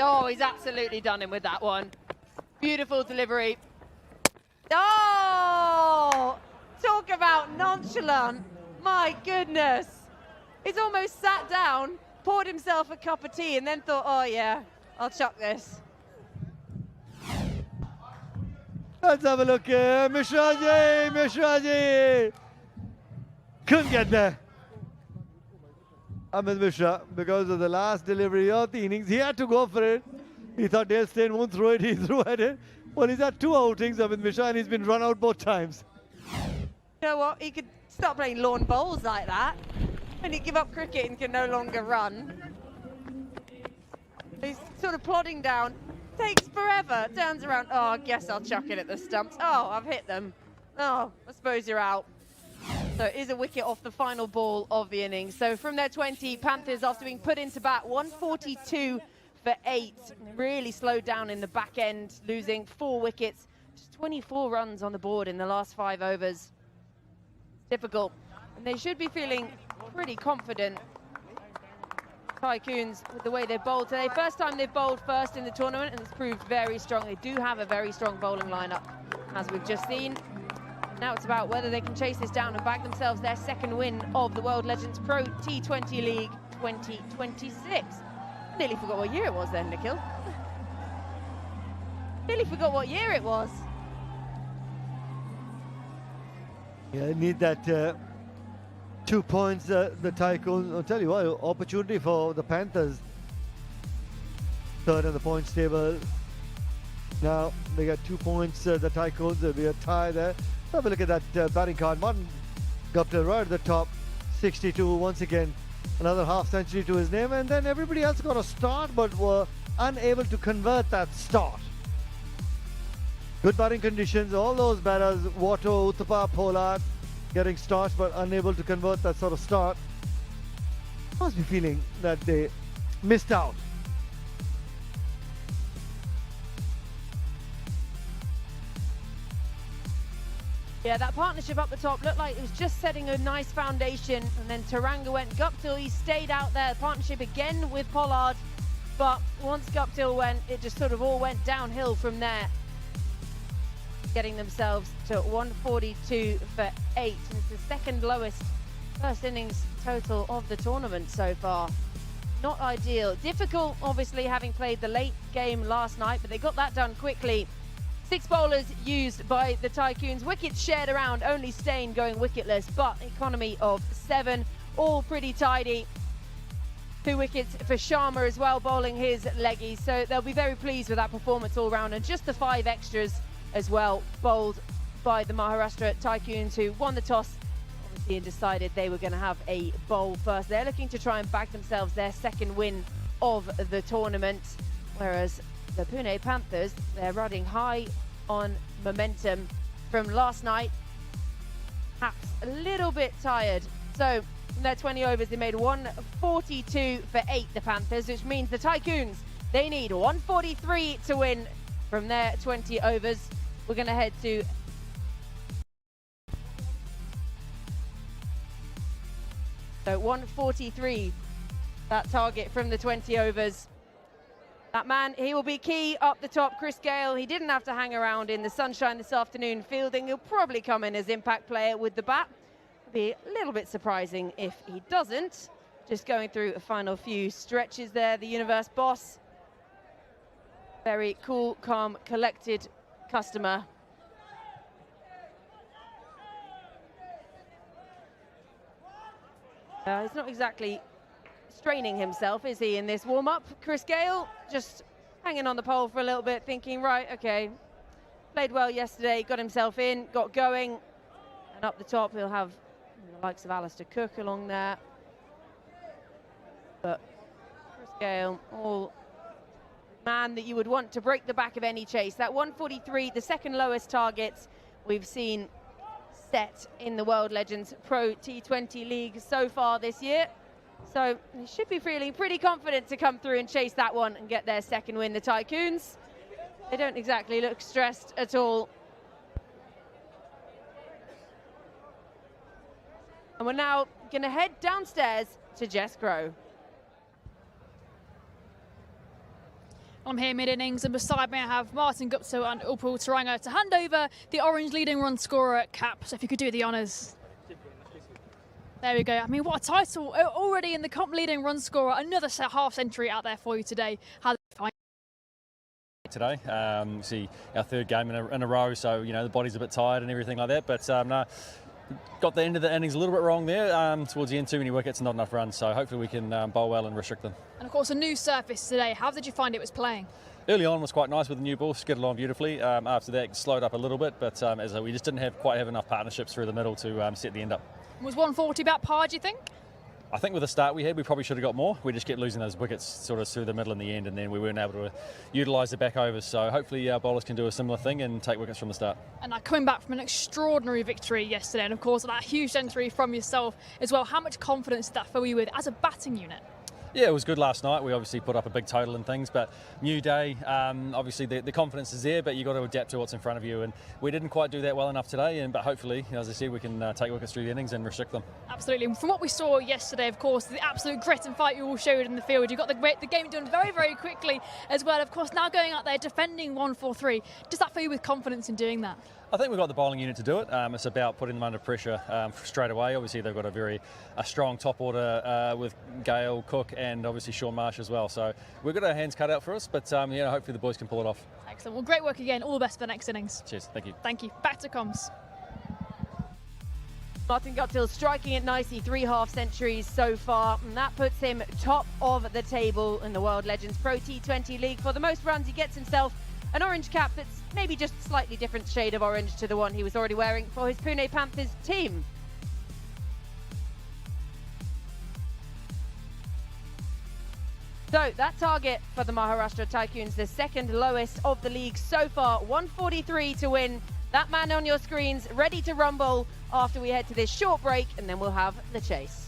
Oh, he's absolutely done him with that one. Beautiful delivery. Oh, talk about nonchalant. My goodness. He's almost sat down, poured himself a cup of tea, and then thought, oh, yeah, I'll chuck this. Let's have a look here. Mishraji. Couldn't get there. Amit Mishra, because of the last delivery of the innings, he had to go for it. He thought Dale Steyn won't throw it. He threw at it. Well, he's had 2 outings with Misha and he's been run out both times. You know what? He could start playing lawn bowls like that. When he give up cricket and can no longer run. He's sort of plodding down. Takes forever. Turns around. Oh, I guess I'll chuck it at the stumps. Oh, I've hit them. Oh, I suppose you're out. So it is a wicket off the final ball of the innings. So from their 20, Panthers, after being put into bat, 142 for 8. Really slowed down in the back end, losing 4 wickets. Just 24 runs on the board in the last 5 overs. Difficult. And they should be feeling pretty confident. Tycoons, with the way they've bowled today. First time they've bowled first in the tournament, and it's proved very strong. They do have a very strong bowling lineup, as we've just seen. Now it's about whether they can chase this down and bag themselves their second win of the World Legends Pro T20 League 2026. Nearly forgot what year it was then, Nikhil. Nearly forgot what year it was. Yeah, need that 2 points, the Tycoons. I'll tell you what, opportunity for the Panthers. Third in the points table. Now they got 2 points, the Tycoons. There'll be a tie there. Have a look at that batting card. Martin Guptill right at the top, 62 once again. Another half century to his name, and then everybody else got a start but were unable to convert that start. Good batting conditions, all those batters, Watto, Uthappa, Pollard, getting starts but unable to convert that sort of start. Must be feeling that they missed out. Yeah, that partnership up the top looked like it was just setting a nice foundation, and then Taranga went. Guptill, he stayed out there. Partnership again with Pollard, but once Guptill went, it just sort of all went downhill from there. Getting themselves to 142 for 8, and it's the second lowest first innings total of the tournament so far. Not ideal. Difficult, obviously, having played the late game last night, but they got that done quickly. 6 bowlers used by the Tycoons. Wickets shared around, only Steyn going wicketless, but economy of 7, all pretty tidy. 2 wickets for Sharma as well, bowling his leggies. So they'll be very pleased with that performance all round, and just the 5 extras as well, bowled by the Maharashtra Tycoons, who won the toss, obviously, and decided they were going to have a bowl first. They're looking to try and bag themselves their second win of the tournament, whereas the Pune Panthers, they're riding high on momentum from last night. Perhaps a little bit tired. So in their 20 overs, they made 142 for 8, the Panthers, which means the Tycoons, they need 143 to win from their 20 overs. We're going to head to so 143, that target from the 20 overs. That man, he will be key up the top. Chris Gale, he didn't have to hang around in the sunshine this afternoon fielding. He'll probably come in as impact player with the bat. It'll be a little bit surprising if he doesn't. Just going through a final few stretches there. The Universe boss, very cool, calm, collected customer. He's not exactly straining himself, is he, in this warm-up? Chris Gale just hanging on the pole for a little bit, thinking, right, okay, played well yesterday, got himself in, got going, and up the top he'll have the likes of Alistair Cook along there. But Chris Gale, all man that you would want to break the back of any chase. That 143, the second lowest target we've seen set in the World Legends Pro T20 League so far this year. So they should be feeling pretty confident to come through and chase that one and get their second win. The Tycoons, they don't exactly look stressed at all. And we're now going to head downstairs to Jess Grow. I'm here mid-innings, and beside me I have Martin Guptill and Upul Taranga to hand over the orange leading run scorer cap. So if you could do the honours. There we go. I mean, what a title. Already in the comp leading run scorer. Another half century out there for you today. How do you find today? See, our third game in a row, so, you know, the body's a bit tired and everything like that. But, no, got the end of the innings a little bit wrong there. Towards the end, too many wickets and not enough runs. So hopefully we can bowl well and restrict them. And of course, a new surface today. How did you find it was playing? Early on was quite nice with the new ball, skidded along beautifully. After that, it slowed up a little bit, but as we just didn't quite have enough partnerships through the middle to set the end up. Was 140 about par, do you think? I think with the start we had, we probably should have got more. We just kept losing those wickets sort of through the middle and the end, and then we weren't able to utilise the back overs. So hopefully bowlers can do a similar thing and take wickets from the start. And now coming back from an extraordinary victory yesterday, and of course that huge century from yourself as well, how much confidence did that fill you with as a batting unit? Yeah, it was good last night. We obviously put up a big total and things, but new day, obviously the confidence is there, but you've got to adapt to what's in front of you, and we didn't quite do that well enough today, but hopefully, as I said, we can take wickets through the innings and restrict them. Absolutely. And from what we saw yesterday, of course, the absolute grit and fight you all showed in the field, you got the game done very, very quickly as well. Of course, now going out there defending 143, does that fill you with confidence in doing that? I think we've got the bowling unit to do it. It's about putting them under pressure straight away. Obviously, they've got a strong top order with Gale, Cook, and obviously Sean Marsh as well. So we've got our hands cut out for us, but hopefully the boys can pull it off. Excellent. Well, great work again. All the best for the next innings. Cheers. Thank you. Thank you. Back to comms. Martin Guptill striking it nicely, 3 half-centuries so far, and that puts him top of the table in the World Legends Pro T20 League. For the most runs, he gets himself an orange cap that's maybe just a slightly different shade of orange to the one he was already wearing for his Pune Panthers team. So that target for the Maharashtra Tycoons, the second lowest of the league so far, 143 to win. That man on your screens ready to rumble after we head to this short break, and then we'll have the chase.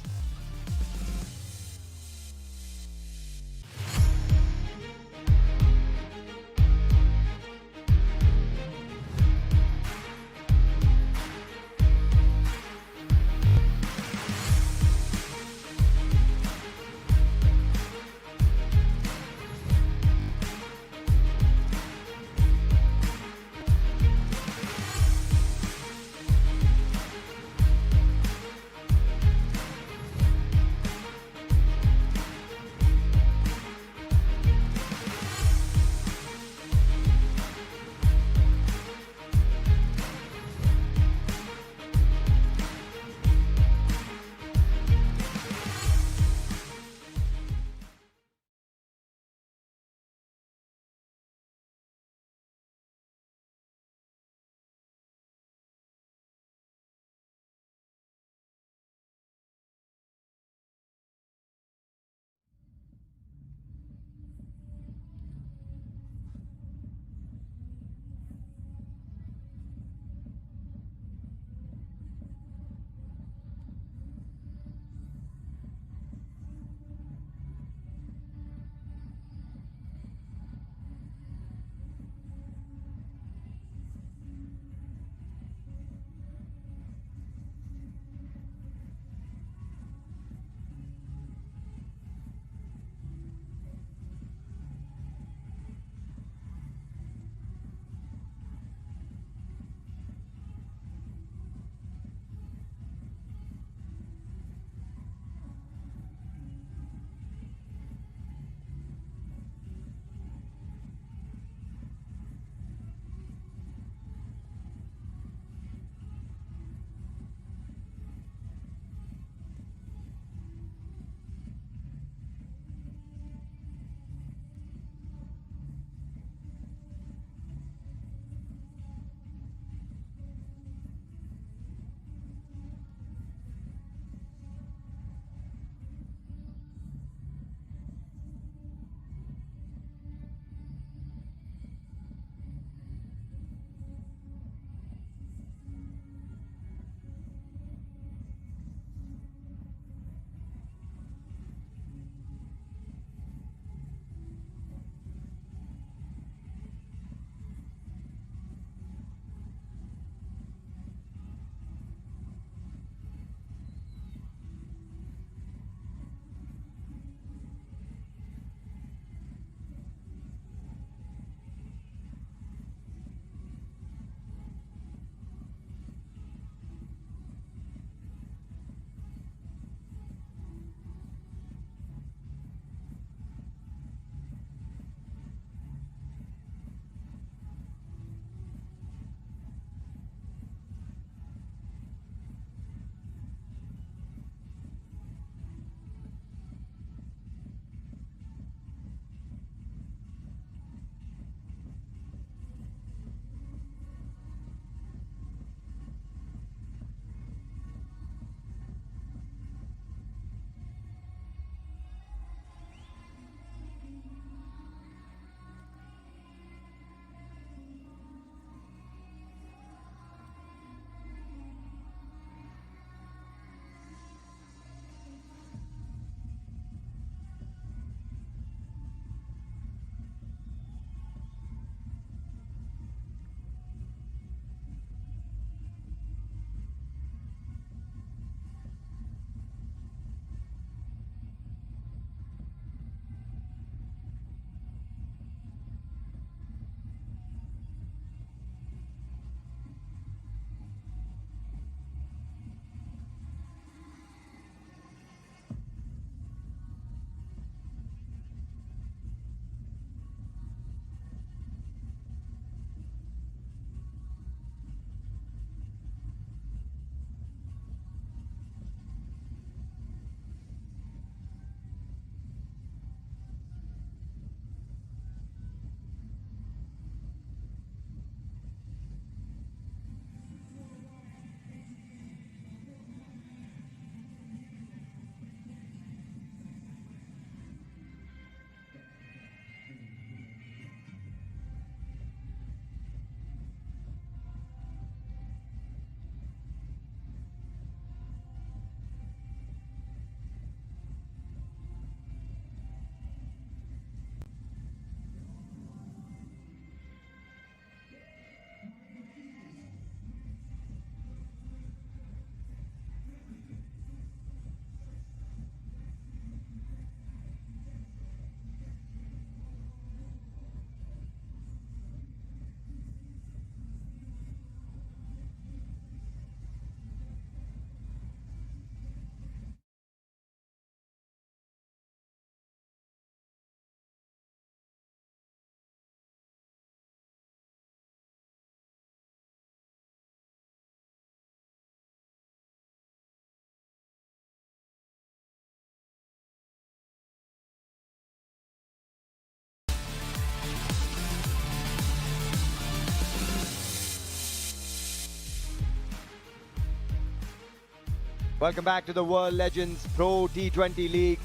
Welcome back to the World Legends Pro T20 League.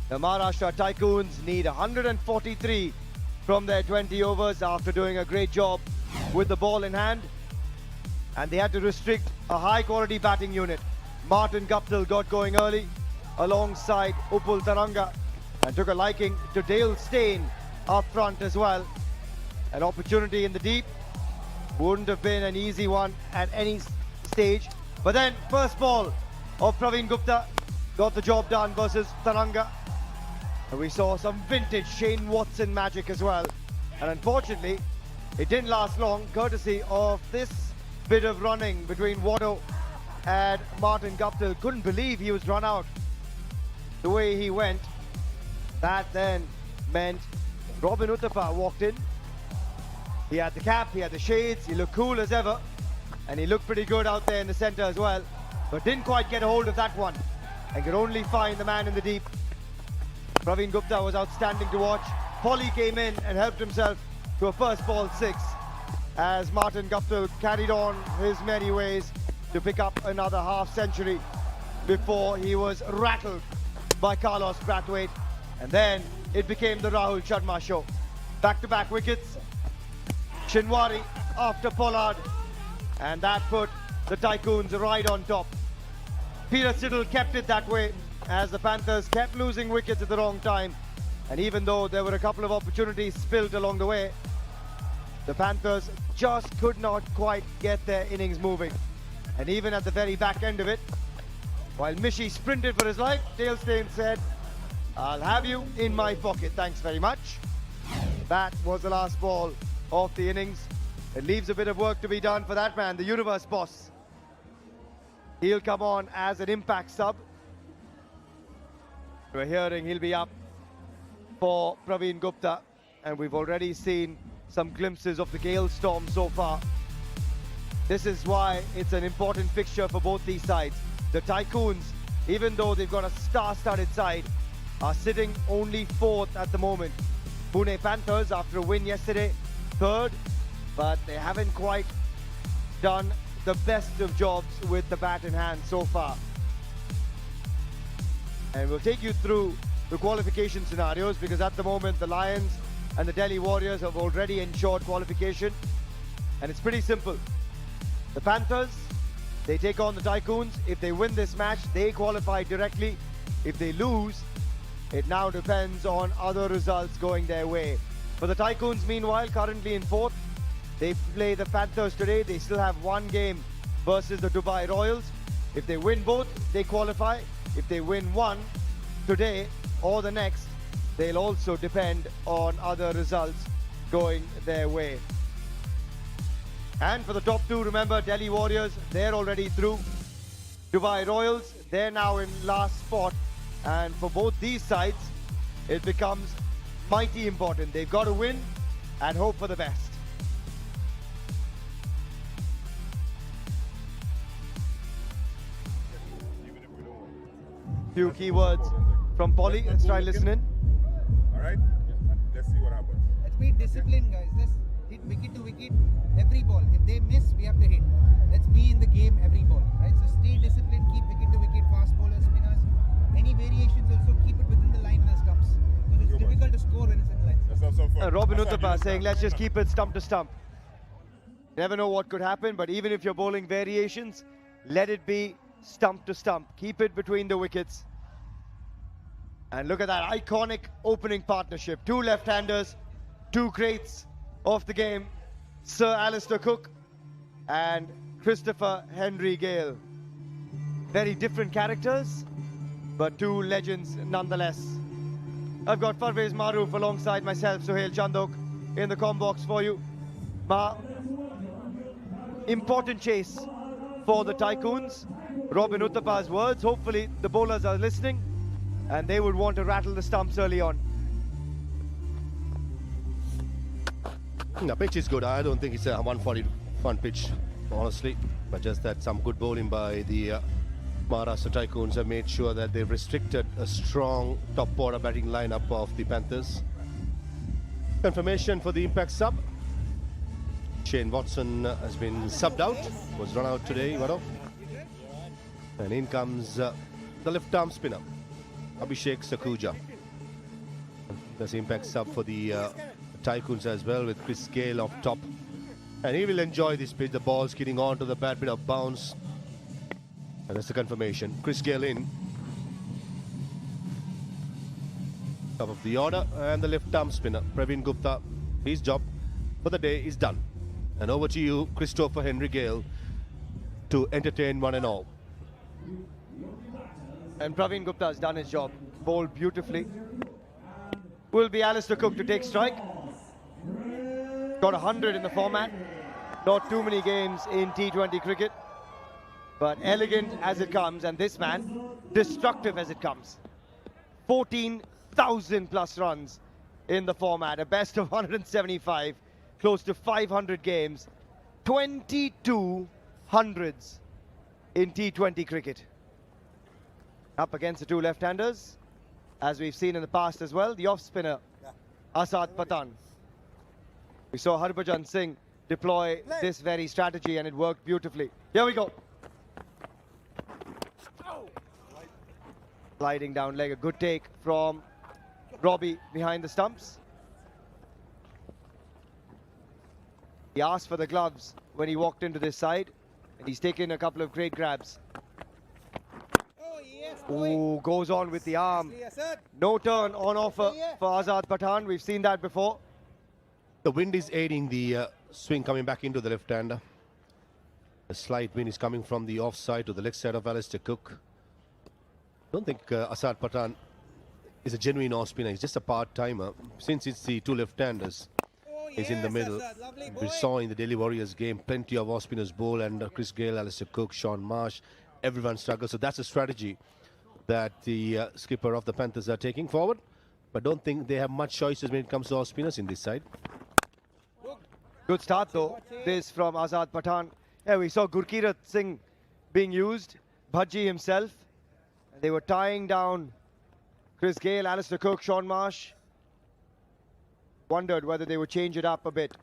The Maharashtra Tycoons need 143 from their 20 overs after doing a great job with the ball in hand. And they had to restrict a high-quality batting unit. Martin Guptill got going early alongside Upul Taranga and took a liking to Dale Steyn up front as well. An opportunity in the deep. Wouldn't have been an easy one at any stage. But then, first ball of Praveen Gupta got the job done versus Taranga. And we saw some vintage Shane Watson magic as well. And unfortunately, it didn't last long, courtesy of this bit of running between Watto and Martin Guptill. Couldn't believe he was run out the way he went. That then meant Robin Uthappa walked in. He had the cap, he had the shades, he looked cool as ever. And he looked pretty good out there in the centre as well. But didn't quite get a hold of that one. And could only find the man in the deep. Praveen Gupta was outstanding to watch. Polly came in and helped himself to a first ball 6. As Martin Guptill carried on his merry ways to pick up another half century before he was rattled by Carlos Brathwaite. And then it became the Rahul Sharma show. Back-to-back wickets. Shinwari after Pollard, and that put the Tycoons right on top. Peter Siddle kept it that way as the Panthers kept losing wickets at the wrong time. And even though there were a couple of opportunities spilled along the way, the Panthers just could not quite get their innings moving. And even at the very back end of it, while Mishi sprinted for his life, Dale Steyn said, "I'll have you in my pocket, thanks very much." That was the last ball of the innings. It leaves a bit of work to be done for that man, the universe boss. He'll come on as an impact sub. We're hearing he'll be up for Praveen Gupta, and we've already seen some glimpses of the Gale storm so far. This is why it's an important fixture for both these sides. The Tycoons, even though they've got a star-studded side, are sitting only 4th at the moment. Pune Panthers, after a win yesterday, 3rd, but they haven't quite done the best of jobs with the bat in hand so far. And we'll take you through the qualification scenarios, because at the moment the Lions and the Delhi Warriors have already ensured qualification. And it's pretty simple. The Panthers, they take on the Tycoons. If they win this match, they qualify directly. If they lose, it now depends on other results going their way. For the Tycoons, meanwhile, currently in 4th, they play the Panthers today. They still have one game versus the Dubai Royals. If they win both, they qualify. If they win one today or the next, they'll also depend on other results going their way. And for the top 2, remember, Delhi Warriors, they're already through. Dubai Royals, they're now in last spot. And for both these sides, it becomes mighty important. They've got to win and hope for the best. Few keywords from Polly. Let's try listening. All right, let's see what happens. Let's be disciplined, guys. Let's hit wicket to wicket every ball. If they miss, we have to hit. Let's be in the game every ball, right? So stay disciplined, keep wicket to wicket, fast bowlers, spinners. Any variations also keep it within the line and the stumps. Because it's difficult to score when it's in the line. Let's have some fun. Robin Uthappa saying, let's just keep it stump to stump. Never know what could happen, but even if you're bowling variations, let it be stump to stump. Keep it between the wickets. And look at that iconic opening partnership. 2 left-handers, 2 greats of the game. Sir Alistair Cook and Christopher Henry Gale. Very different characters, but 2 legends nonetheless. I've got Parvez Maroof alongside myself, Sohail Chandok, in the comm box for you. Important chase for the Tycoons. Robin Uthappa's words. Hopefully the bowlers are listening and they would want to rattle the stumps early on. The pitch is good. I don't think it's a 141 pitch, honestly. But just that some good bowling by the Maharashtra Tycoons have made sure that they've restricted a strong top order batting lineup of the Panthers. Confirmation for the impact sub. Shane Watson has been subbed out, was run out today, Vado. And in comes the left-arm spinner, Abhishek Sakuja. There's impact sub for the Tycoons as well, with Chris Gale off top. And he will enjoy this pitch. The ball skidding on to the bat, bit of bounce. And that's the confirmation. Chris Gale in. Top of the order. And the left-arm spinner, Praveen Gupta. His job for the day is done. And over to you, Christopher Henry Gale, to entertain one and all. And Praveen Gupta has done his job. Bowled beautifully. Will be Alistair Cook to take strike. Got 100 in the format. Not too many games in T20 cricket. But elegant as it comes. And this man, destructive as it comes. 14,000 plus runs in the format. A best of 175. Close to 500 games. 22 hundreds in T20 cricket. Up against the two left-handers, as we've seen in the past as well, the off-spinner, Asad Pathan. We saw Harbhajan Singh deploy this very strategy and it worked beautifully. Here we go. Sliding down leg, a good take from Robbie behind the stumps. He asked for the gloves when he walked into this side, and he's taken a couple of great grabs. Ooh, goes on with the arm. No turn on offer for Azad Pathan. We've seen that before. The wind is aiding the swing coming back into the left-hander. A slight wind is coming from the offside to the leg side of Alistair Cook. Don't think Azad Pathan is a genuine off-spinner. He's just a part-timer. Since it's the two left-handers, he's in the middle. We saw in the Delhi Warriors game plenty of off-spinners bowl, and Chris Gale, Alistair Cook, Sean Marsh, everyone struggles. So that's a strategy that the skipper of the Panthers are taking forward. But don't think they have much choices when it comes to off-spinners in this side. Good start though, this from Azad Pathan. Yeah, we saw Gurkirat Singh being used, Bhaji himself. They were tying down Chris Gale, Alistair Cook, Sean Marsh. Wondered whether they would change it up a bit.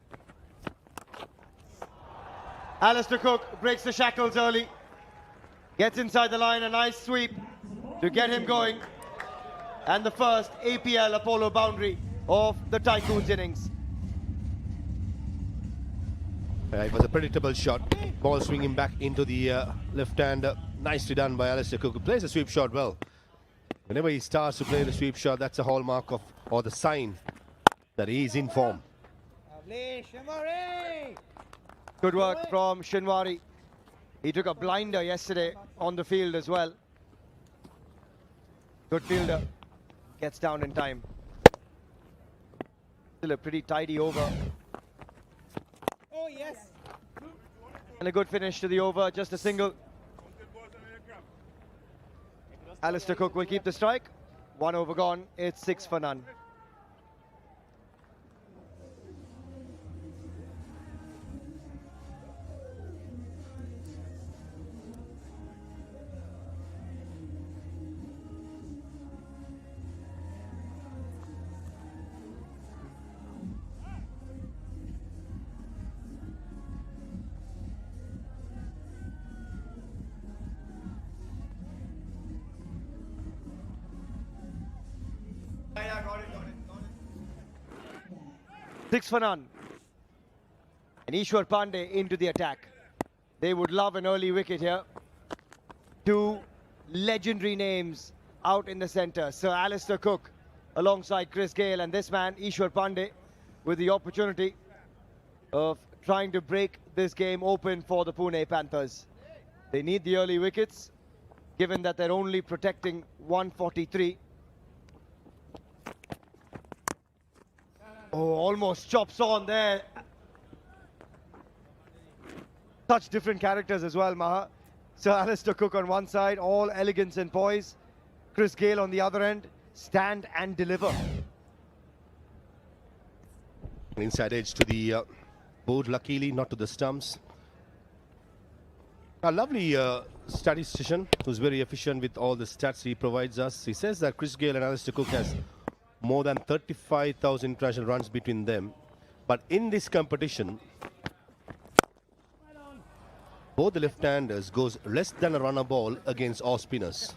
Alistair Cook breaks the shackles early. Gets inside the line, a nice sweep to get him going. And the first APL Apollo boundary of the Tycoons innings. It was a predictable shot. Ball swinging back into the left hand. Nicely done by Alistair Cook, who plays the sweep shot well. Whenever he starts to play the sweep shot, that's a hallmark of, or the sign that he is in form. Good work from Shinwari. He took a blinder yesterday on the field as well. Good fielder. Gets down in time. Still a pretty tidy over. Oh, yes. And a good finish to the over, just a single. Alistair Cook will keep the strike. 1 over gone, it's 6 for none. Six for none. And Ishwar Pandey into the attack. They would love an early wicket here. Two legendary names out in the centre. Sir Alistair Cook alongside Chris Gale, and this man, Ishwar Pandey, with the opportunity of trying to break this game open for the Pune Panthers. They need the early wickets, given that they're only protecting 143. Oh, almost chops on there. Such different characters as well, Maha. Sir Alistair Cook on one side, all elegance and poise. Chris Gale on the other end, stand and deliver. Inside edge to the board, luckily not to the stumps. A lovely statistician who's very efficient with all the stats he provides us. He says that Chris Gale and Alistair Cook has more than 35,000 international runs between them. But in this competition, both the left-handers goes less than a runner ball against off spinners.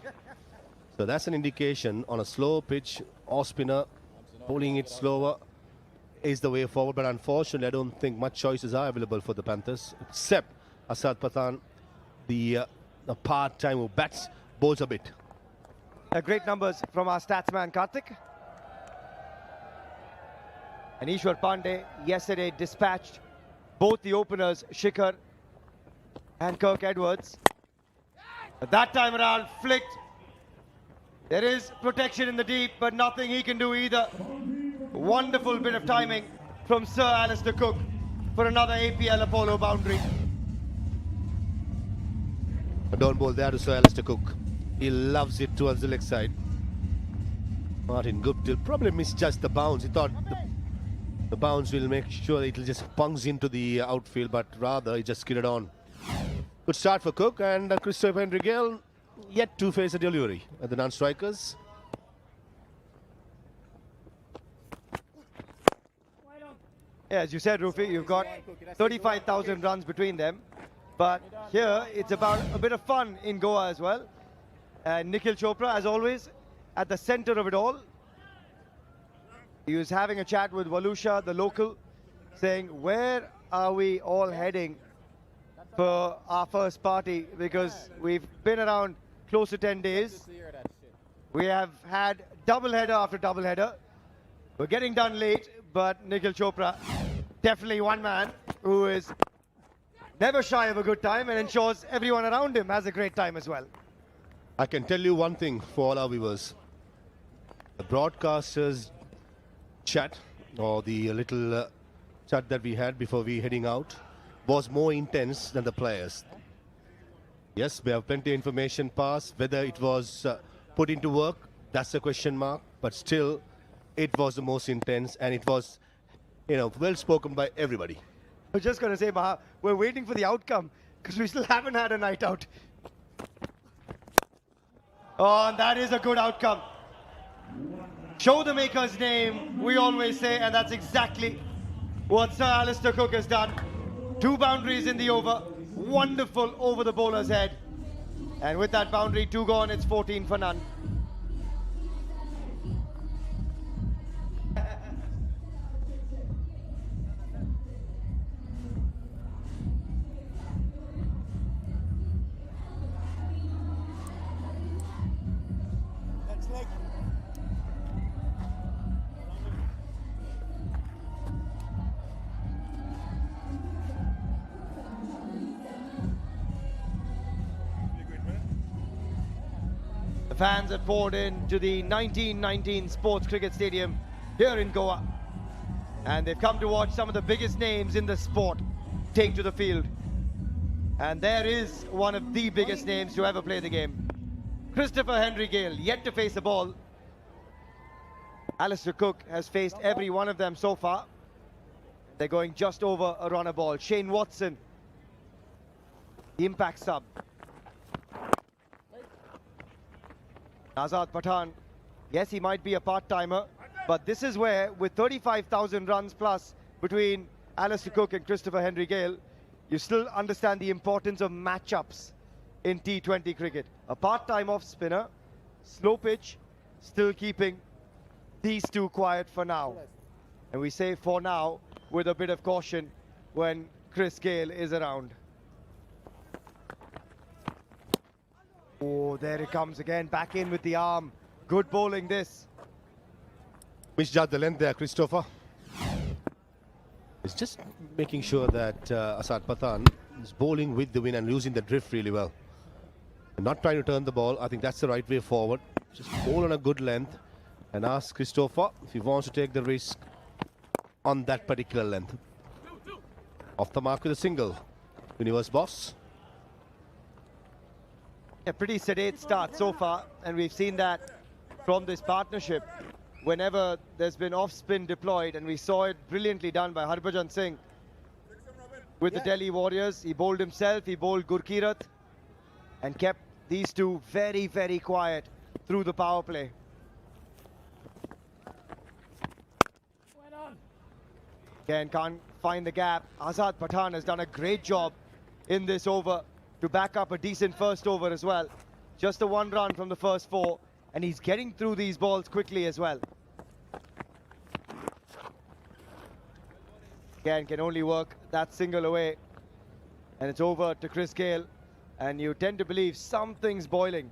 So that's an indication on a slow pitch, off spinner bowling it slower is the way forward. But unfortunately, I don't think much choices are available for the Panthers, except Asad Pathan, the part-time who bats, bowls a bit. Great numbers from our statsman Karthik. And Ishwar Pandey yesterday dispatched both the openers, Shikhar and Kirk Edwards. But that time around, flicked. There is protection in the deep, but nothing he can do either. Wonderful bit of timing from Sir Alistair Cook for another APL Apollo boundary. Don't bowl there to Sir Alistair Cook. He loves it towards the leg side. Martin Guptill probably misjudged the bounce. He thought the bounce will make sure it will just punch into the outfield, but rather he just skidded on. Good start for Cook, and Christopher Henry Gale yet to face a delivery at the non-strikers. Yeah, as you said, Rufi, you've got 35,000 runs between them. But here, it's about a bit of fun in Goa as well. Nikhil Chopra, as always, at the center of it all. He was having a chat with Valusha, the local, saying, where are we all heading for our first party? Because we've been around close to 10 days. We have had double-header after double-header. We're getting done late, but Nikhil Chopra, definitely one man who is never shy of a good time and ensures everyone around him has a great time as well. I can tell you one thing for all our viewers. The broadcasters' chat, or the little chat that we had before we heading out, was more intense than the players. Yes, we have plenty of information passed. Whether it was put into work, that's a question mark. But still, it was the most intense, and it was, well spoken by everybody. I was just going to say, Maha, we're waiting for the outcome because we still haven't had a night out. Oh, and that is a good outcome. Show the maker's name, we always say, and that's exactly what Sir Alistair Cook has done. 2 boundaries in the over. Wonderful over the bowler's head. And with that boundary, 2 gone, it's 14 for none. The fans have poured into the 1919 Sports Cricket Stadium here in Goa. And they've come to watch some of the biggest names in the sport take to the field. And there is one of the biggest names to ever play the game. Christopher Henry Gale, yet to face a ball. Alistair Cook has faced every one of them so far. They're going just over a runner ball. Shane Watson, the impact sub. Azad Pathan, yes, he might be a part-timer, but this is where, with 35,000 runs plus between Alistair Cook and Christopher Henry Gale, you still understand the importance of matchups in T20 cricket. A part-time off-spinner, slow pitch, still keeping these two quiet for now. And we say for now, with a bit of caution when Chris Gale is around. Oh, there it comes again, back in with the arm. Good bowling this. Misjudged the length there, Christopher. It's just making sure that Asad Pathan is bowling with the wind and using the drift really well. And not trying to turn the ball. I think that's the right way forward. Just bowl on a good length and ask Christopher if he wants to take the risk on that particular length. Off the mark with a single. Universe boss. A pretty sedate start so far, and we've seen that from this partnership whenever there's been off-spin deployed, and we saw it brilliantly done by Harbhajan Singh with the Delhi Warriors. He bowled himself, he bowled Gurkirat, and kept these two very, very quiet through the power play. Again, can't find the gap. Azad Pathan has done a great job in this over to back up a decent first over as well. Just the 1 run from the first 4, and he's getting through these balls quickly as well. Again, can only work that single away, and it's over to Chris Gale, and you tend to believe something's boiling.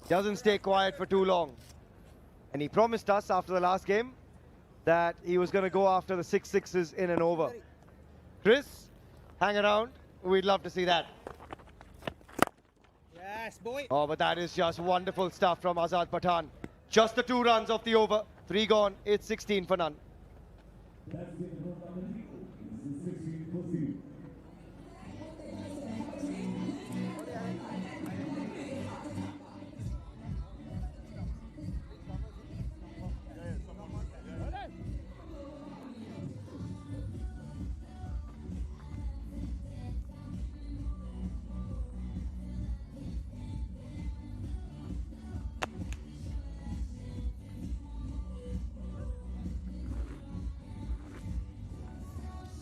Doesn't stay quiet for too long, and he promised us after the last game that he was going to go after the 6 sixes in and over. Chris, hang around. We'd love to see that. Yes, boy. Oh, but that is just wonderful stuff from Azad Pathan. Just the 2 runs off the over. 3 gone. It's 16 for none.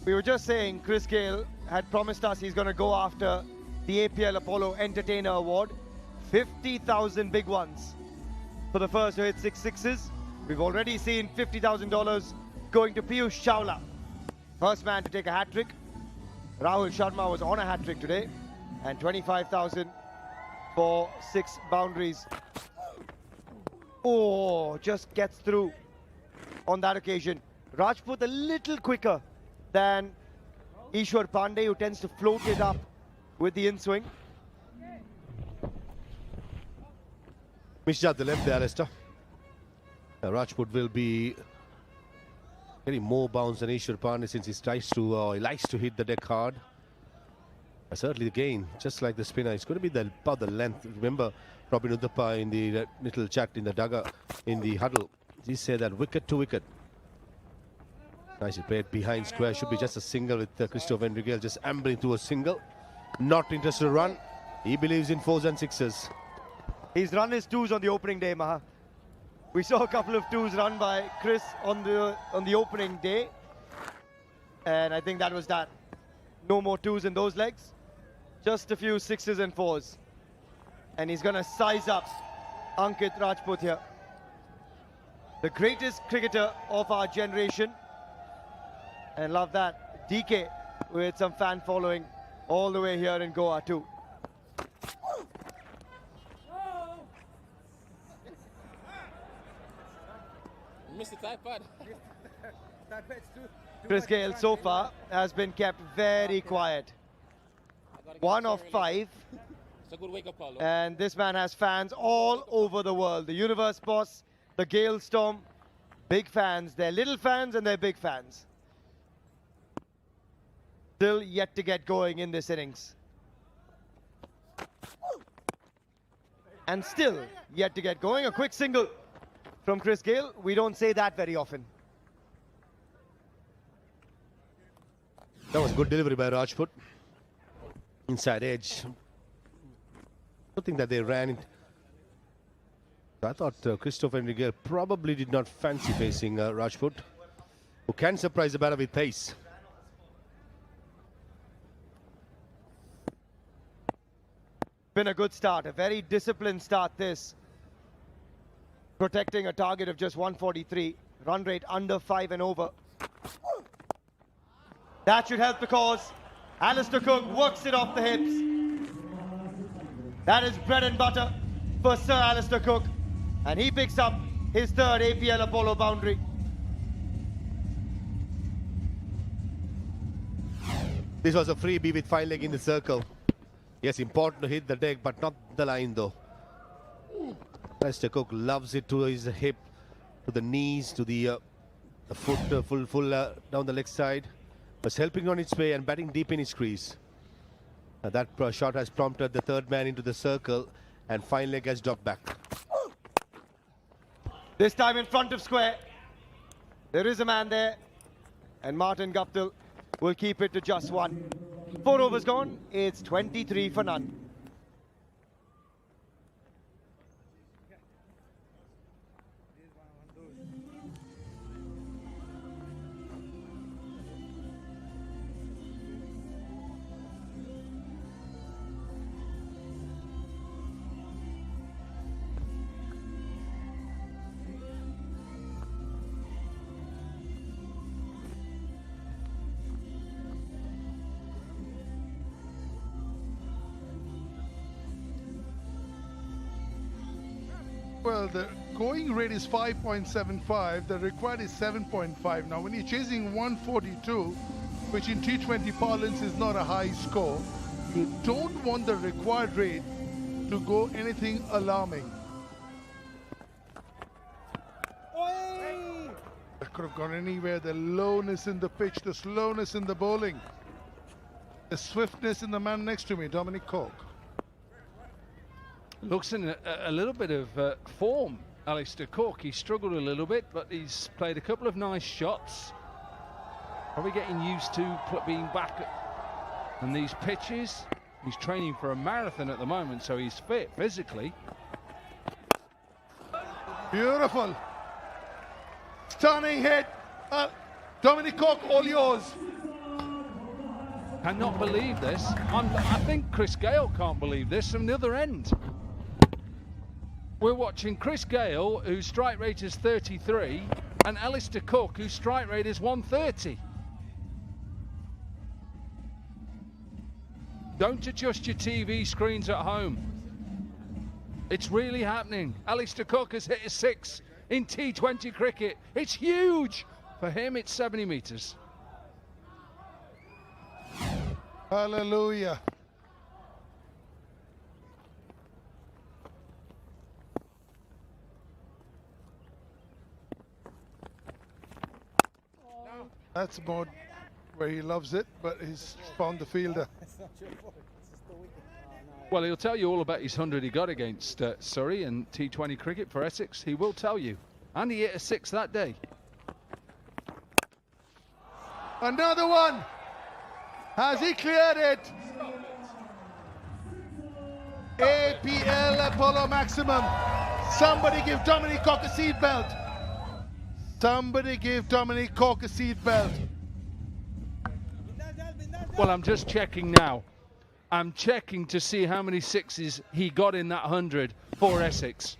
We were just saying Chris Gale had promised us he's going to go after the APL Apollo Entertainer Award. 50,000 big ones for the first to hit 6 sixes. We've already seen $50,000 going to Piyush Chawla. First man to take a hat-trick. Rahul Sharma was on a hat-trick today. And 25,000 for 6 boundaries. Oh, just gets through on that occasion. Rajput a little quicker than Ishwar Pandey, who tends to float it up with the in-swing. Misjudged the left there, Alistair. Rajput will be getting more bounce than Ishwar Pandey since he likes to hit the deck hard. Certainly again, just like the spinner, it's going to be about the length. Remember Robin Uthappa in the little chat in the dugout, in the huddle, he said that wicket to wicket. Nicely played behind square, should be just a single with Christopher Enriquez just ambling to a single. Not interested to run. He believes in 4s and 6s. He's run his 2s on the opening day, Maha. We saw a couple of 2s run by Chris on the opening day, and I think that was that. No more 2s in those legs. Just a few 6s and 4s. And he's going to size up Ankit Rajput here. The greatest cricketer of our generation. And love that. DK with some fan following all the way here in Goa too. Mr. Typad. Chris Gale so far has been kept very quiet. 1 of 5. It's a good wake-up call. And this man has fans all over the world. The Universe Boss, the Gale Storm, big fans. They're little fans and they're big fans. Still yet to get going in this innings. And still yet to get going. A quick single from Chris Gale. We don't say that very often. That was good delivery by Rajput. Inside edge. I think that they ran it. I thought Christopher Enriquez probably did not fancy facing Rajput, who can surprise the batter with pace. Been a good start, a very disciplined start this. Protecting a target of just 143, run rate under 5 and over. That should help the cause. Alistair Cook works it off the hips. That is bread and butter for Sir Alistair Cook. And he picks up his 3rd APL Apollo boundary. This was a freebie with 5 leg in the circle. Yes, important to hit the deck, but not the line though. Alistair Cook loves it to his hip, to the knees, to the foot, full down the leg side. Was helping on its way and batting deep in his crease. That shot has prompted the 3rd man into the circle, and 5 leg has dropped back. This time in front of square. There is a man there, and Martin Guptill will keep it to just 1. 4 overs gone, it's 23 for none. Well, the going rate is 5.75. The required is 7.5. Now, when you're chasing 142, which in T20 parlance is not a high score, you don't want the required rate to go anything alarming. That could have gone anywhere. The lowness in the pitch, the slowness in the bowling, the swiftness in the man next to me, Dominic Cork. Looks in a little bit of form, Alistair Cook. He struggled a little bit, but he's played a couple of nice shots. Probably getting used to being back on these pitches. He's training for a marathon at the moment, so he's fit physically. Beautiful. Stunning hit. Dominic Cork, all yours. Cannot believe this. I think Chris Gale can't believe this from the other end. We're watching Chris Gale, whose strike rate is 33, and Alistair Cook, whose strike rate is 130. Don't adjust your TV screens at home. It's really happening. Alistair Cook has hit a 6 in T20 cricket. It's huge. For him, it's 70 metres. Hallelujah. That's more where he loves it, but he's found the fielder. Well, he'll tell you all about his 100 he got against Surrey in T20 cricket for Essex. He will tell you. And he hit a 6 that day. Another one. Has he cleared it? APL Apollo Maximum. Somebody give Dominic Cork a seat belt. Somebody give Dominic Cork a seat belt. Well, I'm just checking now. I'm checking to see how many 6s he got in that 100 for Essex.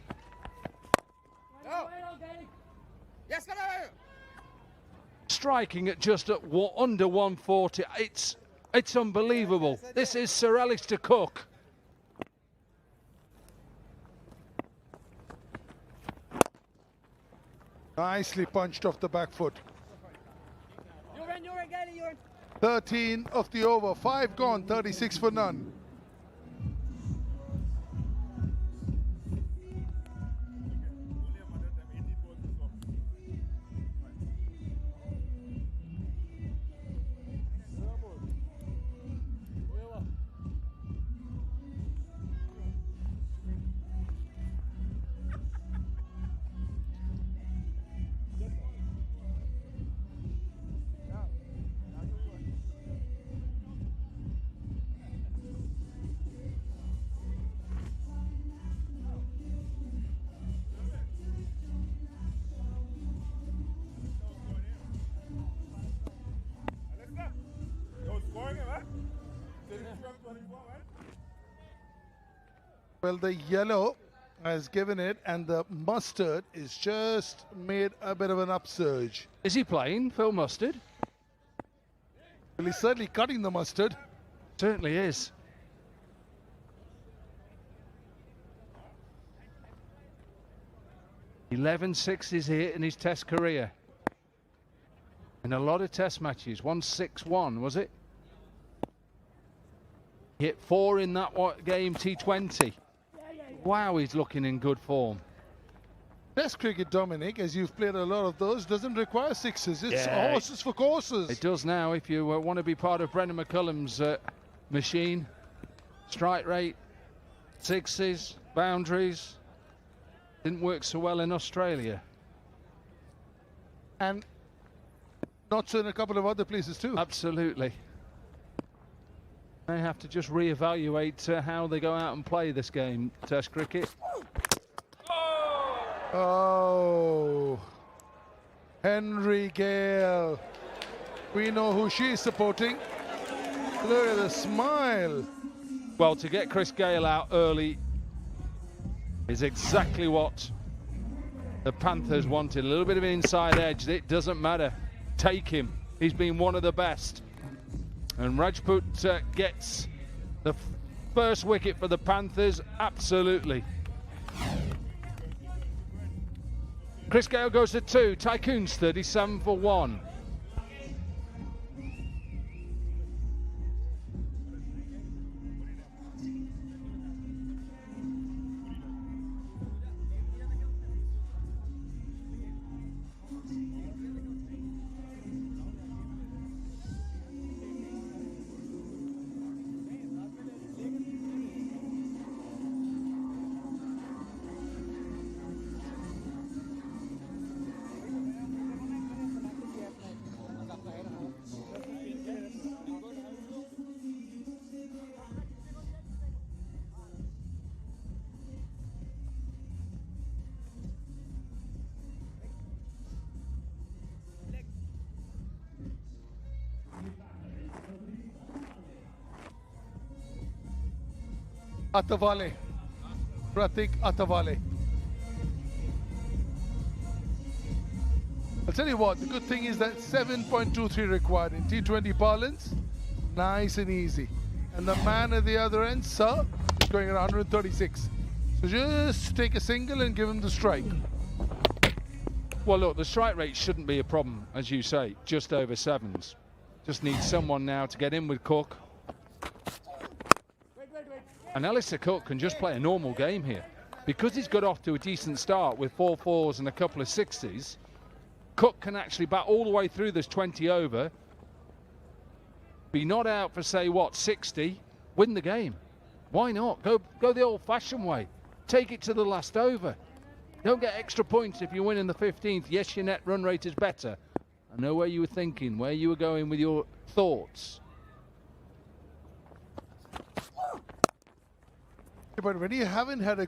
Striking at just at under 140. It's unbelievable. This is Sir Alistair Cook. Nicely punched off the back foot. 13 of the over, 5 gone, 36 for none. Well, the yellow has given it, and the mustard is just made a bit of an upsurge. Is he playing, Phil Mustard? Well, he's certainly cutting the mustard. Certainly is. Eleven 6s here in his Test career. In a lot of Test matches. 161, was it? Hit 4 in that game, T20. Wow, he's looking in good form. Test cricket, Dominic, as you've played a lot of those, doesn't require 6s. It's horses for courses. It does now. If you want to be part of Brendan McCullum's machine, strike rate, 6s, boundaries, didn't work so well in Australia. And not so in a couple of other places too. Absolutely. They have to just reevaluate how they go out and play this game, Test cricket. Oh, Henry Gale. We know who she's supporting. Look at the smile. Well, to get Chris Gale out early is exactly what the Panthers wanted. A little bit of an inside edge. It doesn't matter. Take him. He's been one of the best. And Rajput gets the first wicket for the Panthers. Absolutely. Chris Gale goes to 2. Tycoons 37 for 1. Atavale. Pratik Atavale. I'll tell you what, the good thing is that 7.23 required in T20 parlance. Nice and easy. And the man at the other end, sir, is going at 136. So just take a single and give him the strike. Well, look, the strike rate shouldn't be a problem, as you say, just over 7s. Just need someone now to get in with Cook. And Alistair Cook can just play a normal game here. Because he's got off to a decent start with 4 4s and a couple of 60s, Cook can actually bat all the way through this 20 over, be not out for, say, what, 60, win the game. Why not? Go the old-fashioned way. Take it to the last over. Don't get extra points if you win in the 15th. Yes, your net run rate is better. I know where you were thinking, where you were going with your thoughts. But when you haven't had a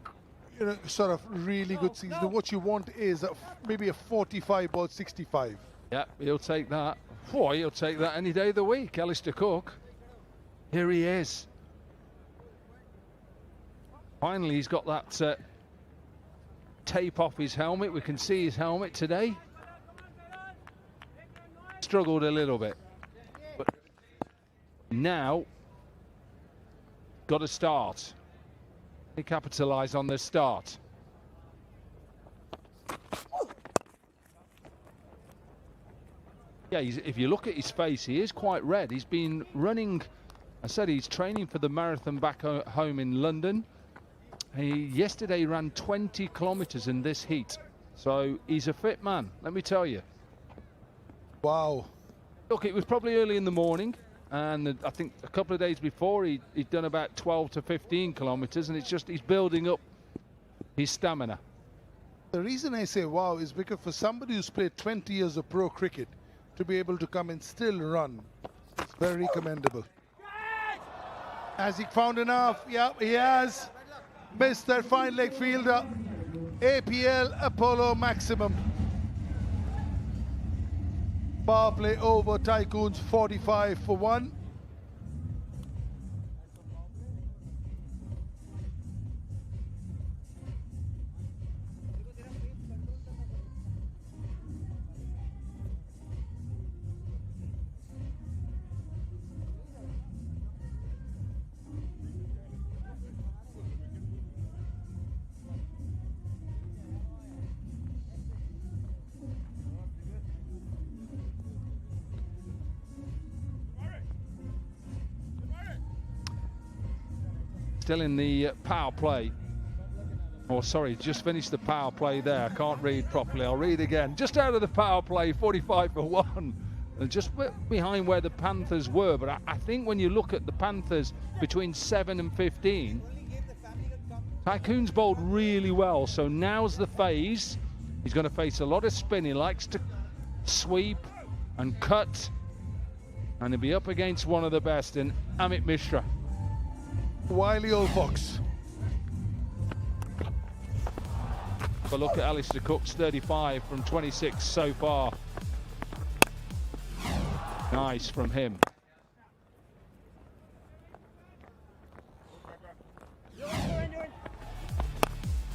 sort of really good season, what you want is maybe a 45 ball 65. Yeah, he'll take that. Boy, he'll take that any day of the week. Alistair Cook. Here he is. Finally, he's got that tape off his helmet. We can see his helmet today. Struggled a little bit. But now, got to start. He capitalise on the start. Yeah, if you look at his face, he is quite red. He's been running, I said he's training for the marathon back home in London. He yesterday ran 20 kilometres in this heat. So he's a fit man, let me tell you. Wow. Look, it was probably early in the morning. And I think a couple of days before he'd done about 12 to 15 kilometres, and it's just he's building up his stamina. The reason I say wow is because for somebody who's played 20 years of pro cricket to be able to come and still run, it's very commendable. Has he found enough? Yeah, he has. Missed that fine leg fielder. APL Apollo maximum. Power play over Tycoons 45 for 1. Still in the power play. Oh, sorry, just finished the power play there. I can't read properly. I'll read again. Just out of the power play, 45 for 1. And just behind where the Panthers were. But I think when you look at the Panthers between 7 and 15, Tycoons bowled really well. So now's the phase. He's going to face a lot of spin. He likes to sweep and cut. And he'll be up against one of the best in Amit Mishra. Wily old fox. But look at Alistair Cook's 35 from 26 so far. Nice from him.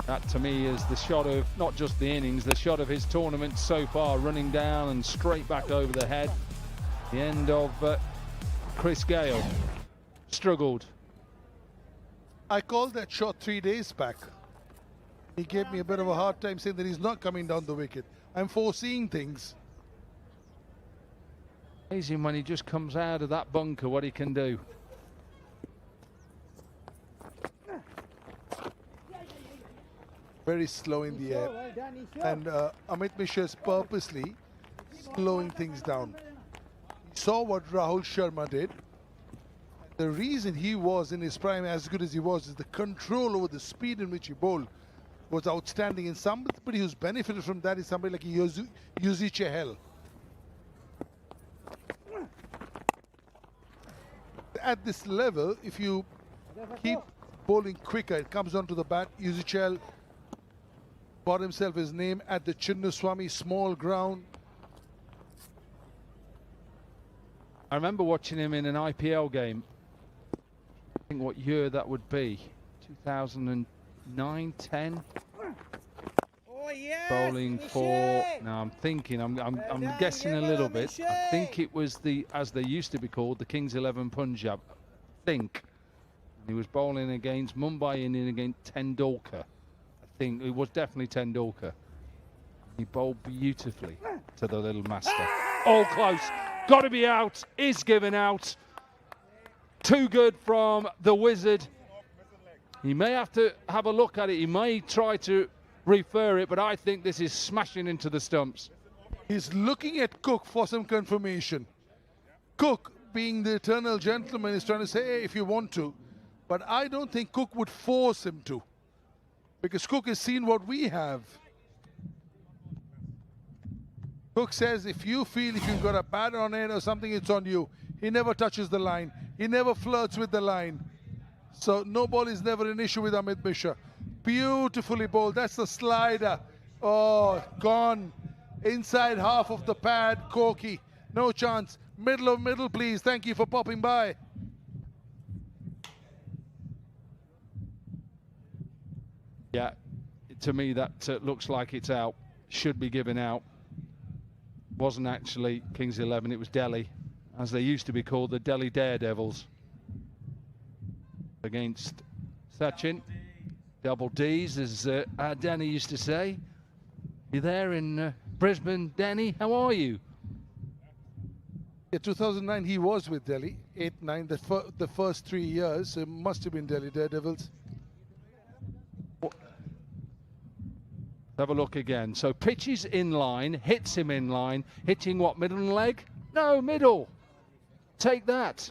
That to me is the shot of not just the innings, the shot of his tournament so far, running down and straight back over the head. The end of Chris Gale. Struggled. I called that shot 3 days back. He gave me a bit of a hard time saying that he's not coming down the wicket. I'm foreseeing things. Amazing when he just comes out of that bunker, what he can do. Very slow in the air. And Amit Mishra is purposely slowing things down. He saw what Rahul Sharma did. The reason he was in his prime as good as he was is the control over the speed in which he bowled was outstanding. And somebody who's benefited from that is somebody like Yuzi Chahal. At this level, if you keep bowling quicker, it comes onto the bat. Yuzi Chahal bought himself his name at the Chinnaswamy small ground. I remember watching him in an IPL game. I think what year that would be, 2009, 10. Bowling for. Now I'm thinking. I'm guessing a little bit. I think it was as they used to be called, the Kings 11 Punjab. I think. And he was bowling against Mumbai Indians against Tendulkar. I think it was definitely Tendulkar. He bowled beautifully to the little master. All close. Got to be out. Is given out. Too good from the Wizard. He may have to have a look at it. He may try to refer it, but I think this is smashing into the stumps. He's looking at Cook for some confirmation. Cook, being the eternal gentleman, is trying to say, hey, if you want to. But I don't think Cook would force him to. Because Cook has seen what we have. Cook says if you feel if you've got a pad on it or something, it's on you. He never touches the line. He never flirts with the line. So no ball is never an issue with Amit Mishra. Beautifully bowled. That's the slider. Oh, gone. Inside half of the pad. Corky. No chance. Middle of middle, please. Thank you for popping by. Yeah, to me that looks like it's out. Should be given out. Wasn't actually Kings 11, it was Delhi, as they used to be called, the Delhi Daredevils. Against Sachin. Double D's, as Danny used to say. You there in Brisbane, Danny? How are you? Yeah, 2009 he was with Delhi. 8-9, the first 3 years. So it must have been Delhi Daredevils. Have a look again. So pitches in line, hits him in line, hitting what, middle leg? No, middle. Take that.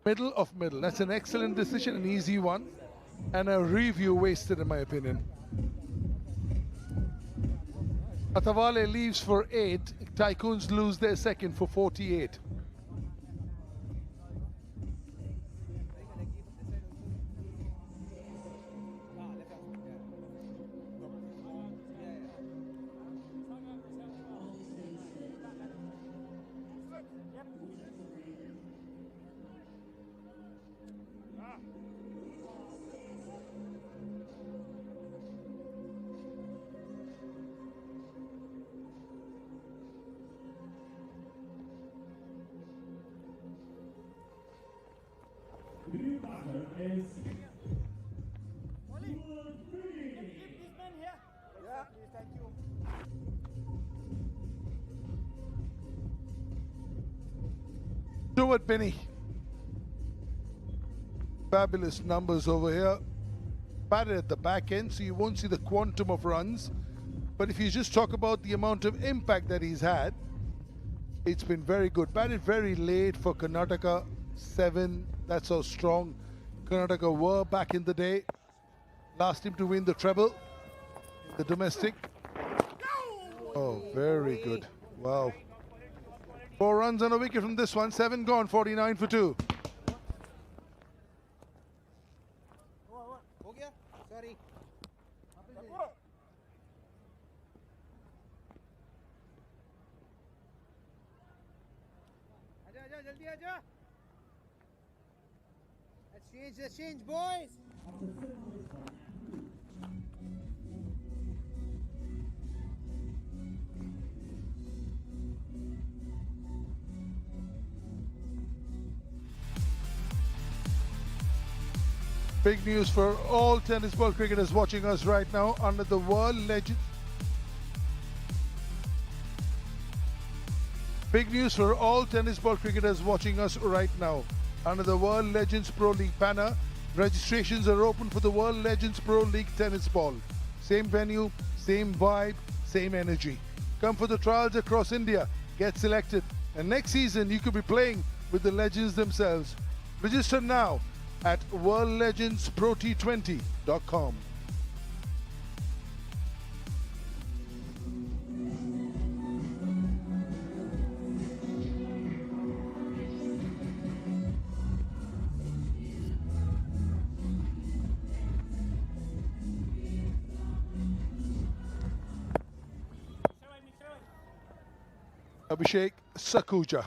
Middle of middle. That's an excellent decision, an easy one, and a review wasted in my opinion. Atawale leaves for 8. Tycoons lose their second for 48. Stuart Binney. Fabulous numbers over here. Batted at the back end, so you won't see the quantum of runs. But if you just talk about the amount of impact that he's had, it's been very good. Batted very late for Karnataka. 7, that's how strong Karnataka were back in the day. Last team to win the treble in the domestic. Oh, very good. Wow. 4 runs on a wicket from this one. 7 gone, 49 for 2. Sorry. Let's change, boys. Big news for all tennis ball cricketers watching us right now under the world legend. Big news for all tennis ball cricketers watching us right now. Under the World Legends Pro League banner, registrations are open for the World Legends Pro League Tennis Ball. Same venue, same vibe, same energy. Come for the trials across India, get selected, and next season you could be playing with the legends themselves. Register now at worldlegendsprot20.com. Abhishek Sakuja.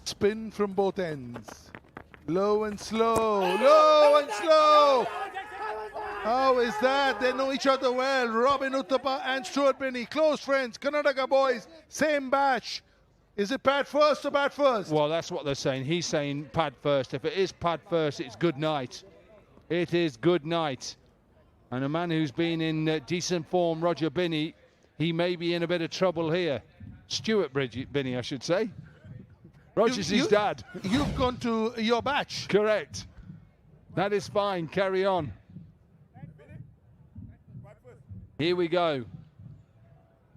Spin from both ends. Low and slow. Low and slow. How is that? They know each other well. Robin Uthappa and Stuart Binney. Close friends. Karnataka boys. Same batch. Is it pad first or bat first? Well, that's what they're saying. He's saying pad first. If it is pad first, it's good night. It is good night. And a man who's been in decent form, Roger Binney, he may be in a bit of trouble here. Stuart Binney, I should say. Roger's his dad. You've gone to your batch. Correct. That is fine. Carry on. Here we go.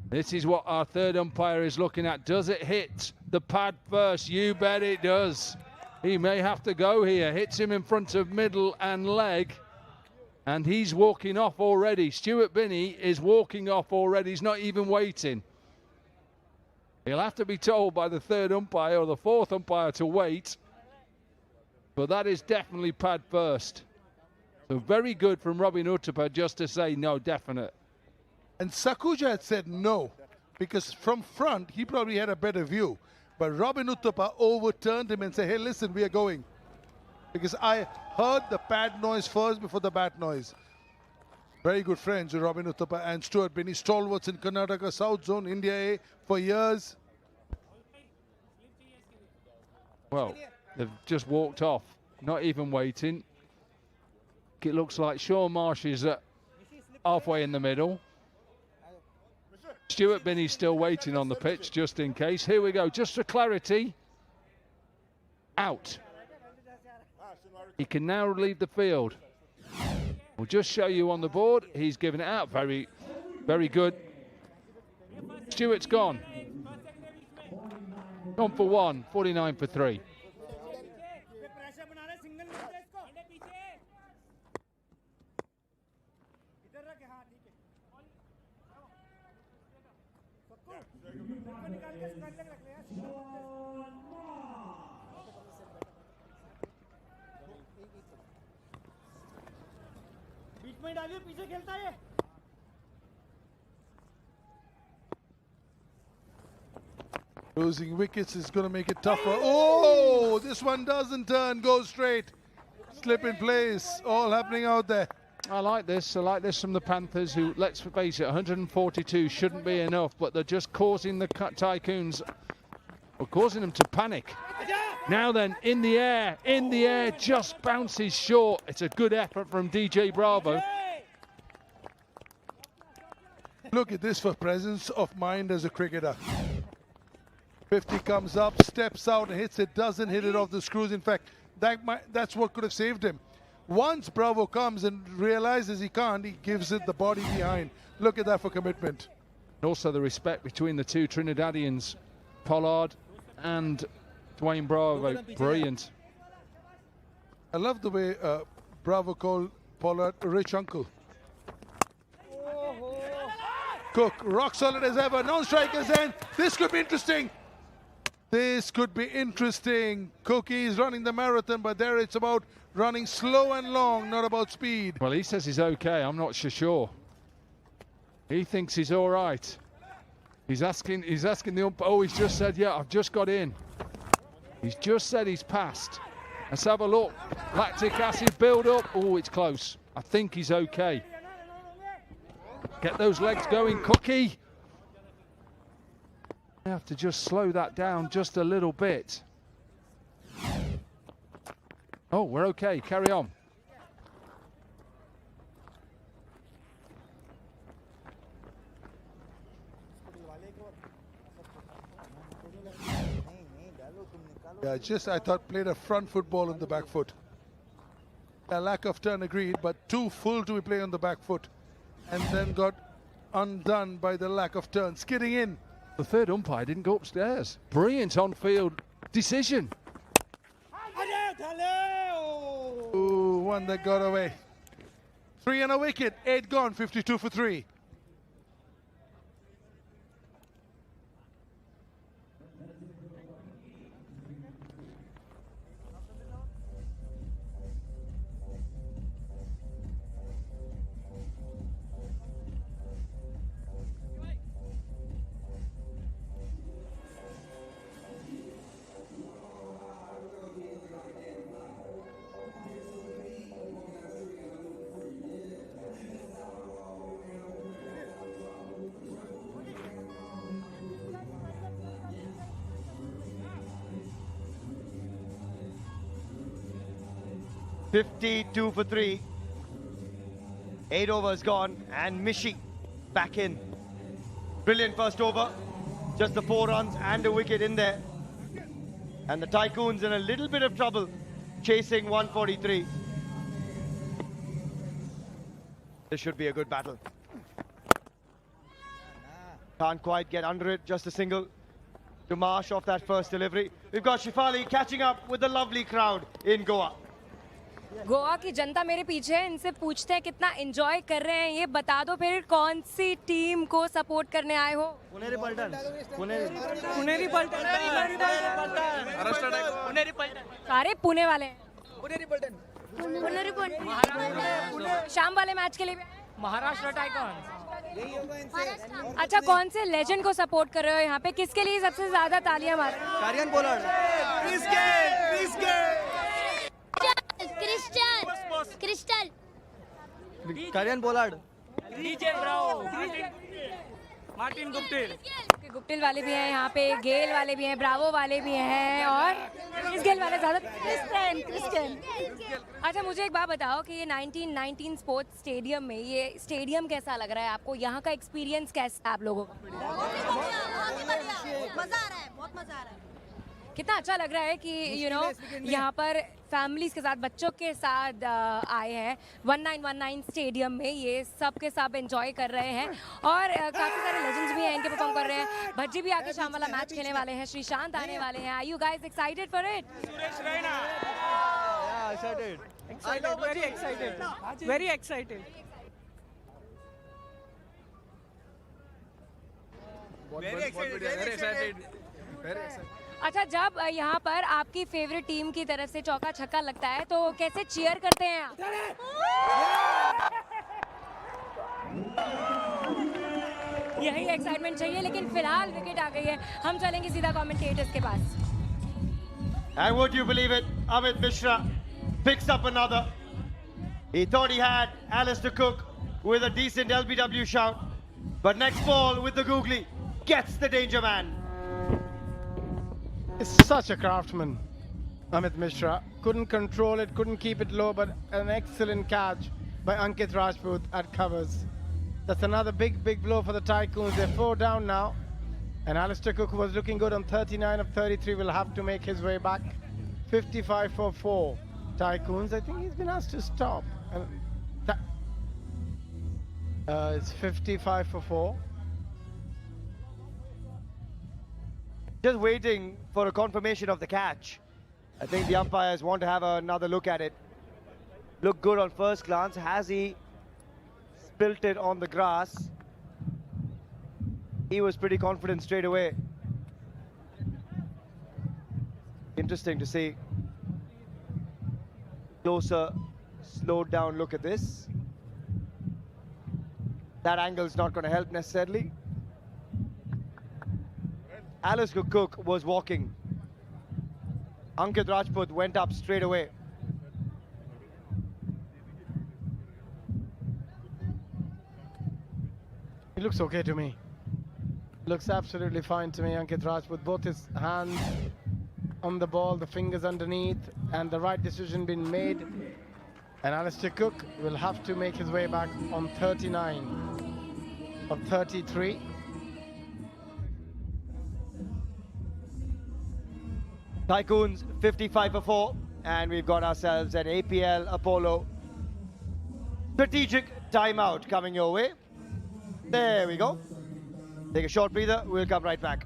This is what our third umpire is looking at. Does it hit the pad first? You bet it does. He may have to go here. Hits him in front of middle and leg. And he's walking off already. Stuart Binney is walking off already. He's not even waiting. He'll have to be told by the third umpire or the fourth umpire to wait. But that is definitely pad first. So very good from Robin Uthappa just to say no, definite. And Sakuja had said no, because from front, he probably had a better view. But Robin Uthappa overturned him and said, hey, listen, we are going. Because I heard the pad noise first before the bat noise. Very good friends, Robin Uthappa and Stuart Binney, stalwarts in Karnataka, South Zone, India A for years. Well, they've just walked off, not even waiting. It looks like Sean Marsh is halfway in the middle. Stuart Binney's still waiting on the pitch, just in case. Here we go, just for clarity. Out. He can now leave the field. We'll just show you on the board. He's given it out. Very, very good. Stuart's gone. Gone for 1, 49 for 3. Losing wickets is going to make it tougher. Oh, this one doesn't turn, goes straight. Slip in place, all happening out there. I like this. I like this from the Panthers, who, let's face it, 142 shouldn't be enough, but they're just causing the Tycoons, or causing them to panic. Now then, in the air, just bounces short. It's a good effort from DJ Bravo. Look at this for presence of mind as a cricketer. 50 comes up, steps out and hits it, doesn't hit it off the screws. In fact, that's what could have saved him. Once Bravo comes and realizes he can't, he gives it the body behind. Look at that for commitment. Also the respect between the two Trinidadians, Pollard and Dwayne Bravo. Brilliant. I love the way Bravo called Pollard rich uncle. Cook, rock solid as ever, non-strikers end. This could be interesting. This could be interesting. Cookie is running the marathon, but there it's about running slow and long, not about speed. Well, he says he's okay. I'm not so sure. He thinks he's all right. He's asking the umpire. Oh, he's just said, yeah, I've just got in. He's just said he's passed. Let's have a look. Lactic acid build up. Oh, it's close. I think he's okay. Get those legs going, Cookie. I have to just slow that down just a little bit. Oh, we're okay. Carry on. Yeah, I thought played a front foot ball on the back foot. A lack of turn agreed, but too full to be played on the back foot. And then got undone by the lack of turn, skidding in. The third umpire didn't go upstairs. Brilliant on-field decision. Ooh, one that got away. 3 and a wicket, 8 gone, 52 for 3. $52 for 3. 8 overs gone, and Mishi back in. Brilliant first over. Just the 4 runs and a wicket in there. And the Tycoons in a little bit of trouble, chasing 143. This should be a good battle. Can't quite get under it, just a single to Marsh off that first delivery. We've got Shifali catching up with the lovely crowd in Goa. Goa की जनता मेरे पीछे है, इनसे पूछते हैं कितना enjoy कर रहे हैं, ये बता दो फिर कौन सी टीम को सपोर्ट करने आए हो? पुनेरी पल्टन, पुनेरी पल्टन, सारे पुणे वाले हैं। पुनेरी पल्टन, शाम वाले मैच के लिए महाराष्ट्र टाइकॉन्स। अच्छा, कौन से लेजेंड को सपोर्ट कर रहे हो यहाँ पे? किसके लिए सबसे ज्यादा तालियां मार रहे हो? Kieron Pollard, Crystal. Kieron Pollard, Martin Guptill वाले भी हैं यहाँ पे, गेल वाले भी हैं, ब्रावो वाले भी हैं और क्रिस गेल वाले ज्यादा। क्रिस्टियन। अच्छा, मुझे एक बात बताओ कि ये 1919 स्पोर्ट्स स्टेडियम में ये स्टेडियम कैसा लग रहा है आपको? यहाँ का एक्सपीरियंस कैसा है आप लोगों का? मजा आ रहा है, बहुत मजा आ रहा है। कितना अच्छा लग रहा है कि यहाँ पर फैमिलीज के साथ, बच्चों के साथ आए हैं 1919 स्टेडियम में। ये सब के सब एंजॉय कर रहे हैं और काफ़ी सारे लेजेंड्स भी हैं, इनके परफॉर्म कर रहे हैं। भज्जी भी आके शाम वाला मैच खेलने वाले हैं, श्रीशांत आने वाले हैं। Are you guys excited for it? very excited. अच्छा, जब यहाँ पर आपकी फेवरेट टीम की तरफ से चौका छक्का लगता है तो कैसे चीयर करते हैं आप? यही एक्साइटमेंट चाहिए, लेकिन फिलहाल विकेट आ गई है। हम चलेंगे सीधा कमेंटेटर्स के पास। And would you believe it, Amit Mishra picks up another. He thought he had Alistair Cook with a decent LBW shout, but next ball with the googly gets the danger man. It's such a craftsman, Amit Mishra. Couldn't control it, couldn't keep it low, but an excellent catch by Ankit Rajput at covers. That's another big blow for the Tycoons. They're 4 down now. And Alistair Cook, who was looking good on 39 of 33, will have to make his way back. 55 for 4. Tycoons, I think he's been asked to stop. It's 55 for 4. Just waiting for a confirmation of the catch. I think the umpires want to have another look at it. Looked good on first glance. Has he spilt it on the grass? He was pretty confident straight away. Interesting to see. Closer, slowed down look at this. That angle's not going to help necessarily. Alistair Cook was walking. Ankit Rajput went up straight away. He looks okay to me. Looks absolutely fine to me, Ankit Rajput. Both his hands on the ball, the fingers underneath, and the right decision been made. And Alistair Cook will have to make his way back on 39 of 33. Tycoons 55 for 4, and we've got ourselves an APL Apollo strategic timeout coming your way. There we go. Take a short breather, we'll come right back.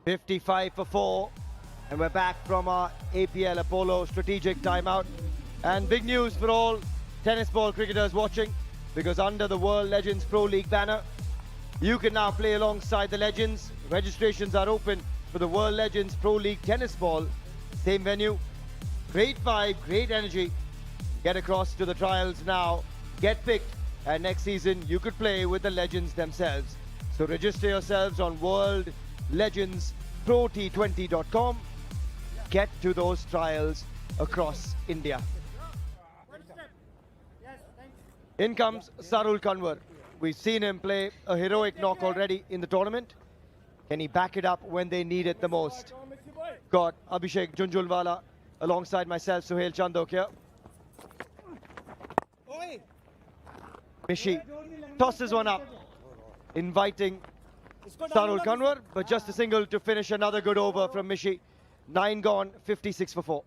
$55 for 4, and we're back from our APL Apollo strategic timeout. And big news for all tennis ball cricketers watching, because under the World Legends Pro League banner, you can now play alongside the legends. Registrations are open for the World Legends Pro League Tennis Ball. Same venue, great vibe, great energy. Get across to the trials now, get picked, and next season you could play with the legends themselves. So register yourselves on worldlegendsprot20.com. Get to those trials across India. In comes Sarul Kanwar. We've seen him play a heroic knock already in the tournament. Can he back it up when they need it the most? Got Abhishek Junjulwala alongside myself, Suhail Chandok here. Mishi tosses one up, inviting Sarul Kanwar, but just a single to finish another good over from Mishi. 9 gone, 56 for 4.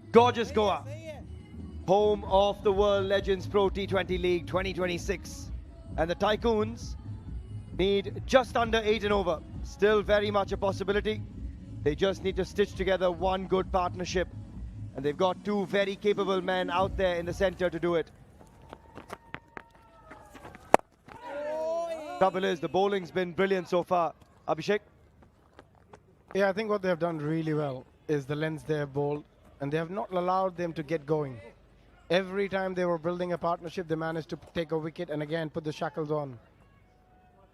Gorgeous Goa, home of the World Legends Pro T20 League 2026. And the Tycoons need just under 8 and over. Still very much a possibility. They just need to stitch together one good partnership. And they've got two very capable men out there in the center to do it. Trouble is, the bowling's been brilliant so far. Abhishek? Yeah, I think what they've done really well is the lengths they have bowled, and they have not allowed them to get going. Every time they were building a partnership, they managed to take a wicket and again put the shackles on.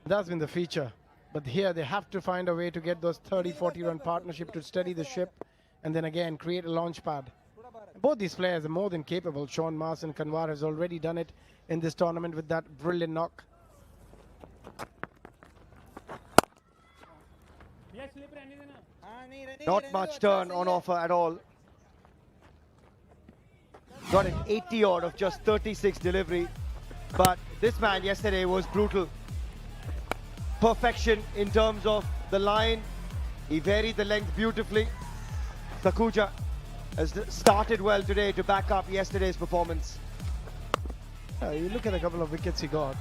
That's been the feature. But here they have to find a way to get those 30-40 run partnership to steady the ship and then again create a launch pad. Both these players are more than capable. Sean Marsh and Kanwar has already done it in this tournament with that brilliant knock. Not much turn on offer at all. Got an 80 odd of just 36 delivery. But this man yesterday was brutal. Perfection in terms of the line. He varied the length beautifully. Sakuja has started well today to back up yesterday's performance. You look at a couple of wickets he got.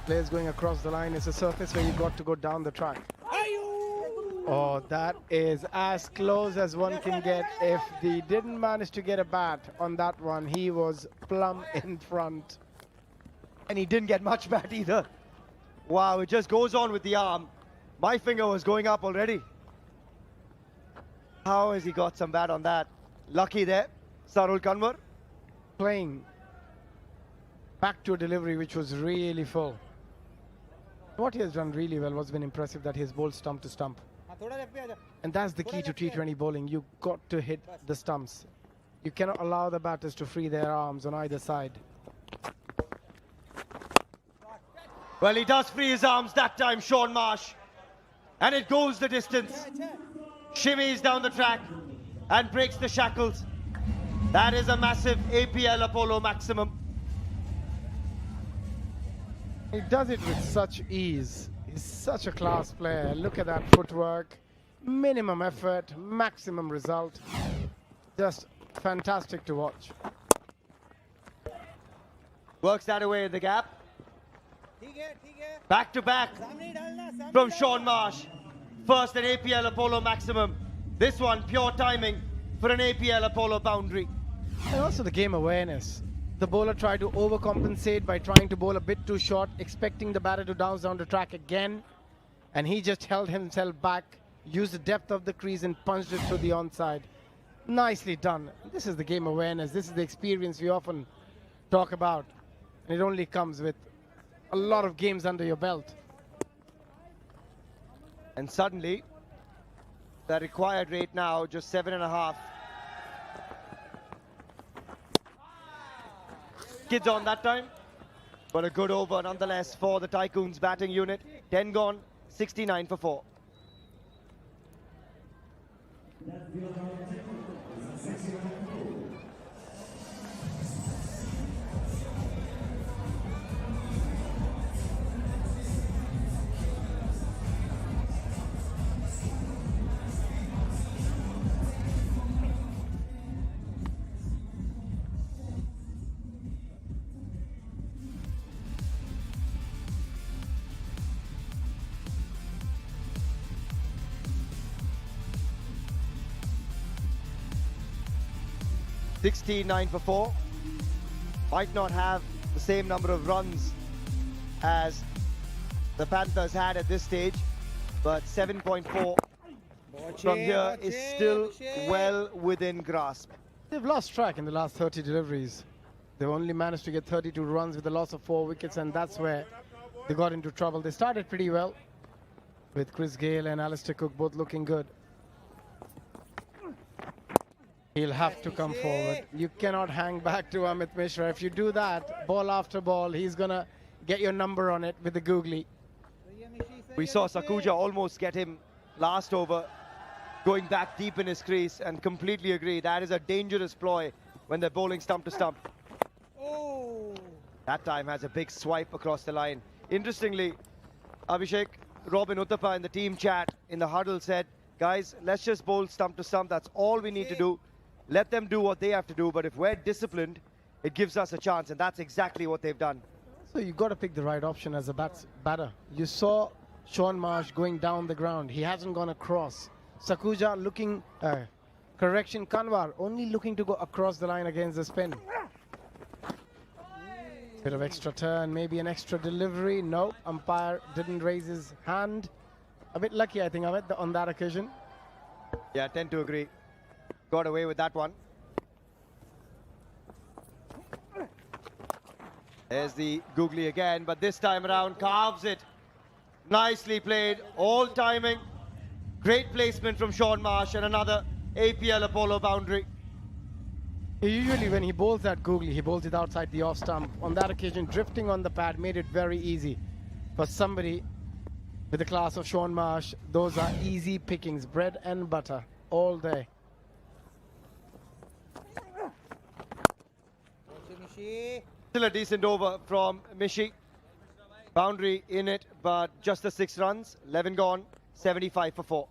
Players going across the line. It's a surface where you got to go down the track. Oh, that is as close as one can get. If he didn't manage to get a bat on that one, he was plumb in front. And he didn't get much bat either. Wow, it just goes on with the arm. My finger was going up already. How has he got some bat on that? Lucky there, Sarul Kanwar. Playing back to a delivery which was really full. What he has done really well, what's been impressive, that he has bowled stump to stump. And that's the key to T20 bowling. You got to hit the stumps. You cannot allow the batters to free their arms on either side. Well, he does free his arms that time, Sean Marsh. And it goes the distance. Shimmies down the track and breaks the shackles. That is a massive APL Apollo maximum. He does it with such ease. He's such a class player. Look at that footwork. Minimum effort, maximum result. Just fantastic to watch. Works that away in the gap. Back to back from Sean Marsh. First an APL Apollo maximum. This one pure timing for an APL Apollo boundary. And also the game awareness. The bowler tried to overcompensate by trying to bowl a bit too short, expecting the batter to bounce down the track again. And he just held himself back, used the depth of the crease and punched it through the onside. Nicely done. This is the game awareness. This is the experience we often talk about. And it only comes with a lot of games under your belt. And suddenly, the required rate now just 7.5. Kids on that time, but a good over nonetheless for the Tycoons batting unit. 10 gone, 69 for 4. $69 for 4. Might not have the same number of runs as the Panthers had at this stage, but 7.4 from here is still well within grasp. They've lost track in the last 30 deliveries. They've only managed to get 32 runs with a loss of 4 wickets, and that's where they got into trouble. They started pretty well with Chris Gale and Alistair Cook both looking good. He'll have to come forward. You cannot hang back to Amit Mishra. If you do that, ball after ball, he's going to get your number on it with the googly. We saw Sakuja almost get him last over, going back deep in his crease, and completely agree. That is a dangerous ploy when they're bowling stump to stump. That time has a big swipe across the line. Interestingly, Abhishek, Robin Uthappa in the team chat in the huddle said, guys, let's just bowl stump to stump. That's all we need to do. Let them do what they have to do, but if we're disciplined, it gives us a chance, and that's exactly what they've done. So you've got to pick the right option as a batter. You saw Sean Marsh going down the ground. He hasn't gone across. Sakuja looking, Kanwar only looking to go across the line against the spin. Bit of extra turn, maybe an extra delivery. No, umpire didn't raise his hand. A bit lucky, I think, Amit, on that occasion. Yeah, tend to agree. Got away with that one. There's the googly again, but this time around carves it. Nicely played, all timing. Great placement from Sean Marsh and another APL Apollo boundary. Usually when he bowls that googly, he bowls it outside the off stump. On that occasion, drifting on the pad made it very easy for somebody with the class of Sean Marsh. Those are easy pickings, bread and butter all day. Still a decent over from Mishi. Boundary in it, but just the 6 runs. 11 gone, 75 for 4.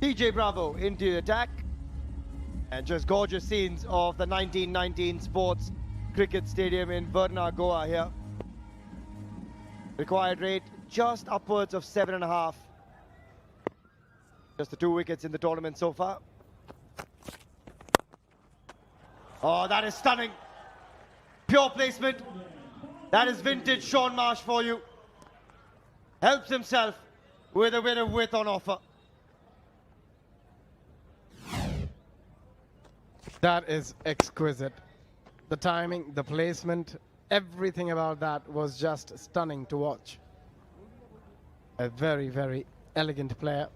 DJ Bravo into the attack, and just gorgeous scenes of the 1919 Sports Cricket Stadium in Verna, Goa here. Required rate just upwards of 7.5. Just the 2 wickets in the tournament so far. Oh, that is stunning. Pure placement. That is vintage Sean Marsh for you. Helps himself with a bit of width on offer. That is exquisite. The timing, the placement, everything about that was just stunning to watch. A very, very elegant player.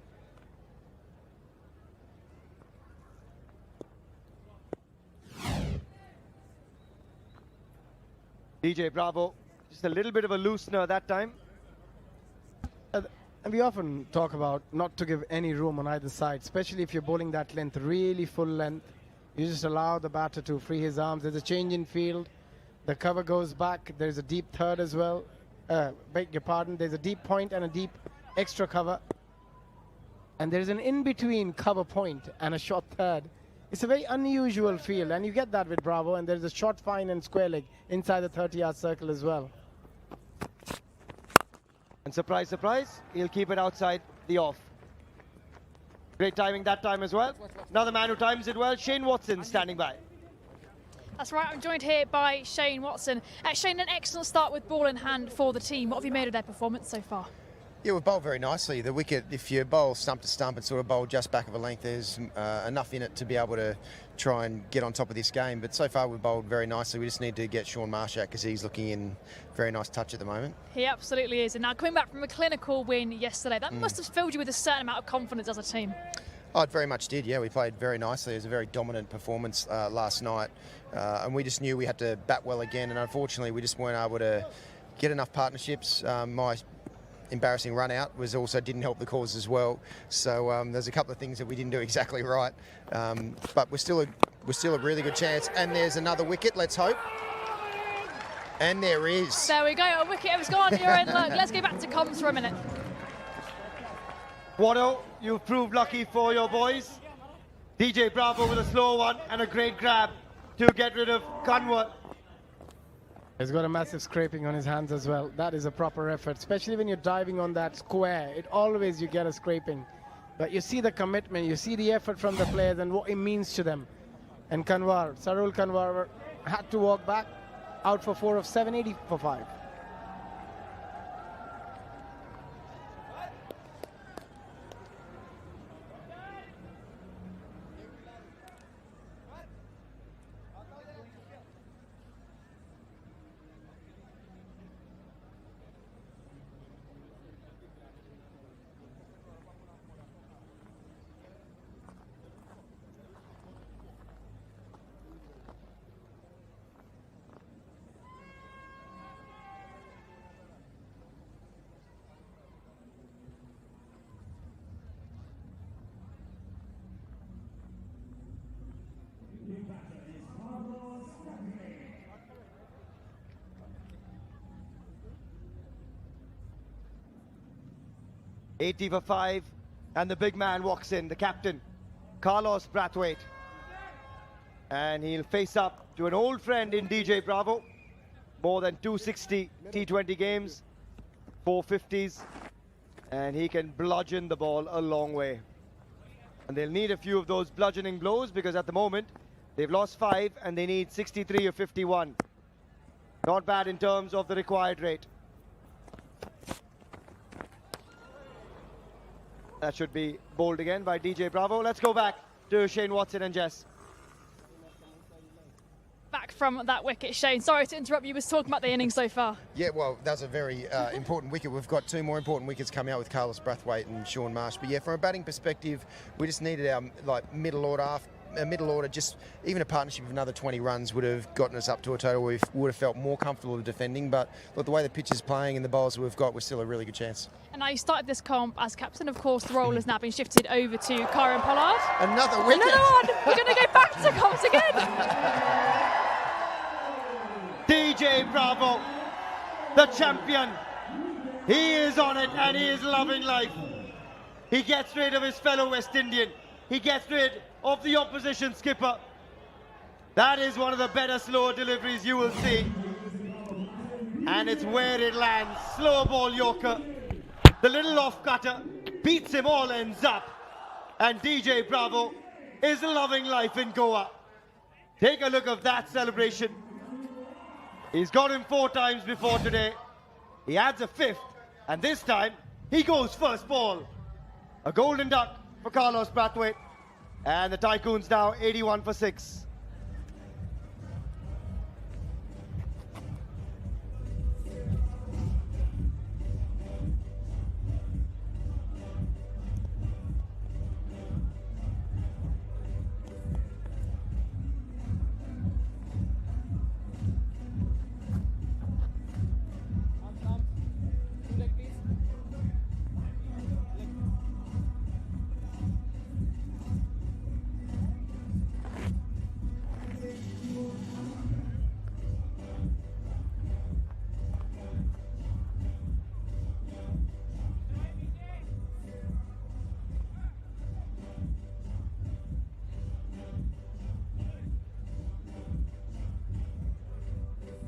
DJ Bravo, just a little bit of a loosener that time. And we often talk about not to give any room on either side, especially if you're bowling that length, really full length. You just allow the batter to free his arms. There's a change in field. The cover goes back. There's a deep third as well. Beg your pardon. There's a deep point and a deep extra cover. And there's an in-between cover point and a short third. It's a very unusual field, and you get that with Bravo. And there's a short fine and square leg inside the 30-yard circle as well. And surprise, surprise, he'll keep it outside the off. Great timing that time as well. Another man who times it well, Shane Watson standing by. That's right, I'm joined here by Shane Watson. Shane, an excellent start with ball in hand for the team. What have you made of their performance so far? Yeah, we've bowled very nicely. The wicket, if you bowl stump to stump and sort of bowl just back of a length, there's enough in it to be able to try and get on top of this game. But so far we've bowled very nicely. We just need to get Sean Marsh out because he's looking in very nice touch at the moment. He absolutely is. And now coming back from a clinical win yesterday, that must have filled you with a certain amount of confidence as a team. Oh, it very much did, yeah. We played very nicely. It was a very dominant performance last night. And we just knew we had to bat well again. And unfortunately, we just weren't able to get enough partnerships. My embarrassing run out didn't help the cause as well. So there's a couple of things that we didn't do exactly right. But we're still a really good chance. And there's another wicket, let's hope. And there is. There we go, a wicket has gone. You're in luck. Let's go back to comms for a minute. Watto, you've proved lucky for your boys. DJ Bravo with a slow one and a great grab to get rid of Kanwar. He's got a massive scraping on his hands as well. That is a proper effort, especially when you're diving on that square. You get a scraping. But you see the commitment, you see the effort from the players and what it means to them. And Sarul Kanwar had to walk back, out for 4 of 7, 80 for 5. $80 for 5, and the big man walks in, the captain, Carlos Brathwaite. And he'll face up to an old friend in DJ Bravo. More than 260 T20 games, 450s. And he can bludgeon the ball a long way. And they'll need a few of those bludgeoning blows because at the moment, they've lost 5 and they need 63 or 51. Not bad in terms of the required rate. That should be bowled again by DJ Bravo. Let's go back to Shane Watson and Jess. Back from that wicket, Shane. Sorry to interrupt you. Was talking about the innings so far. Yeah, well, that's a very important wicket. We've got 2 more important wickets coming out with Carlos Brathwaite and Sean Marsh. But yeah, from a batting perspective, we just needed our middle order. Just even a partnership of another 20 runs would have gotten us up to a total where we would have felt more comfortable defending. But look, the way the pitch is playing and the bowlers we've got, we're still a really good chance. And now you started this comp as captain. Of course, the role has now been shifted over to Kieron Pollard. Another wicket. Another one. We're going to go back to comps again. DJ Bravo, the champion. He is on it and he is loving life. He gets rid of his fellow West Indian. He gets rid of the opposition skipper. That is one of the better slow deliveries you will see. And it's where it lands. Slow ball Yorker. The little off cutter beats him all ends up. And DJ Bravo is loving life in Goa. Take a look at that celebration. He's got him 4 times before today. He adds a 5th, and this time he goes first ball. A golden duck for Carlos Brathwaite, and the Tycoons now 81 for 6.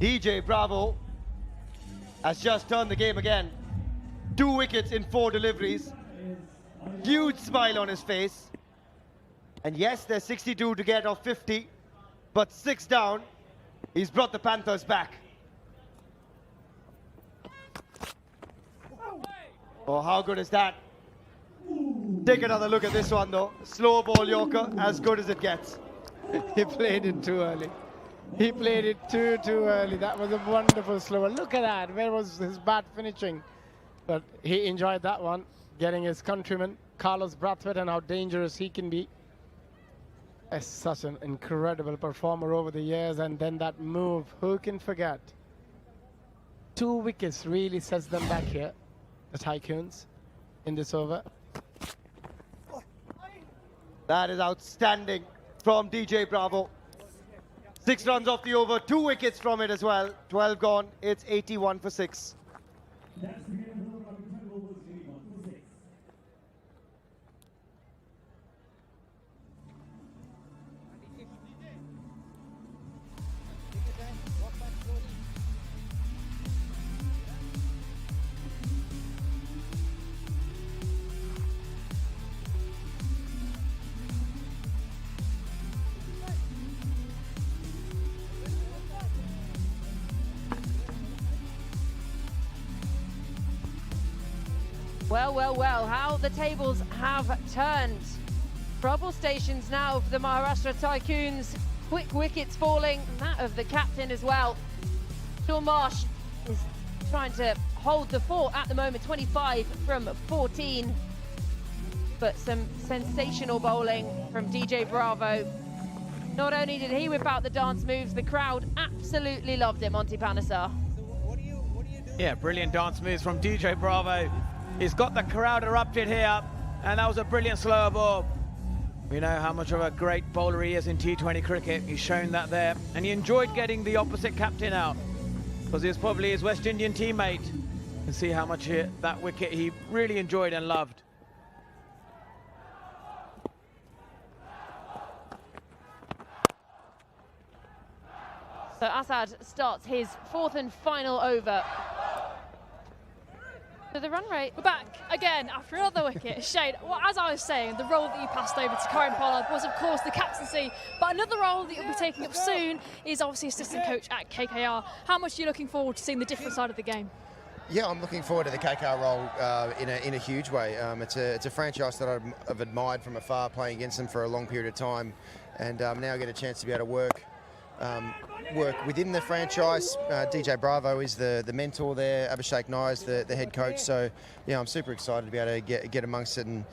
DJ Bravo has just turned the game again. 2 wickets in 4 deliveries. Huge smile on his face. And yes, there's 62 to get off 50, but 6 down. He's brought the Panthers back. Oh, how good is that? Take another look at this one though. Slow ball Yorker, as good as it gets. He played it too early. He played it too early. That was a wonderful slower. Look at that. Where was his bat finishing? But he enjoyed that one, getting his countryman, Carlos Brathwaite, and how dangerous he can be. As such an incredible performer over the years. And then that move, who can forget? 2 wickets really sets them back here, the Tycoons, in this over. That is outstanding from DJ Bravo. 6 runs off the over, 2 wickets from it as well. 12 gone, it's 81 for 6. Well, how the tables have turned. Trouble stations now for the Maharashtra Tycoons. Quick wickets falling, that of the captain as well. Sean Marsh is trying to hold the fort at the moment, 25 from 14. But some sensational bowling from DJ Bravo. Not only did he whip out the dance moves, the crowd absolutely loved it, Monty Panesar. Yeah, brilliant dance moves from DJ Bravo. He's got the crowd erupted here, and that was a brilliant slower ball. We know how much of a great bowler he is in T20 cricket. He's shown that there, and he enjoyed getting the opposite captain out because he was probably his West Indian teammate. You can see how much that wicket he really enjoyed and loved. So Assad starts his 4th and final over. So the run rate. We're back again after another wicket. Shane, well, as I was saying, the role that you passed over to Kieron Pollard was, of course, the captaincy. But another role that you'll be taking up soon is obviously assistant coach at KKR. How much are you looking forward to seeing the different side of the game? Yeah, I'm looking forward to the KKR role in a huge way. It's a franchise that I've admired from afar, playing against them for a long period of time, and now I get a chance to be able to work within the franchise. DJ Bravo is the mentor there. Abhishek Nair is the head coach. So yeah, I'm super excited to be able to get amongst it and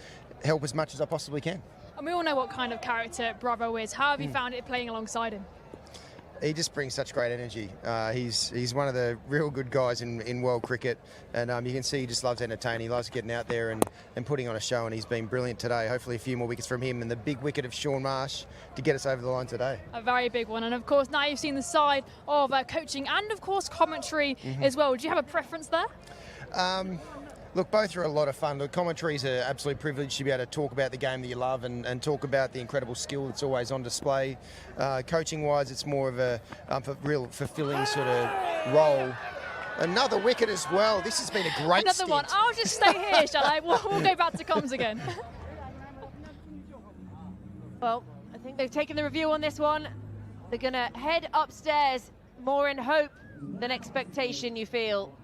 help as much as I possibly can. And we all know what kind of character Bravo is. How have you found it playing alongside him? He just brings such great energy. He's one of the real good guys in world cricket, and you can see he just loves entertaining. He loves getting out there and putting on a show, and he's been brilliant today. Hopefully a few more wickets from him and the big wicket of Shaun Marsh to get us over the line today. A very big one, and of course now you've seen the side of coaching and of course commentary as well. Do you have a preference there? Look, both are a lot of fun. The commentary is an absolute privilege to be able to talk about the game that you love and talk about the incredible skill that's always on display. Coaching-wise, it's more of a real fulfilling sort of role. Another wicket as well. This has been a great Another one. I'll just stay here, shall I? We'll go back to comms again. Well, I think they've taken the review on this one. They're going to head upstairs, more in hope than expectation, you feel.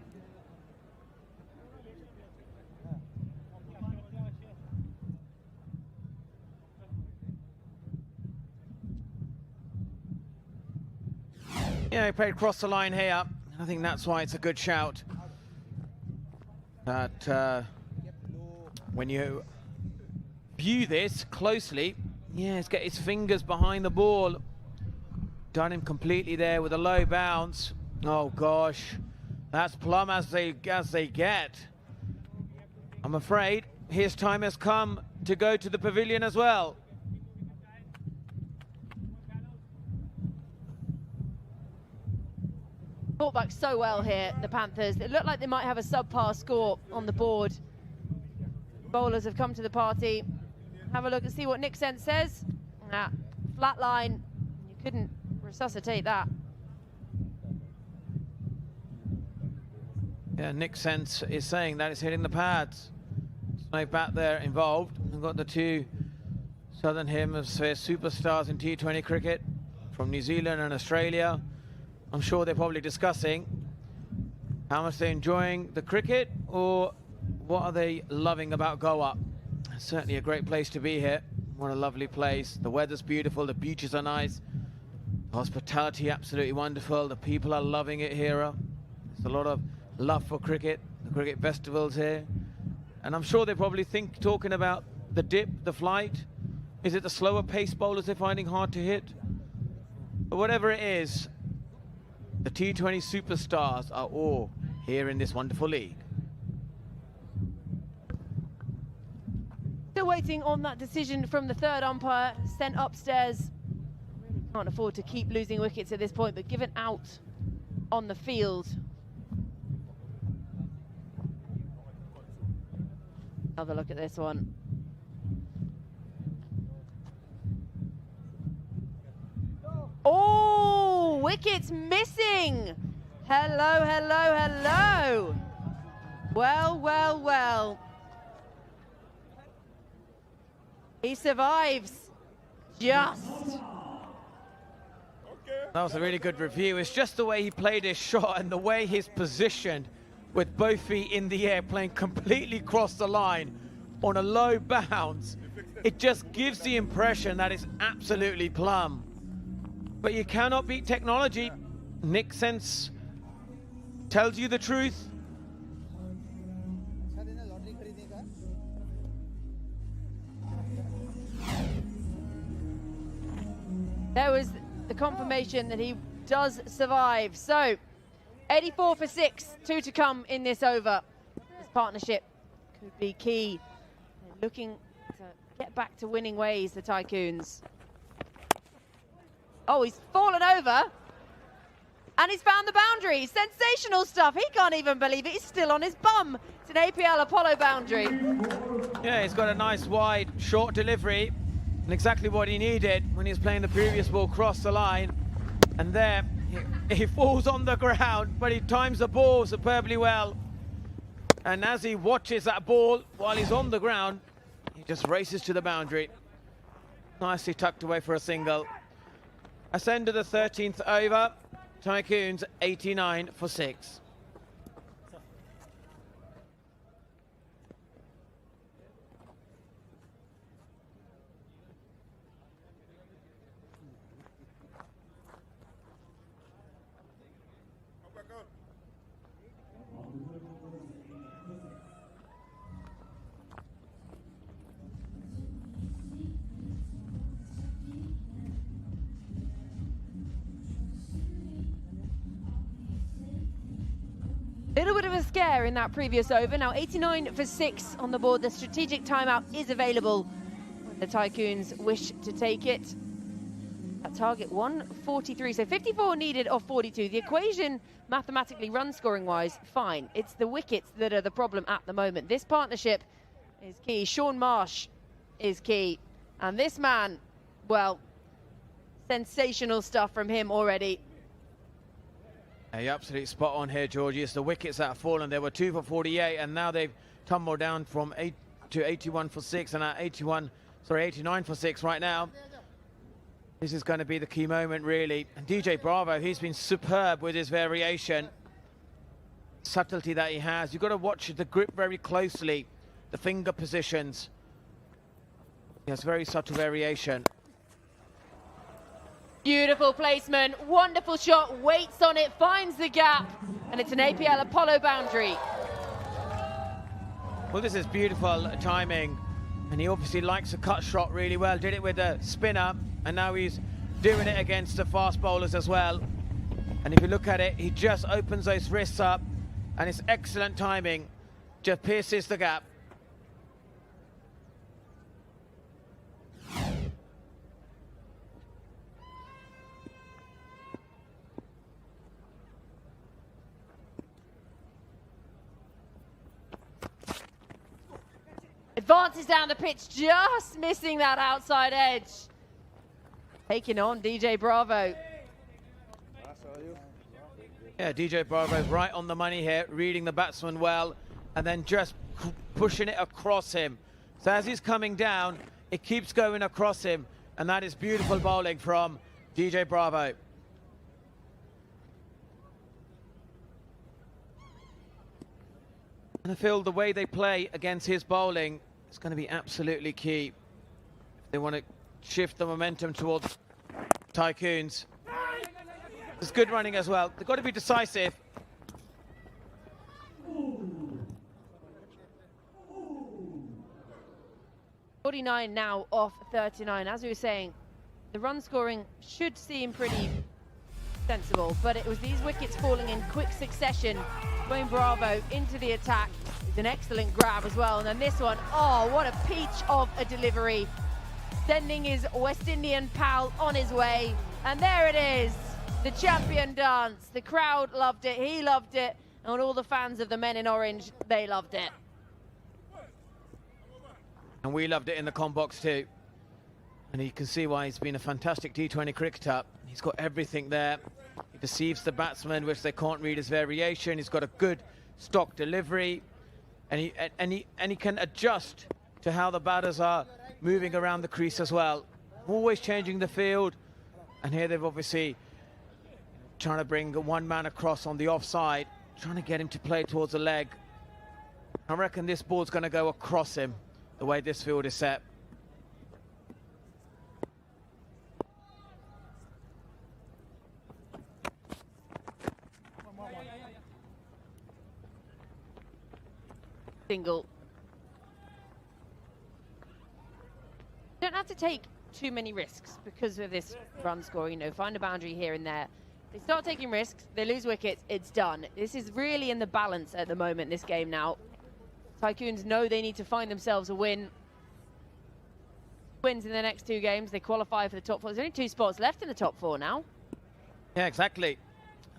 Yeah, he played across the line here. I think that's why it's a good shout. That when you view this closely, yeah, he's got his fingers behind the ball. Done him completely there with a low bounce. Oh gosh, that's plumb as they get. I'm afraid his time has come to go to the pavilion as well. Fought back so well here, the Panthers. It looked like they might have a subpar score on the board. Bowlers have come to the party. Have a look and see what Nick Sense says. Flat line. You couldn't resuscitate that. Yeah, Nick Sense is saying that it's hitting the pads. No bat there involved. We've got the two Southern Hemisphere superstars in T20 cricket from New Zealand and Australia. I'm sure they're probably discussing how much they're enjoying the cricket or what are they loving about Goa. Certainly a great place to be here. What a lovely place. The weather's beautiful, the beaches are nice. The hospitality absolutely wonderful. The people are loving it here. There's a lot of love for cricket, the cricket festivals here. And I'm sure they're probably talking about the dip, the flight. Is it the slower pace bowlers they're finding hard to hit? But whatever it is, the T20 superstars are all here in this wonderful league. Still waiting on that decision from the third umpire, sent upstairs. Really can't afford to keep losing wickets at this point, but given out on the field. Have a look at this one. Oh, wickets missing. Hello, hello, hello. Well, well, well. He survives. Just. That was a really good review. It's just the way he played his shot and the way he's positioned with both feet in the air, playing completely across the line on a low bounce. It just gives the impression that it's absolutely plumb. But you cannot beat technology. Nick Sense tells you the truth. There was the confirmation that he does survive. So, 84 for 6, 2 to come in this over. This partnership could be key. They're looking to get back to winning ways, the Tycoons. Oh, he's fallen over. And he's found the boundary. Sensational stuff. He can't even believe it. He's still on his bum. It's an APL Apollo boundary. Yeah, he's got a nice wide, short delivery. And exactly what he needed when he was playing the previous ball across the line. And there, He falls on the ground, but he times the ball superbly well. And as he watches that ball while he's on the ground, he just races to the boundary. Nicely tucked away for a single. Ascend to the 13th over. Tycoons 89 for 6. Little bit of a scare in that previous over. Now 89 for 6 on the board. The strategic timeout is available when the Tycoons wish to take it. At target 143, so 54 needed of 42. The equation mathematically run scoring wise, fine. It's the wickets that are the problem at the moment. This partnership is key. Sean Marsh is key. And this man, well, sensational stuff from him already. You're absolutely spot on here, Georgie. It's the wickets that have fallen. They were 2 for 48, and now they've tumbled down from 8 to 81 for 6, and at 89 for 6 right now. This is going to be the key moment, really. And DJ Bravo, he's been superb with his variation. Subtlety that he has. You've got to watch the grip very closely, the finger positions. He has very subtle variation. Beautiful placement, wonderful shot, waits on it, finds the gap, and it's an APL Apollo boundary. Well, this is beautiful timing, and he obviously likes a cut shot really well. Did it with a spinner, and now he's doing it against the fast bowlers as well. And if you look at it, he just opens those wrists up, and it's excellent timing. Just pierces the gap. Advances down the pitch, just missing that outside edge. Taking on DJ Bravo. Yeah, DJ Bravo right on the money here, reading the batsman well, and then just pushing it across him. So as he's coming down, it keeps going across him, and that is beautiful bowling from DJ Bravo. And I feel the way they play against his bowling is going to be absolutely key. They want to shift the momentum towards Tycoons. It's good running as well. They've got to be decisive. .49 now off 39. As we were saying, the run scoring should seem pretty sensible, but it was these wickets falling in quick succession. Dwayne Bravo into the attack. It's an excellent grab as well. And then this one, oh, what a peach of a delivery. Sending his West Indian pal on his way. And there it is, the champion dance. The crowd loved it, he loved it, and all the fans of the men in orange, they loved it. And we loved it in the com box too. And you can see why he's been a fantastic T20 cricketer. He's got everything there. He deceives the batsmen, which they can't read his variation. He's got a good stock delivery, and he can adjust to how the batters are moving around the crease as well. Always changing the field, and here they've obviously trying to bring one man across on the offside, trying to get him to play towards the leg. I reckon this ball's going to go across him, the way this field is set. Single. Don't have to take too many risks because of this run scoring. You know, find a boundary here and there. They start taking risks, they lose wickets, it's done. This is really in the balance at the moment, this game now. Tycoons know they need to find themselves a win. Wins in the next 2 games, they qualify for the top 4. There's only 2 spots left in the top 4 now. Yeah, exactly.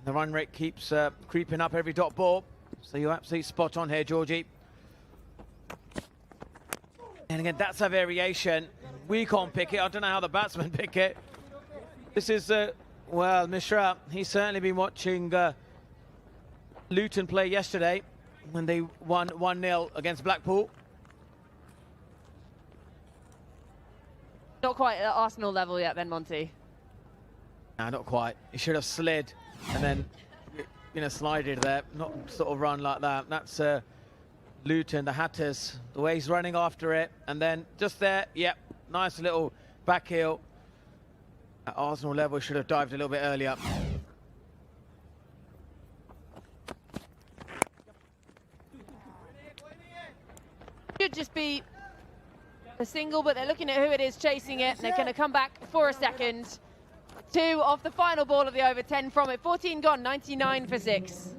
The run rate keeps creeping up every dot ball. So you're absolutely spot on here, Georgie. And again, that's a variation. We can't pick it. I don't know how the batsmen pick it. This is Well, Mishra, he's certainly been watching Luton play yesterday when they won 1-0 against Blackpool. Not quite at Arsenal level yet then, Monty. No, not quite. He should have slid and then, slided there, not sort of run like that. That's Luton, the Hatters, the way he's running after it. And then just there, yep, nice little back heel. At Arsenal level, should have dived a little bit earlier. Should just be a single, but they're looking at who it is chasing it, and they're going to come back for a second. 2 off the final ball of the over, 10 from it. 14 gone, 99 for 6.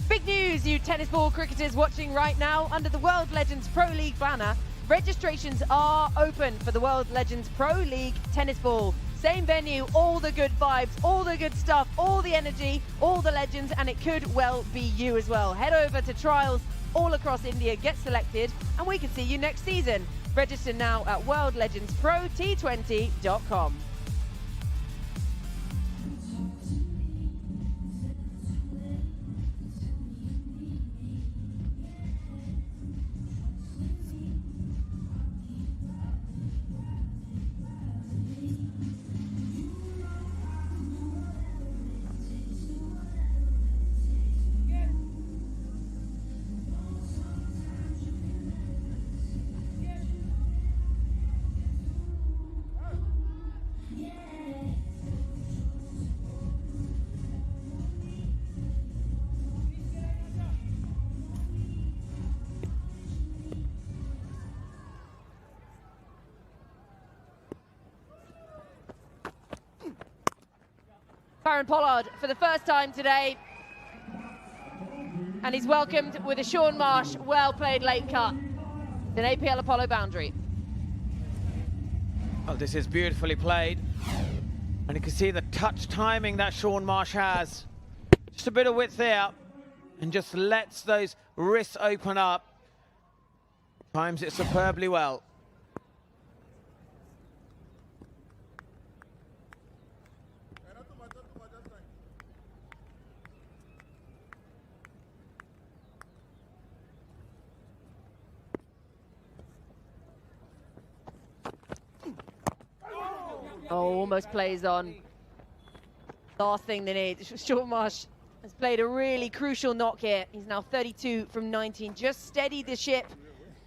Big news, you tennis ball cricketers watching right now. Under the World Legends Pro League banner, registrations are open for the World Legends Pro League tennis ball. Same venue, all the good vibes, all the good stuff, all the energy, all the legends, and it could well be you as well. Head over to trials all across India, get selected, and we can see you next season. Register now at worldlegendsprot20.com. Kieron Pollard for the first time today, and he's welcomed with a Sean Marsh well played late cut. An APL Apollo boundary. Oh, this is beautifully played, and you can see the touch timing that Sean Marsh has. Just a bit of width there, and just lets those wrists open up. Times it superbly well. Oh, almost plays on. Last thing they need. Sean Marsh has played a really crucial knock here. He's now 32 from 19. Just steadied the ship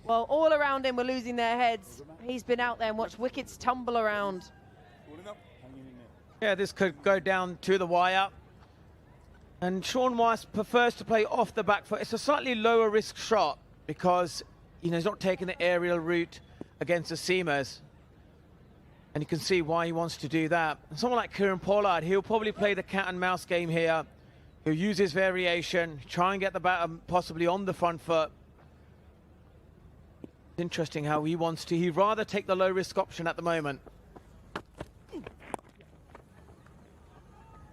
while all around him were losing their heads. He's been out there and watched wickets tumble around. Yeah, this could go down to the wire. And Sean Marsh prefers to play off the back foot. It's a slightly lower risk shot because, he's not taking the aerial route against the seamers. And you can see why he wants to do that. And someone like Kieron Pollard, he'll probably play the cat and mouse game here. He'll use his variation, try and get the batter possibly on the front foot. It's interesting how he wants to. He'd rather take the low risk option at the moment.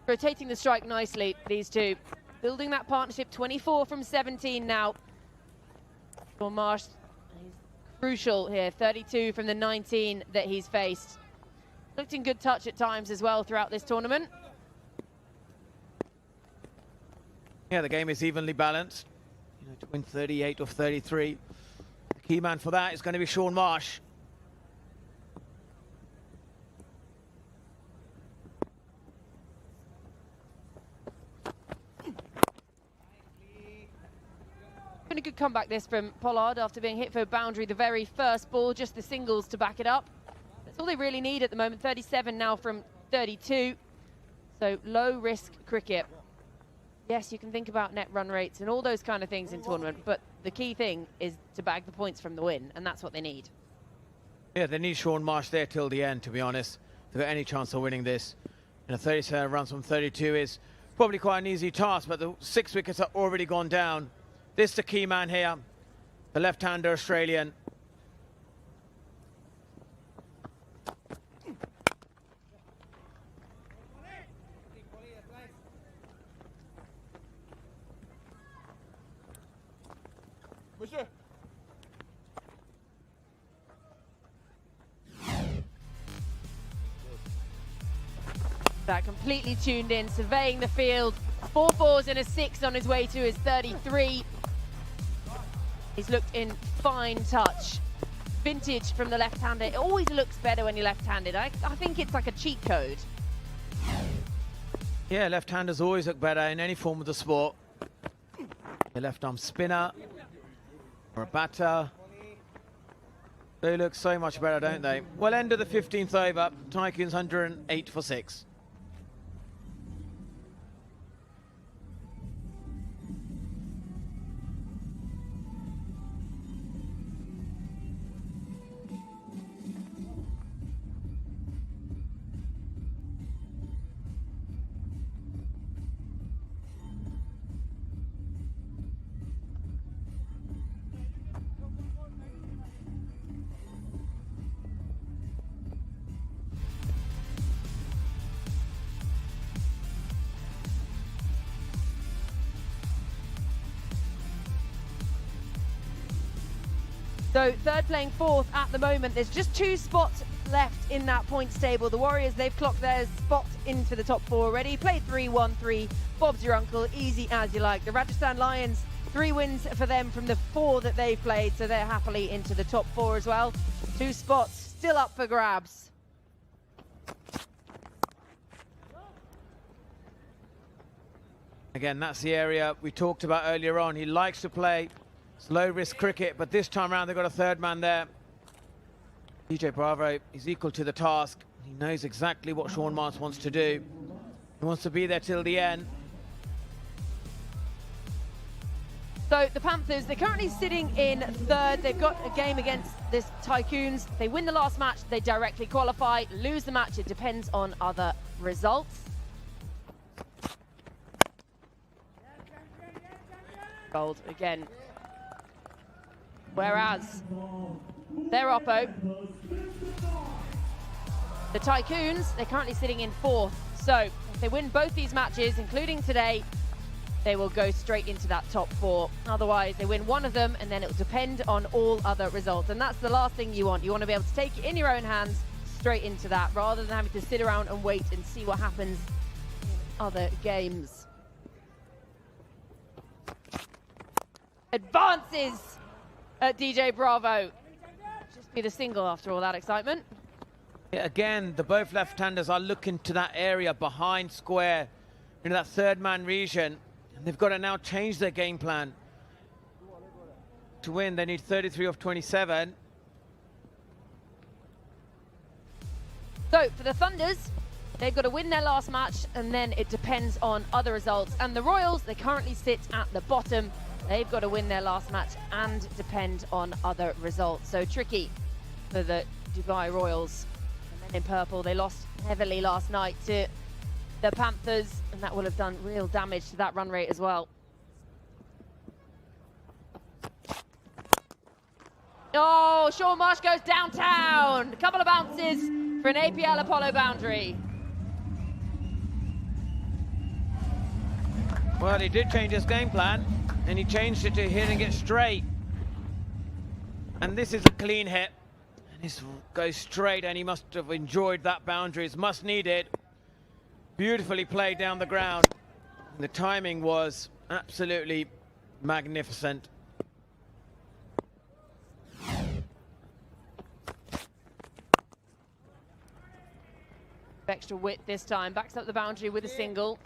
Rotating the strike nicely, these two. Building that partnership, 24 from 17 now. Sean Marsh, he's crucial here, 32 from the 19 that he's faced. Looked in good touch at times as well throughout this tournament. Yeah, the game is evenly balanced. To win 38 of 33. The key man for that is going to be Sean Marsh. Been a good comeback this from Pollard after being hit for a boundary the very first ball, just the singles to back it up. That's all they really need at the moment. 37 now from 32. So low risk cricket. Yes, you can think about net run rates and all those kind of things in tournament, but the key thing is to bag the points from the win, and that's what they need. Yeah, they need Sean Marsh there till the end, to be honest. If they've got any chance of winning this. And a 37 runs from 32 is probably quite an easy task, but the 6 wickets are already gone down. This is the key man here, the left-hander Australian. That completely tuned in, surveying the field. 4 fours and a 6 on his way to his 33. He's looked in fine touch. Vintage from the left-hander. It always looks better when you're left-handed. I think it's like a cheat code. Yeah, left-handers always look better in any form of the sport. A left-arm spinner or a batter. They look so much better, don't they? Well, end of the 15th over. Tycoons 108 for 6. So third playing fourth at the moment. There's just 2 spots left in that points table. The Warriors, they've clocked their spot into the top 4 already. Played 3-1-3. Bob's your uncle, easy as you like. The Rajasthan Lions, 3 wins for them from the 4 that they've played, so they're happily into the top 4 as well. 2 spots still up for grabs. Again, that's the area we talked about earlier on. He likes to play low-risk cricket, but this time around they've got a third man there. DJ Brathwaite is equal to the task. He knows exactly what Sean Marsh wants to do. He wants to be there till the end. So the Panthers, they're currently sitting in third. They've got a game against this Tycoons. They win the last match, they directly qualify. Lose the match, it depends on other results. Gold again. Whereas their oppo, the Tycoons, they're currently sitting in 4th. So if they win both these matches, including today, they will go straight into that top 4. Otherwise, they win one of them, and then it will depend on all other results. And that's the last thing you want. You want to be able to take it in your own hands straight into that, rather than having to sit around and wait and see what happens in other games. Advances at DJ Bravo. Just be the single after all that excitement. Yeah, again, the both left-handers are looking to that area behind square, into that third man region. And they've got to now change their game plan. To win, they need 33 off 27. So for the Thunders, they've got to win their last match, and then it depends on other results. And the Royals, they currently sit at the bottom. They've got to win their last match and depend on other results. So tricky for the Dubai Royals. The men in purple, they lost heavily last night to the Panthers, and that will have done real damage to that run rate as well. Oh, Sean Marsh goes downtown. A couple of bounces for an APL Apollo boundary. Well, he did change his game plan, and he changed it to hitting it straight. And this is a clean hit. And this goes straight, and he must have enjoyed that boundary. It's must needed. Beautifully played down the ground. And the timing was absolutely magnificent. Extra width this time, backs up the boundary with a single.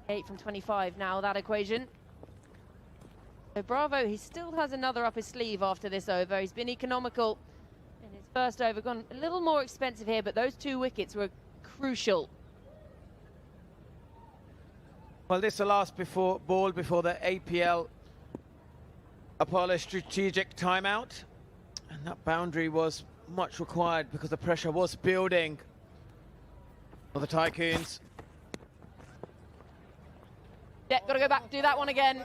8 from 25 now, that equation. So Bravo, he still has another up his sleeve after this over. He's been economical in his first over, gone a little more expensive here, but those 2 wickets were crucial. Well, this is the last ball before the APL Apollo strategic timeout. And that boundary was much required because the pressure was building for the Tycoons. Yeah, got to go back, do that one again.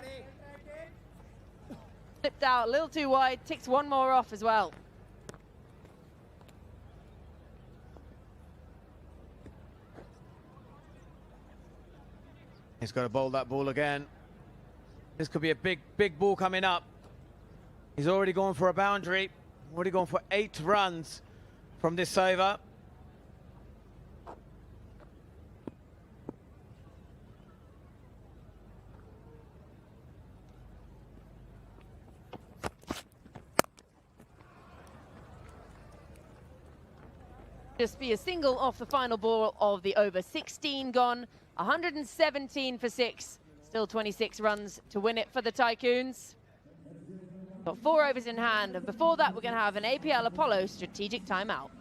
Slipped out a little too wide, ticks one more off as well. He's got to bowl that ball again. This could be a big ball coming up. He's already gone for a boundary. Already gone for 8 runs from this over. Just be a single off the final ball of the over. 16 gone, 117 for 6. Still 26 runs to win it for the Tycoons. Got 4 overs in hand, and before that we're going to have an APL Apollo strategic timeout.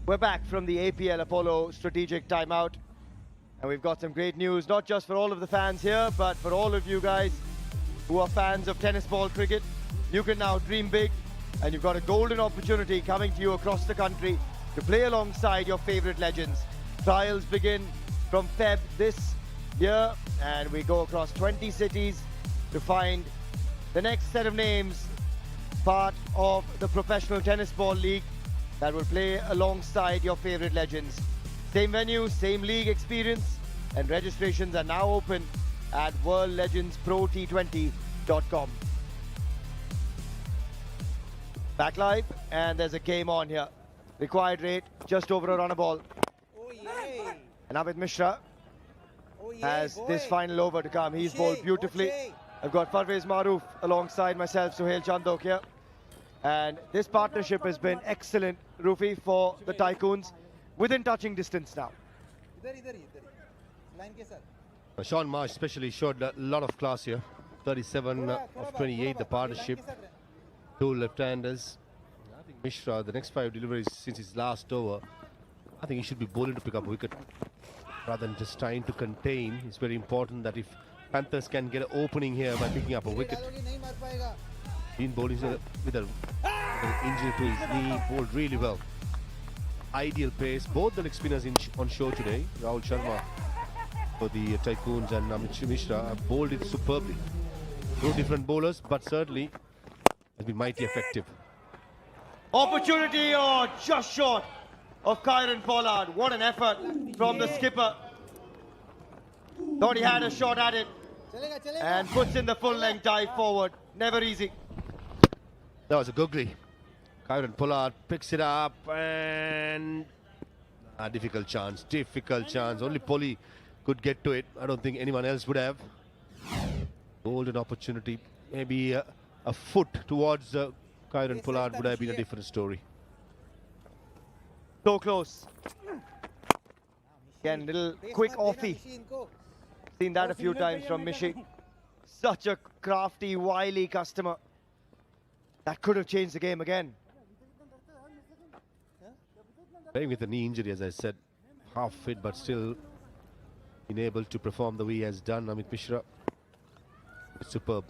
We're back from the APL Apollo strategic timeout, and we've got some great news, not just for all of the fans here, but for all of you guys who are fans of tennis ball cricket. You can now dream big, and you've got a golden opportunity coming to you across the country to play alongside your favorite legends. Trials begin from Feb this year, and we go across 20 cities to find the next set of names part of the Professional Tennis Ball League that will play alongside your favorite legends. Same venue, same league experience, and registrations are now open at worldlegendsprot20.com. Back live, and there's a game on here. Required rate, just over a run a ball. And Amit Mishra has this final over to come. He's bowled beautifully. I've got Parvez Maroof alongside myself, Suhail Chandok here. And this partnership has been excellent, Rufi, for the Tycoons, within touching distance now. Sean Marsh especially showed a lot of class here. 37 of 28, the partnership. 2 left-handers. I think Mishra, the next 5 deliveries since his last over, I think he should be bowling to pick up a wicket rather than just trying to contain. It's very important that if Panthers can get an opening here by picking up a wicket. Been bowling with an injury to his knee, bowled really well. Ideal pace. Both the leg spinners on show today, Rahul Sharma for the Tycoons and Amit Mishra, have bowled it superbly. Two different bowlers, but certainly has been mighty effective. Opportunity, or just short of Kieron Pollard. What an effort from the skipper. Thought he had a shot at it and puts in the full length dive forward. Never easy. That was a googly. Kieron Pollard picks it up and a difficult chance. Only Polly could get to it. I don't think anyone else would have. Golden opportunity. Maybe a foot towards Kieron Pollard would have been a different story. So close. Again, little quick offie. Seen that a few times from Mishi. Such a crafty, wily customer. That could have changed the game again. Playing with a knee injury, as I said, half fit, but still been able to perform the way he has done. Amit Mishra, superb.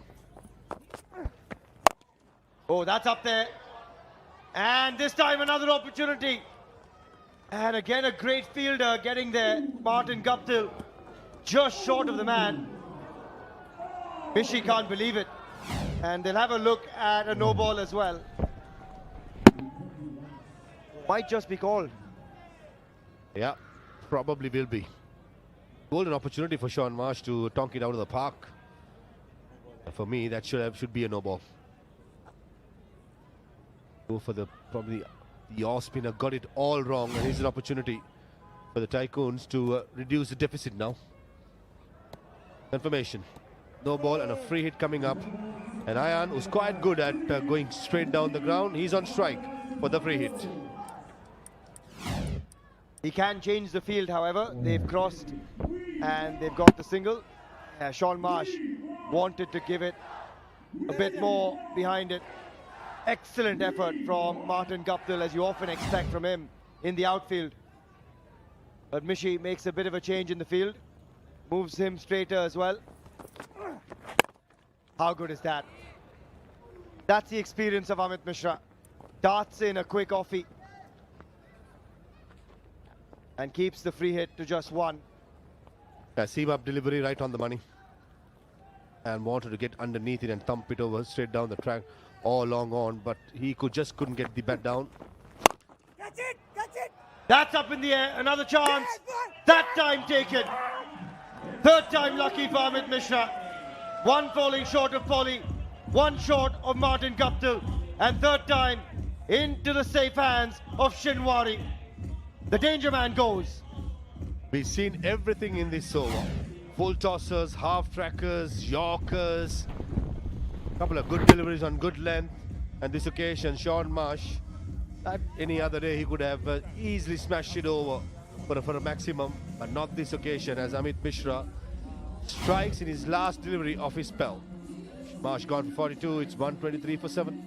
Oh, that's up there. And this time another opportunity. And again a great fielder getting there. Martin Guptill just short of the man. Mishi can't believe it. And they'll have a look at a no ball as well. Might just be called. Yeah, probably will be. Golden opportunity for Sean Marsh to tonk it out of the park. For me, that should be a no ball. Go for probably the off spinner got it all wrong, and here's an opportunity for the Tycoons to reduce the deficit now. Confirmation. No ball and a free hit coming up. And Ayan, who's quite good at going straight down the ground, he's on strike for the free hit. He can change the field, however. They've crossed and they've got the single. Sean Marsh wanted to give it a bit more behind it. Excellent effort from Martin Guptill, as you often expect from him in the outfield. But Mishi makes a bit of a change in the field. Moves him straighter as well. How good is that? That's the experience of Amit Mishra. Darts in a quick offie. And keeps the free hit to just one. Seam up delivery right on the money. And wanted to get underneath it and thump it over straight down the track. All long on, but he just couldn't get the bat down. Catch it! Catch it! That's up in the air. Another chance. That time taken. Third time lucky for Amit Mishra. One falling short of Polly. One short of Martin Guptill. And third time into the safe hands of Shinwari. The danger man goes. We've seen everything in this over. Full tossers, half trackers, yorkers. Couple of good deliveries on good length. And this occasion, Sean Marsh, at any other day he could have easily smashed it over for a maximum, but not this occasion, as Amit Mishra strikes in his last delivery of his spell. Marsh gone for 42, it's 123 for 7.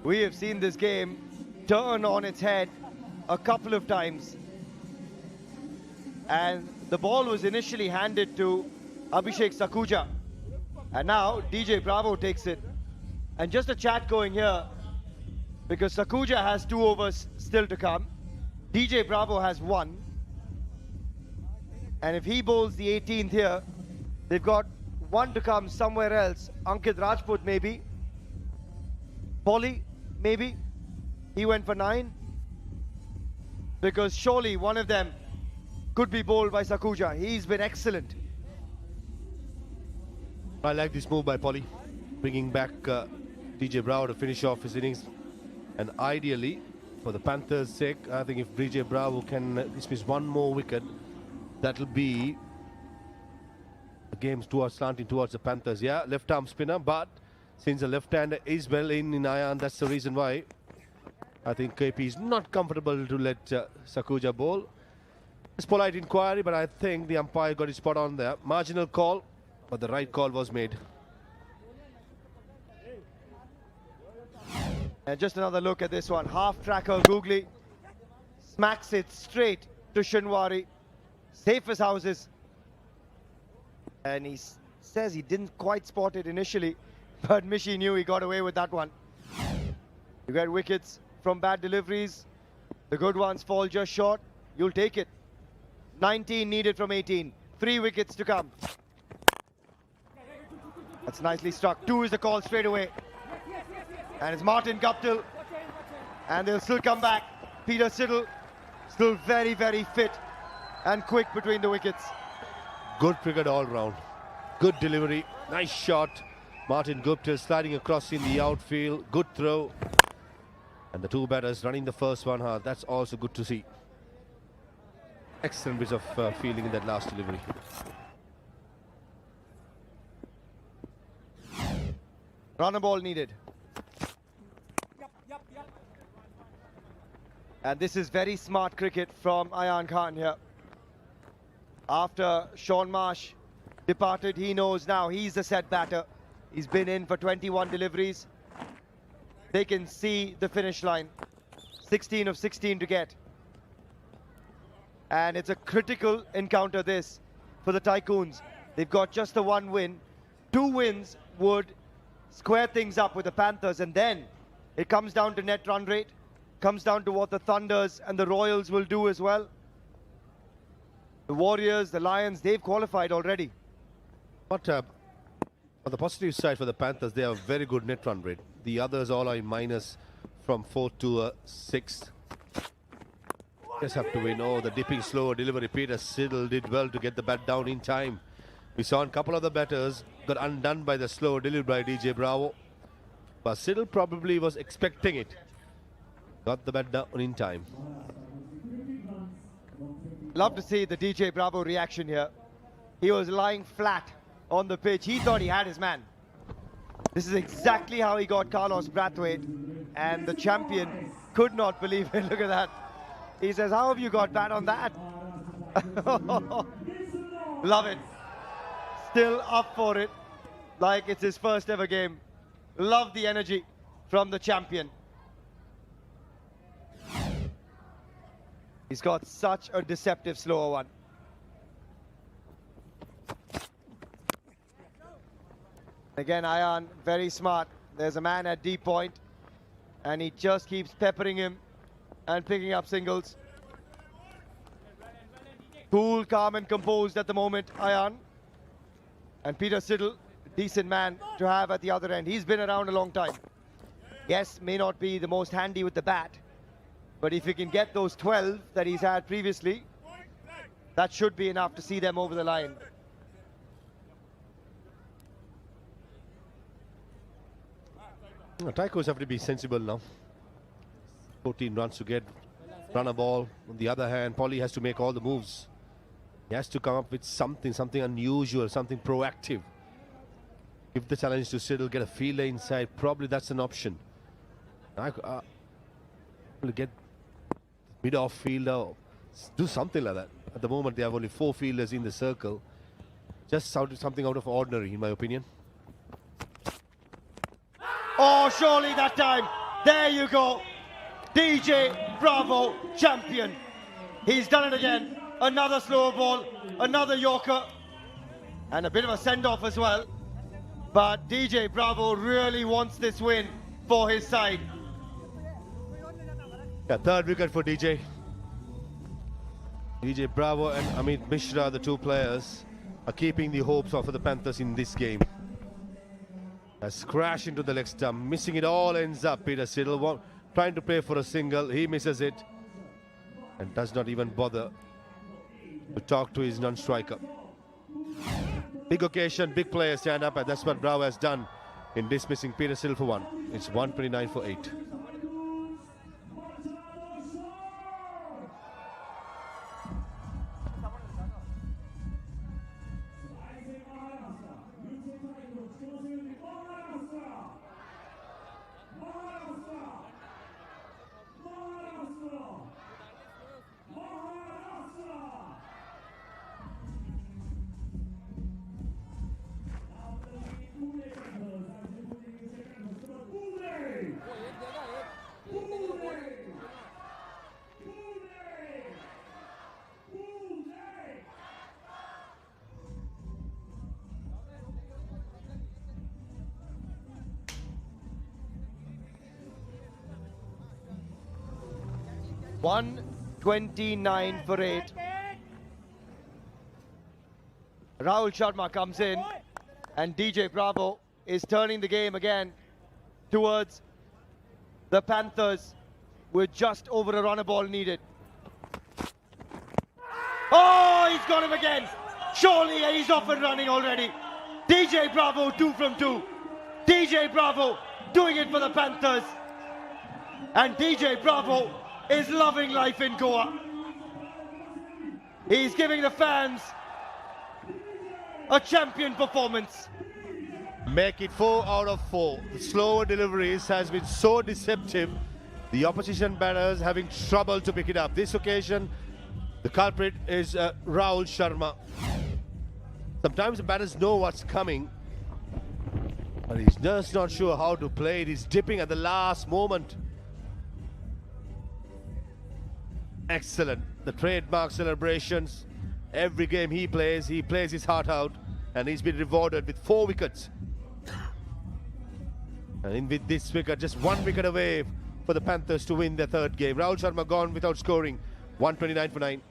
We have seen this game turn on its head a couple of times. And the ball was initially handed to Abhishek Sakuja. And now DJ Bravo takes it. And just a chat going here, because Sakuja has 2 overs still to come. DJ Bravo has 1. And if he bowls the 18th here, they've got 1 to come somewhere else. Ankit Rajput maybe. Polly, maybe. He went for 9. because surely one of them could be bowled by Sakuja. He's been excellent. I like this move by Polly, bringing back DJ Bravo to finish off his innings. And ideally, for the Panthers' sake, I think if DJ Bravo can dismiss one more wicket, that'll be the game's slanting towards the Panthers. Yeah, left arm spinner, but since the left hander is well in iron, that's the reason why I think KP is not comfortable to let Sakuja bowl. It's polite inquiry, but I think the umpire got his spot on there. Marginal call, but the right call was made. And just another look at this one. Half tracker Googly smacks it straight to Shinwari. Safe as houses. And he says he didn't quite spot it initially, but Mishi knew he got away with that one. You get wickets from bad deliveries. The good ones fall just short. You'll take it. 19 needed from 18. 3 wickets to come. That's nicely struck. 2 is the call straight away. And it's Martin Guptill. And they'll still come back. Peter Siddle still very, very fit and quick between the wickets. Good cricket all round. Good delivery. Nice shot. Martin Guptill sliding across in the outfield. Good throw. And the 2 batters running the first one. That's also good to see. Excellent bit of fielding in that last delivery. Run a ball needed. And this is very smart cricket from Ayan Khan here. After Sean Marsh departed, he knows now he's the set batter. He's been in for 21 deliveries. They can see the finish line. 16 of 16 to get. And it's a critical encounter this for the Tycoons. They've got just the 1 win. 2 wins would square things up with the Panthers, and then it comes down to net run rate, comes down to what the Thunders and the Royals will do as well. The Warriors, the Lions, they've qualified already. But on the positive side for the Panthers, they have a very good net run rate. The others all are in minus from 4th to 6th. Just have to win. Oh, the dipping slow delivery. Peter Siddle did well to get the bat down in time. We saw a couple of the batters got undone by the slow delivery by DJ Bravo. But Siddle probably was expecting it. Got the bat down in time. Love to see the DJ Bravo reaction here. He was lying flat on the pitch. He thought he had his man. This is exactly how he got Carlos Brathwaite. And the champion could not believe it. Look at that. He says, how have you got bat on that? Love it. Still up for it, like it's his first ever game. Love the energy from the champion. He's got such a deceptive slower one. Again, Ayan, very smart. There's a man at deep point, and he just keeps peppering him and picking up singles. Cool, calm and composed at the moment, Ayan. And Peter Siddle, decent man to have at the other end. He's been around a long time. Yes, may not be the most handy with the bat, but if he can get those 12 that he's had previously, that should be enough to see them over the line. Tycoons have to be sensible now. 14 runs to get, run a ball. On the other hand, Polly has to make all the moves. He has to come up with something unusual, something proactive. Give the challenge to Siddle, get a fielder inside. Probably that's an option. Will get mid-off fielder, do something like that. At the moment, they have only 4 fielders in the circle. Just something out of ordinary, in my opinion. Oh, surely that time. There you go. DJ Bravo, champion. He's done it again. Another slow ball, another Yorker, and a bit of a send-off as well. But DJ Bravo really wants this win for his side. Yeah, 3rd wicket for DJ. DJ Bravo and Amit Mishra, the 2 players, are keeping the hopes of the Panthers in this game. As crash into the leg stump, missing it all ends up. Peter Siddle trying to play for a single, he misses it. and does not even bother to talk to his non-striker. Big occasion, big players stand up, and that's what Bravo has done in dismissing Peter Sill for one. It's 129 for 8. $129 for 8. Rahul Sharma comes in, and DJ Bravo is turning the game again towards the Panthers with just over a runner ball needed. Oh, he's got him again. Surely he's off and running already. DJ Bravo 2 from 2. DJ Bravo doing it for the Panthers. And DJ Bravo is loving life in Goa. He's giving the fans a champion performance. Make it 4 out of 4. The slower deliveries has been so deceptive. The opposition batters having trouble to pick it up. This occasion, the culprit is Rahul Sharma. Sometimes the batters know what's coming, but he's just not sure how to play it. He's dipping at the last moment. Excellent. The trademark celebrations. Every game he plays his heart out, and he's been rewarded with 4 wickets. And with this wicket, just 1 wicket away for the Panthers to win their 3rd game. Rahul Sharma gone without scoring. 129 for 9.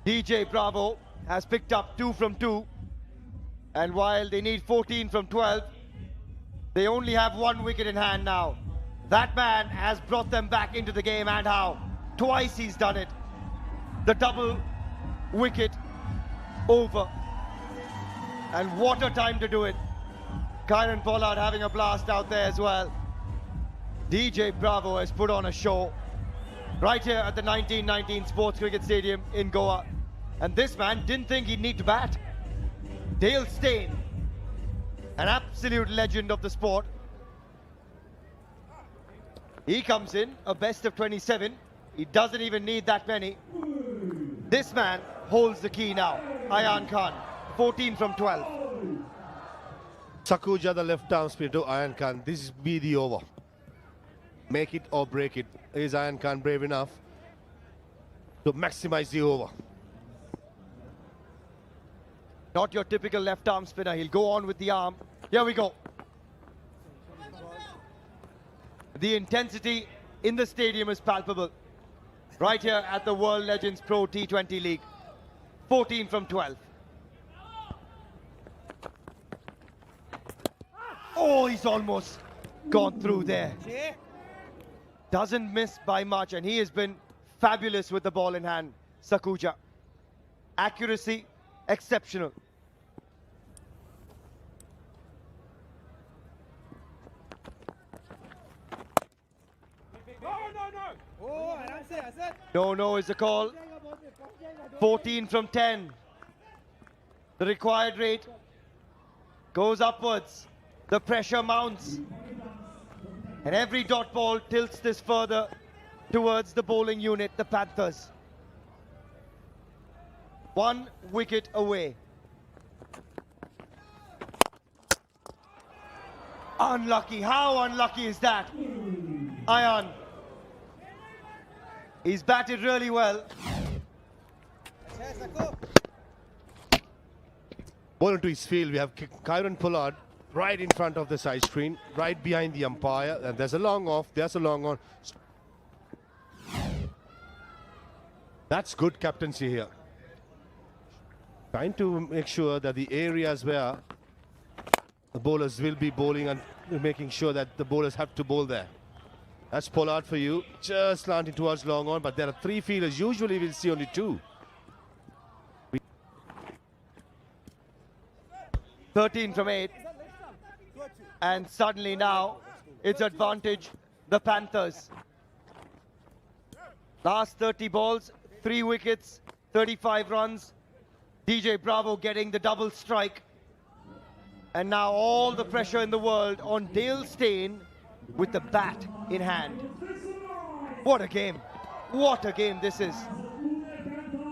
DJ Bravo has picked up 2 from 2, and while they need 14 from 12, they only have 1 wicket in hand now. That man has brought them back into the game, and how? Twice he's done it. The double wicket over, and what a time to do it. Kieron Pollard having a blast out there as well. DJ Bravo has put on a show right here at the 1919 Sports Cricket Stadium in Goa. And this man didn't think he'd need to bat. Dale Steyn, an absolute legend of the sport. He comes in, a best of 27. He doesn't even need that many. This man holds the key now. Ayan Khan, 14 from 12. Sakuja, the left arm spinner to Ayan Khan. This be the over. Make it or break it. Is Ayan Khan brave enough to maximize the over? Not your typical left arm spinner. He'll go on with the arm. Here we go. The intensity in the stadium is palpable. Right here at the World Legends Pro T20 League. 14 from 12. Oh, he's almost gone through there. Doesn't miss by much, and he has been fabulous with the ball in hand, Sakuja. Accuracy, exceptional. No is the call. 14 from 10. The required rate goes upwards. The pressure mounts. And every dot ball tilts this further towards the bowling unit, the Panthers. 1 wicket away. Unlucky. How unlucky is that? Ayan. He's batted really well. Ball into his field. We have Kieron Pollard right in front of the side screen, right behind the umpire. And there's a long off. There's a long on. That's good captaincy here. Trying to make sure that the areas where the bowlers will be bowling and making sure that the bowlers have to bowl there. That's Pollard for you. Just slanting towards long on, but there are 3 fielders. Usually we'll see only 2. 13 from 8. And suddenly now it's advantage the Panthers. Last 30 balls, 3 wickets, 35 runs. DJ Bravo getting the double strike. And now all the pressure in the world on Dale Steyn with the bat in hand. What a game. What a game this is.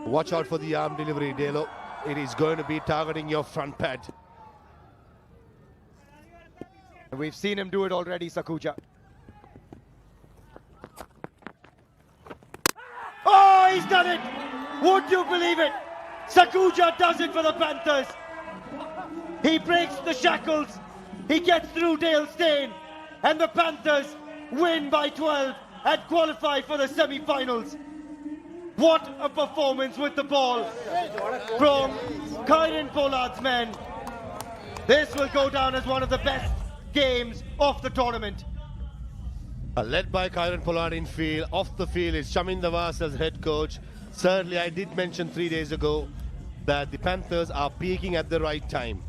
Watch out for the arm delivery, Delo. It is going to be targeting your front pad. We've seen him do it already, Sakuja. Oh, he's done it! Would you believe it? Sakuja does it for the Panthers. He breaks the shackles. He gets through Dale Steyn. And the Panthers win by 12 and qualify for the semi-finals. What a performance with the ball from Kieron Pollard's men. This will go down as one of the best games of the tournament. Led by Kieron Pollard in field. Off the field is Shamin Nawaz as head coach. Certainly, I did mention 3 days ago that the Panthers are peaking at the right time.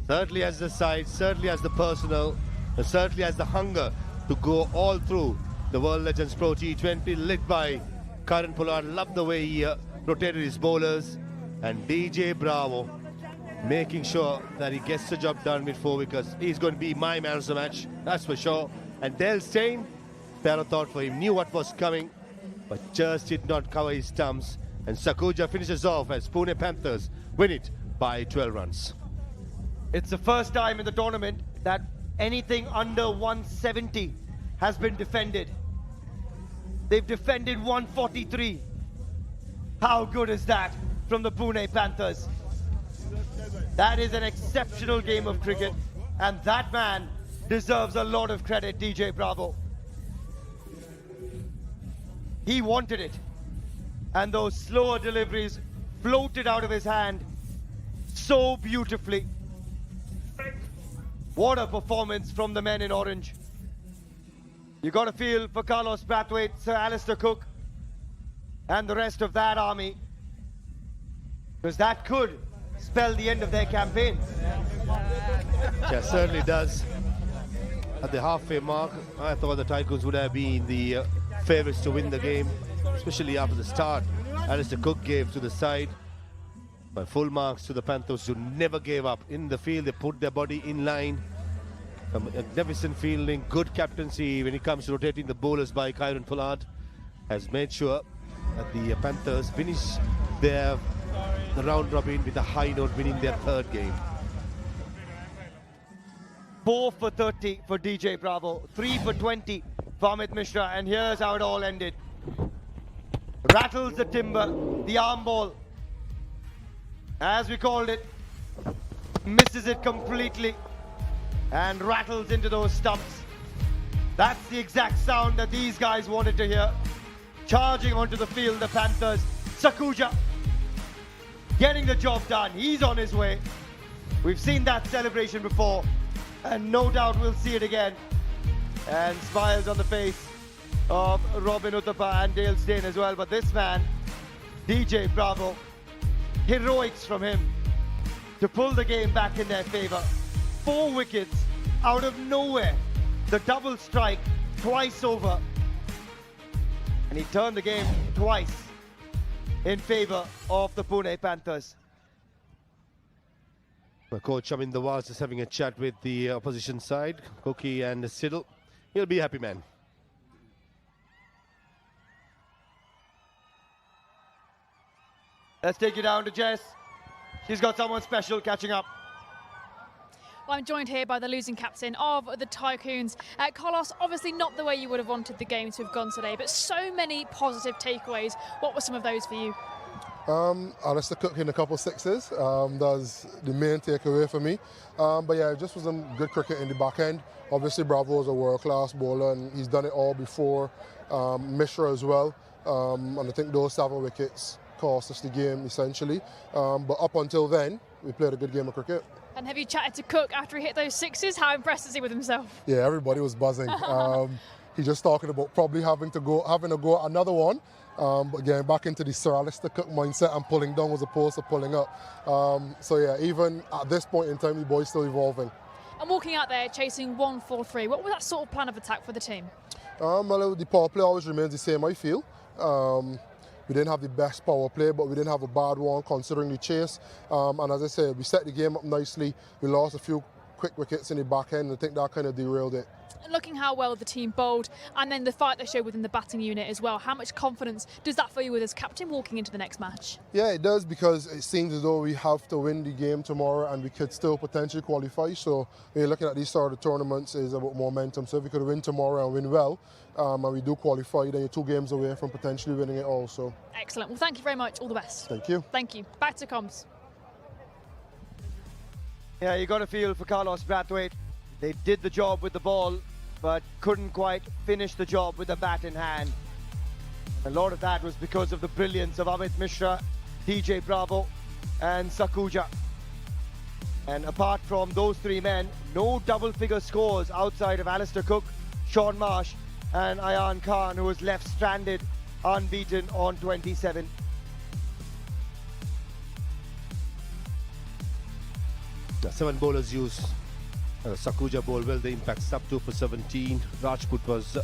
Certainly as the side, certainly as the personnel, and certainly as the hunger to go all through the World Legends Pro T20, led by Kieron Pollard. Love the way he rotated his bowlers. And DJ Bravo making sure that he gets the job done with 4 wickets. He's going to be my man of the match, that's for sure. And Dale Steyn, fair thought for him, knew what was coming, but just did not cover his stumps. And Sakuja finishes off as Pune Panthers win it by 12 runs. It's the first time in the tournament that anything under 170 has been defended. They've defended 143. How good is that from the Pune Panthers? That is an exceptional game of cricket, and that man deserves a lot of credit, DJ Bravo. He wanted it, and those slower deliveries floated out of his hand so beautifully. What a performance from the men in orange. You got to feel for Carlos Brathwaite, Sir Alistair Cook, and the rest of that army, because that could spell the end of their campaign. Yeah, certainly does. At the halfway mark, I thought the Tycoons would have been the favourites to win the game, especially after the start Alistair Cook gave to the side. But full marks to the Panthers, who never gave up. In the field, they put their body in line. Magnificent fielding, good captaincy when it comes to rotating the bowlers by Kieron Pollard. Has made sure that the Panthers finish the round robin with a high note, winning their 3rd game. 4 for 30 for DJ Bravo, 3 for 20 for Amit Mishra, and here's how it all ended. Rattles the timber, the arm ball, as we called it, misses it completely and rattles into those stumps. That's the exact sound that these guys wanted to hear. Charging onto the field, the Panthers. Sakuja getting the job done. He's on his way. We've seen that celebration before, and no doubt we'll see it again. And smiles on the face of Robin Uthappa and Dale Steyn as well. But this man, DJ Bravo, heroics from him to pull the game back in their favour. 4 wickets out of nowhere. The double strike twice over. And he turned the game twice in favour of the Pune Panthers. The coach Shamin Nawaz is having a chat with the opposition side, Cookie and Siddle. he'll be a happy man. Let's take you down to Jess. She's got someone special catching up. Well, I'm joined here by the losing captain of the Tycoons. Carlos, obviously not the way you would have wanted the game to have gone today, but so many positive takeaways. What were some of those for you? Alistair Cook hitting a couple sixes. That's the main takeaway for me. But yeah, it just was some good cricket in the back end. Obviously, Bravo is a world-class bowler, and he's done it all before. Mishra as well. And I think those 7 wickets cost us the game, essentially. But up until then, we played a good game of cricket. And have you chatted to Cook after he hit those sixes? How impressed is he with himself? Yeah, everybody was buzzing. He's just talking about probably having to go at another one. But getting back into the Sir Alistair Cook mindset and pulling down as opposed to pulling up. So yeah, even at this point in time, the boy's still evolving. And walking out there chasing 1-4-3, what was that sort of plan of attack for the team? Well, the power play always remains the same, I feel. We didn't have the best power play, but we didn't have a bad one considering the chase. And as I said, we set the game up nicely. We lost a few quick wickets in the back end, and I think that kind of derailed it. And looking how well the team bowled, and then the fight they showed within the batting unit as well, how much confidence does that fill you with as captain walking into the next match? Yeah, it does, because it seems as though we have to win the game tomorrow and we could still potentially qualify. So when you're looking at these sort of tournaments, it's about momentum. So if we could win tomorrow and win well, and we do qualify, then you're 2 games away from potentially winning it also. Excellent. Well, thank you very much. All the best. Thank you. Thank you. Back to comms. Yeah, you got a feel for Carlos Brathwaite. They did the job with the ball, but couldn't quite finish the job with the bat in hand. A lot of that was because of the brilliance of Amit Mishra, DJ Bravo and Sakuja. And apart from those 3 men, no double-figure scores outside of Alistair Cook, Sean Marsh and Ayan Khan, who was left stranded, unbeaten on 27. The 7 bowlers used. Sakuja bowled well, the impact sub 2 for 17. Rajput was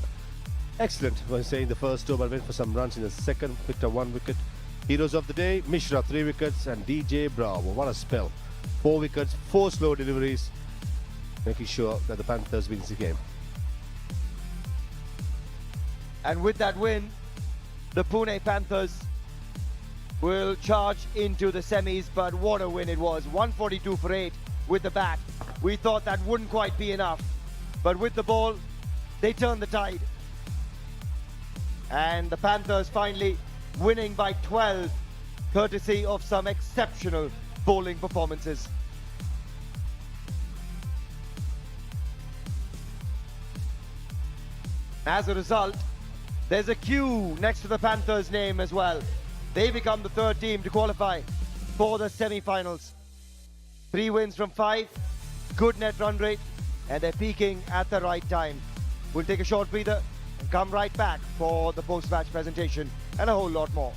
excellent when saying the first over, went for some runs in the second, picked up 1 wicket. Heroes of the day, Mishra 3 wickets and DJ Bravo, what a spell. 4 wickets, 4 slow deliveries, making sure that the Panthers wins the game. And with that win, the Pune Panthers will charge into the semis, but what a win it was. 142 for 8 with the bat. We thought that wouldn't quite be enough, but with the ball, they turned the tide. And the Panthers finally winning by 12, courtesy of some exceptional bowling performances. As a result, there's a Q next to the Panthers' name as well. They become the 3rd team to qualify for the semi-finals. 3 wins from 5, good net run rate, and they're peaking at the right time. We'll take a short breather and come right back for the post-match presentation and a whole lot more.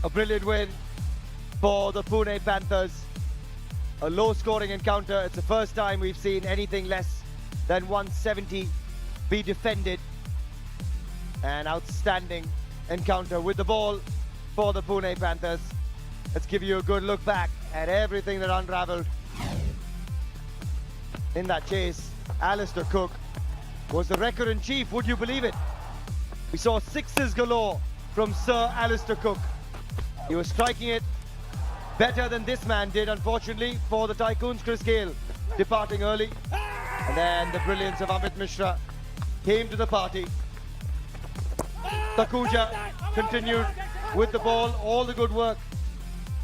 A brilliant win for the Pune Panthers. A low-scoring encounter. It's the first time we've seen anything less than 170 be defended. An outstanding encounter with the ball for the Pune Panthers. Let's give you a good look back at everything that unraveled in that chase. Alistair Cook was the record-in-chief, would you believe it? We saw sixes galore from Sir Alistair Cook. He was striking it better than this man did, unfortunately, for the Tycoons. Chris Gale departing early. And then the brilliance of Amit Mishra came to the party. Takuja continued with the ball, all the good work,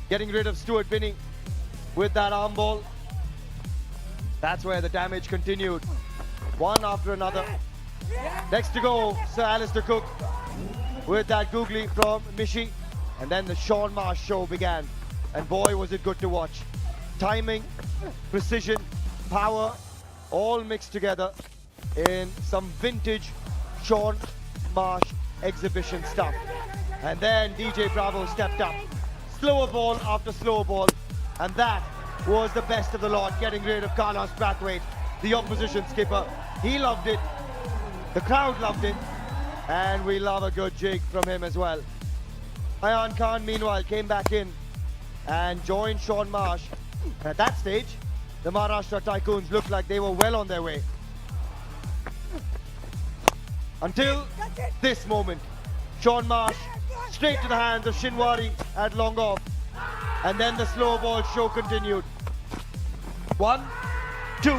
getting rid of Stuart Binney with that arm ball. That's where the damage continued, one after another. Next to go, Sir Alistair Cook with that googly from Mishi. And then the Sean Marsh show began. And boy, was it good to watch. Timing, precision, power, all mixed together in some vintage Sean Marsh exhibition stuff. And then DJ Bravo stepped up. Slower ball after slower ball. And that was the best of the lot, getting rid of Carlos Brathwaite, the opposition skipper. He loved it. The crowd loved it. And we love a good jig from him as well. Ayan Khan, meanwhile, came back in and joined Sean Marsh. And at that stage, the Maharashtra Tycoons looked like they were well on their way. Until this moment, Sean Marsh straight to the hands of Shinwari at long off. And then the slow ball show continued. 1, 2,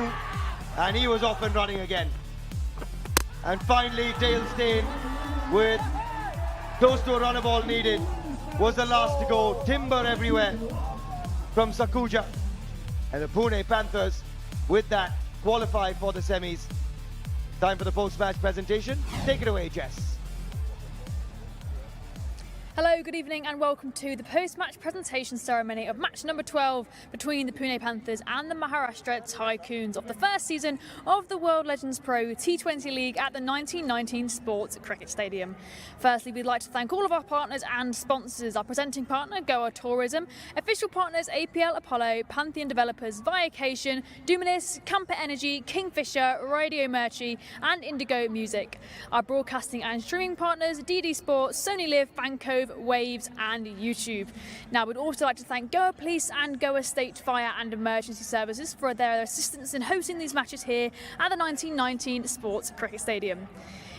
and he was off and running again. And finally, Dale Steyn with close to a runner ball needed was the last to go. Timber everywhere from Sakuja. And the Pune Panthers with that qualify for the semis. Time for the post-match presentation. Take it away, Jess. Hello, good evening and welcome to the post-match presentation ceremony of match number 12 between the Pune Panthers and the Maharashtra Tycoons of the first season of the World Legends Pro T20 League at the 1919 Sports Cricket Stadium. Firstly, we'd like to thank all of our partners and sponsors, our presenting partner Goa Tourism, official partners APL Apollo, Pantheon Developers, Viacation, Duminis, Camper Energy, Kingfisher, Radio Merchie and Indigo Music. Our broadcasting and streaming partners DD Sports, Sony Live, Banco, Waves and YouTube. Now we'd also like to thank Goa Police and Goa State Fire and Emergency Services for their assistance in hosting these matches here at the 1919 Sports Cricket Stadium.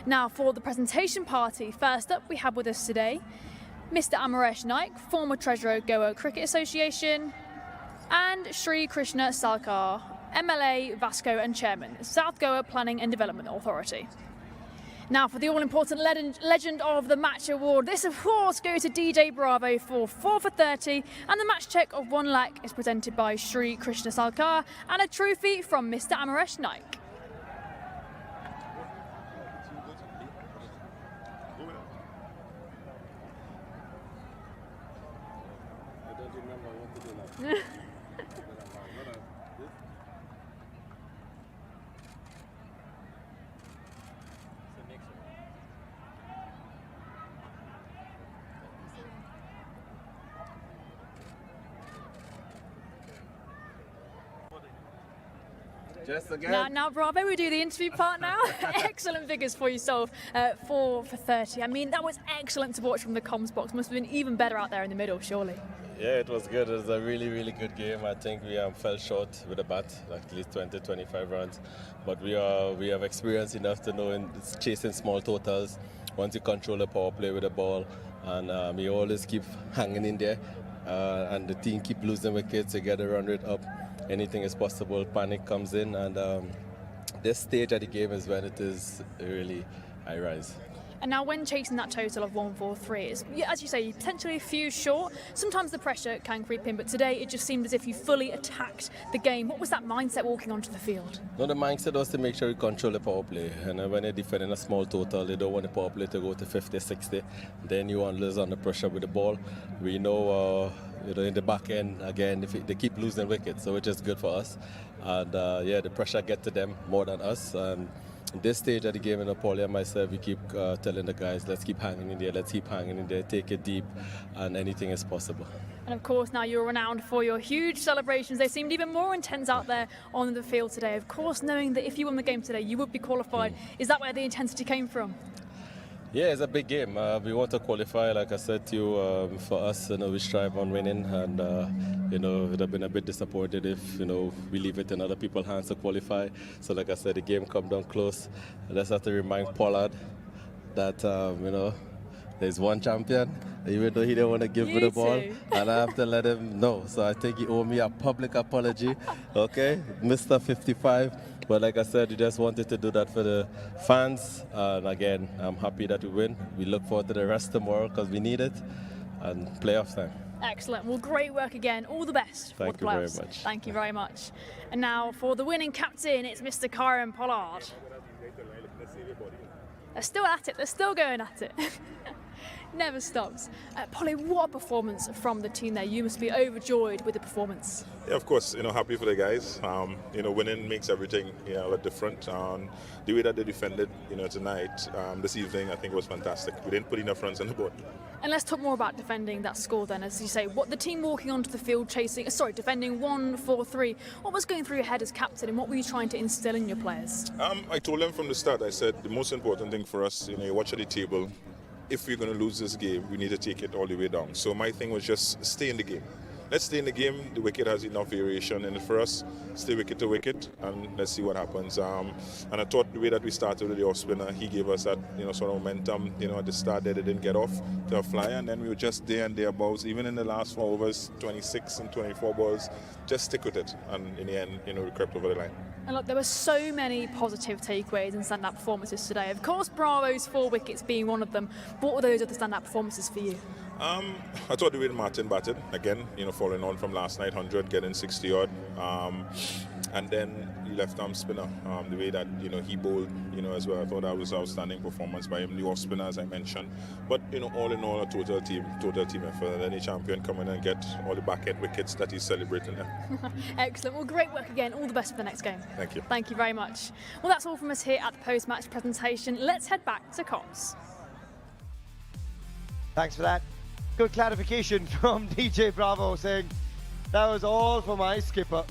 Now for the presentation party, first up we have with us today Mr. Amaresh Naik, former Treasurer Goa Cricket Association, and Sri Krishna Salkar, MLA Vasco and Chairman, South Goa Planning and Development Authority. Now for the all-important Legend of the Match award, this of course goes to DJ Bravo for 4 for 30, and the match check of 1 lakh is presented by Sri Krishna Salkar and a trophy from Mr. Amaresh Naik. I don't remember what to do now. Just again. Now, Bravo, we do the interview part now. Excellent figures for yourself, 4 for 30. I mean, that was excellent to watch from the comms box. Must have been even better out there in the middle, surely. Yeah, it was good. It was a really, really good game. I think we fell short with the bat, like at least 20, 25 runs. But we have experience enough to know in chasing small totals. Once you control the power play with the ball, and you always keep hanging in there, and the team keep losing wickets, you get the run rate up. Anything is possible. Panic comes in, and this stage of the game is when it is really high rise. And now when chasing that total of 143, it's, as you say, you're potentially a few short. Sometimes the pressure can creep in, but today it just seemed as if you fully attacked the game. What was that mindset walking onto the field? No, the mindset was to make sure you control the power play. And when you're defending a small total, they don't want the power play to go to 50, 60. Then you want to lose under pressure with the ball. We know, in the back end, again, they keep losing wickets, so which is good for us. And yeah, the pressure gets to them more than us. And this stage of the game, Paulie and myself, we keep telling the guys, let's keep hanging in there, let's keep hanging in there, take it deep, and anything is possible. And of course, now you're renowned for your huge celebrations. They seemed even more intense out there on the field today. Of course, knowing that if you won the game today, you would be qualified. Is that where the intensity came from? Yeah, it's a big game. We want to qualify, like I said to you, for us, we strive on winning, and it would have been a bit disappointed if, we leave it in other people's hands to qualify. So like I said, the game come down close. I just have to remind Pollard that, there's one champion, even though he didn't want to give me the ball, and I have to let him know. So I think he owed me a public apology, okay, Mr. 55. But like I said, we just wanted to do that for the fans. And again, I'm happy that we win. We look forward to the rest tomorrow because we need it, and playoff time. Excellent. Well, great work again. All the best for the playoffs. Thank you very much. Thank you very much. And now for the winning captain, it's Mr. Kieron Pollard. They're still at it. They're still going at it. Never stops. Polly, what a performance from the team there. You must be overjoyed with the performance. Yeah, of course, happy for the guys. Winning makes everything, a lot different. The way that they defended, tonight, this evening, I think was fantastic. We didn't put enough runs on the board. And let's talk more about defending that score then, as you say. What the team walking onto the field defending 1-4-3. What was going through your head as captain, and what were you trying to instill in your players? I told them from the start, I said, the most important thing for us, you watch at the table. If we're going to lose this game, we need to take it all the way down. So my thing was just stay in the game. Let's stay in the game. The wicket has enough variation in it for us. Stay wicket to wicket, and let's see what happens. And I thought the way that we started with the off spinner, he gave us that sort of momentum. At the start that they didn't get off to a fly, and then we were just there and thereabouts. Even in the last 4 overs, 26 and 24 balls, just stick with it. And in the end, we crept over the line. And look, there were so many positive takeaways and stand-up performances today. Of course, Bravo's 4 wickets being one of them. What were those other stand-up performances for you? I thought the way Martin batted, again, following on from last night, 100, getting 60 odd. And then left-arm spinner, the way that, he bowled, as well. I thought that was outstanding performance by him. The off spinner, as I mentioned. But, all in all, a total team effort. And any champion come in and get all the back-end wickets that he's celebrating there. Excellent. Well, great work again. All the best for the next game. Thank you. Thank you very much. Well, that's all from us here at the post-match presentation. Let's head back to comms. Thanks for that. Good clarification from DJ Bravo saying that was all for my skipper.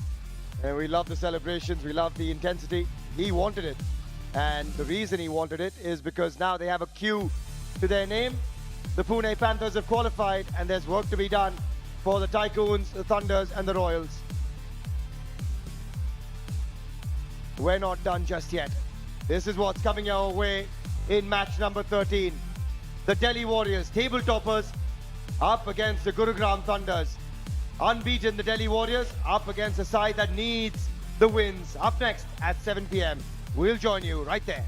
And we love the celebrations, we love the intensity. He wanted it. And the reason he wanted it is because now they have a Q to their name. The Pune Panthers have qualified, and there's work to be done for the Tycoons, the Thunders and the Royals. We're not done just yet. This is what's coming our way in match number 13. The Delhi Warriors, table toppers, up against the Gurugram Thunders. Unbeaten, the Delhi Warriors up against a side that needs the wins. Up next at 7 p.m. We'll join you right there.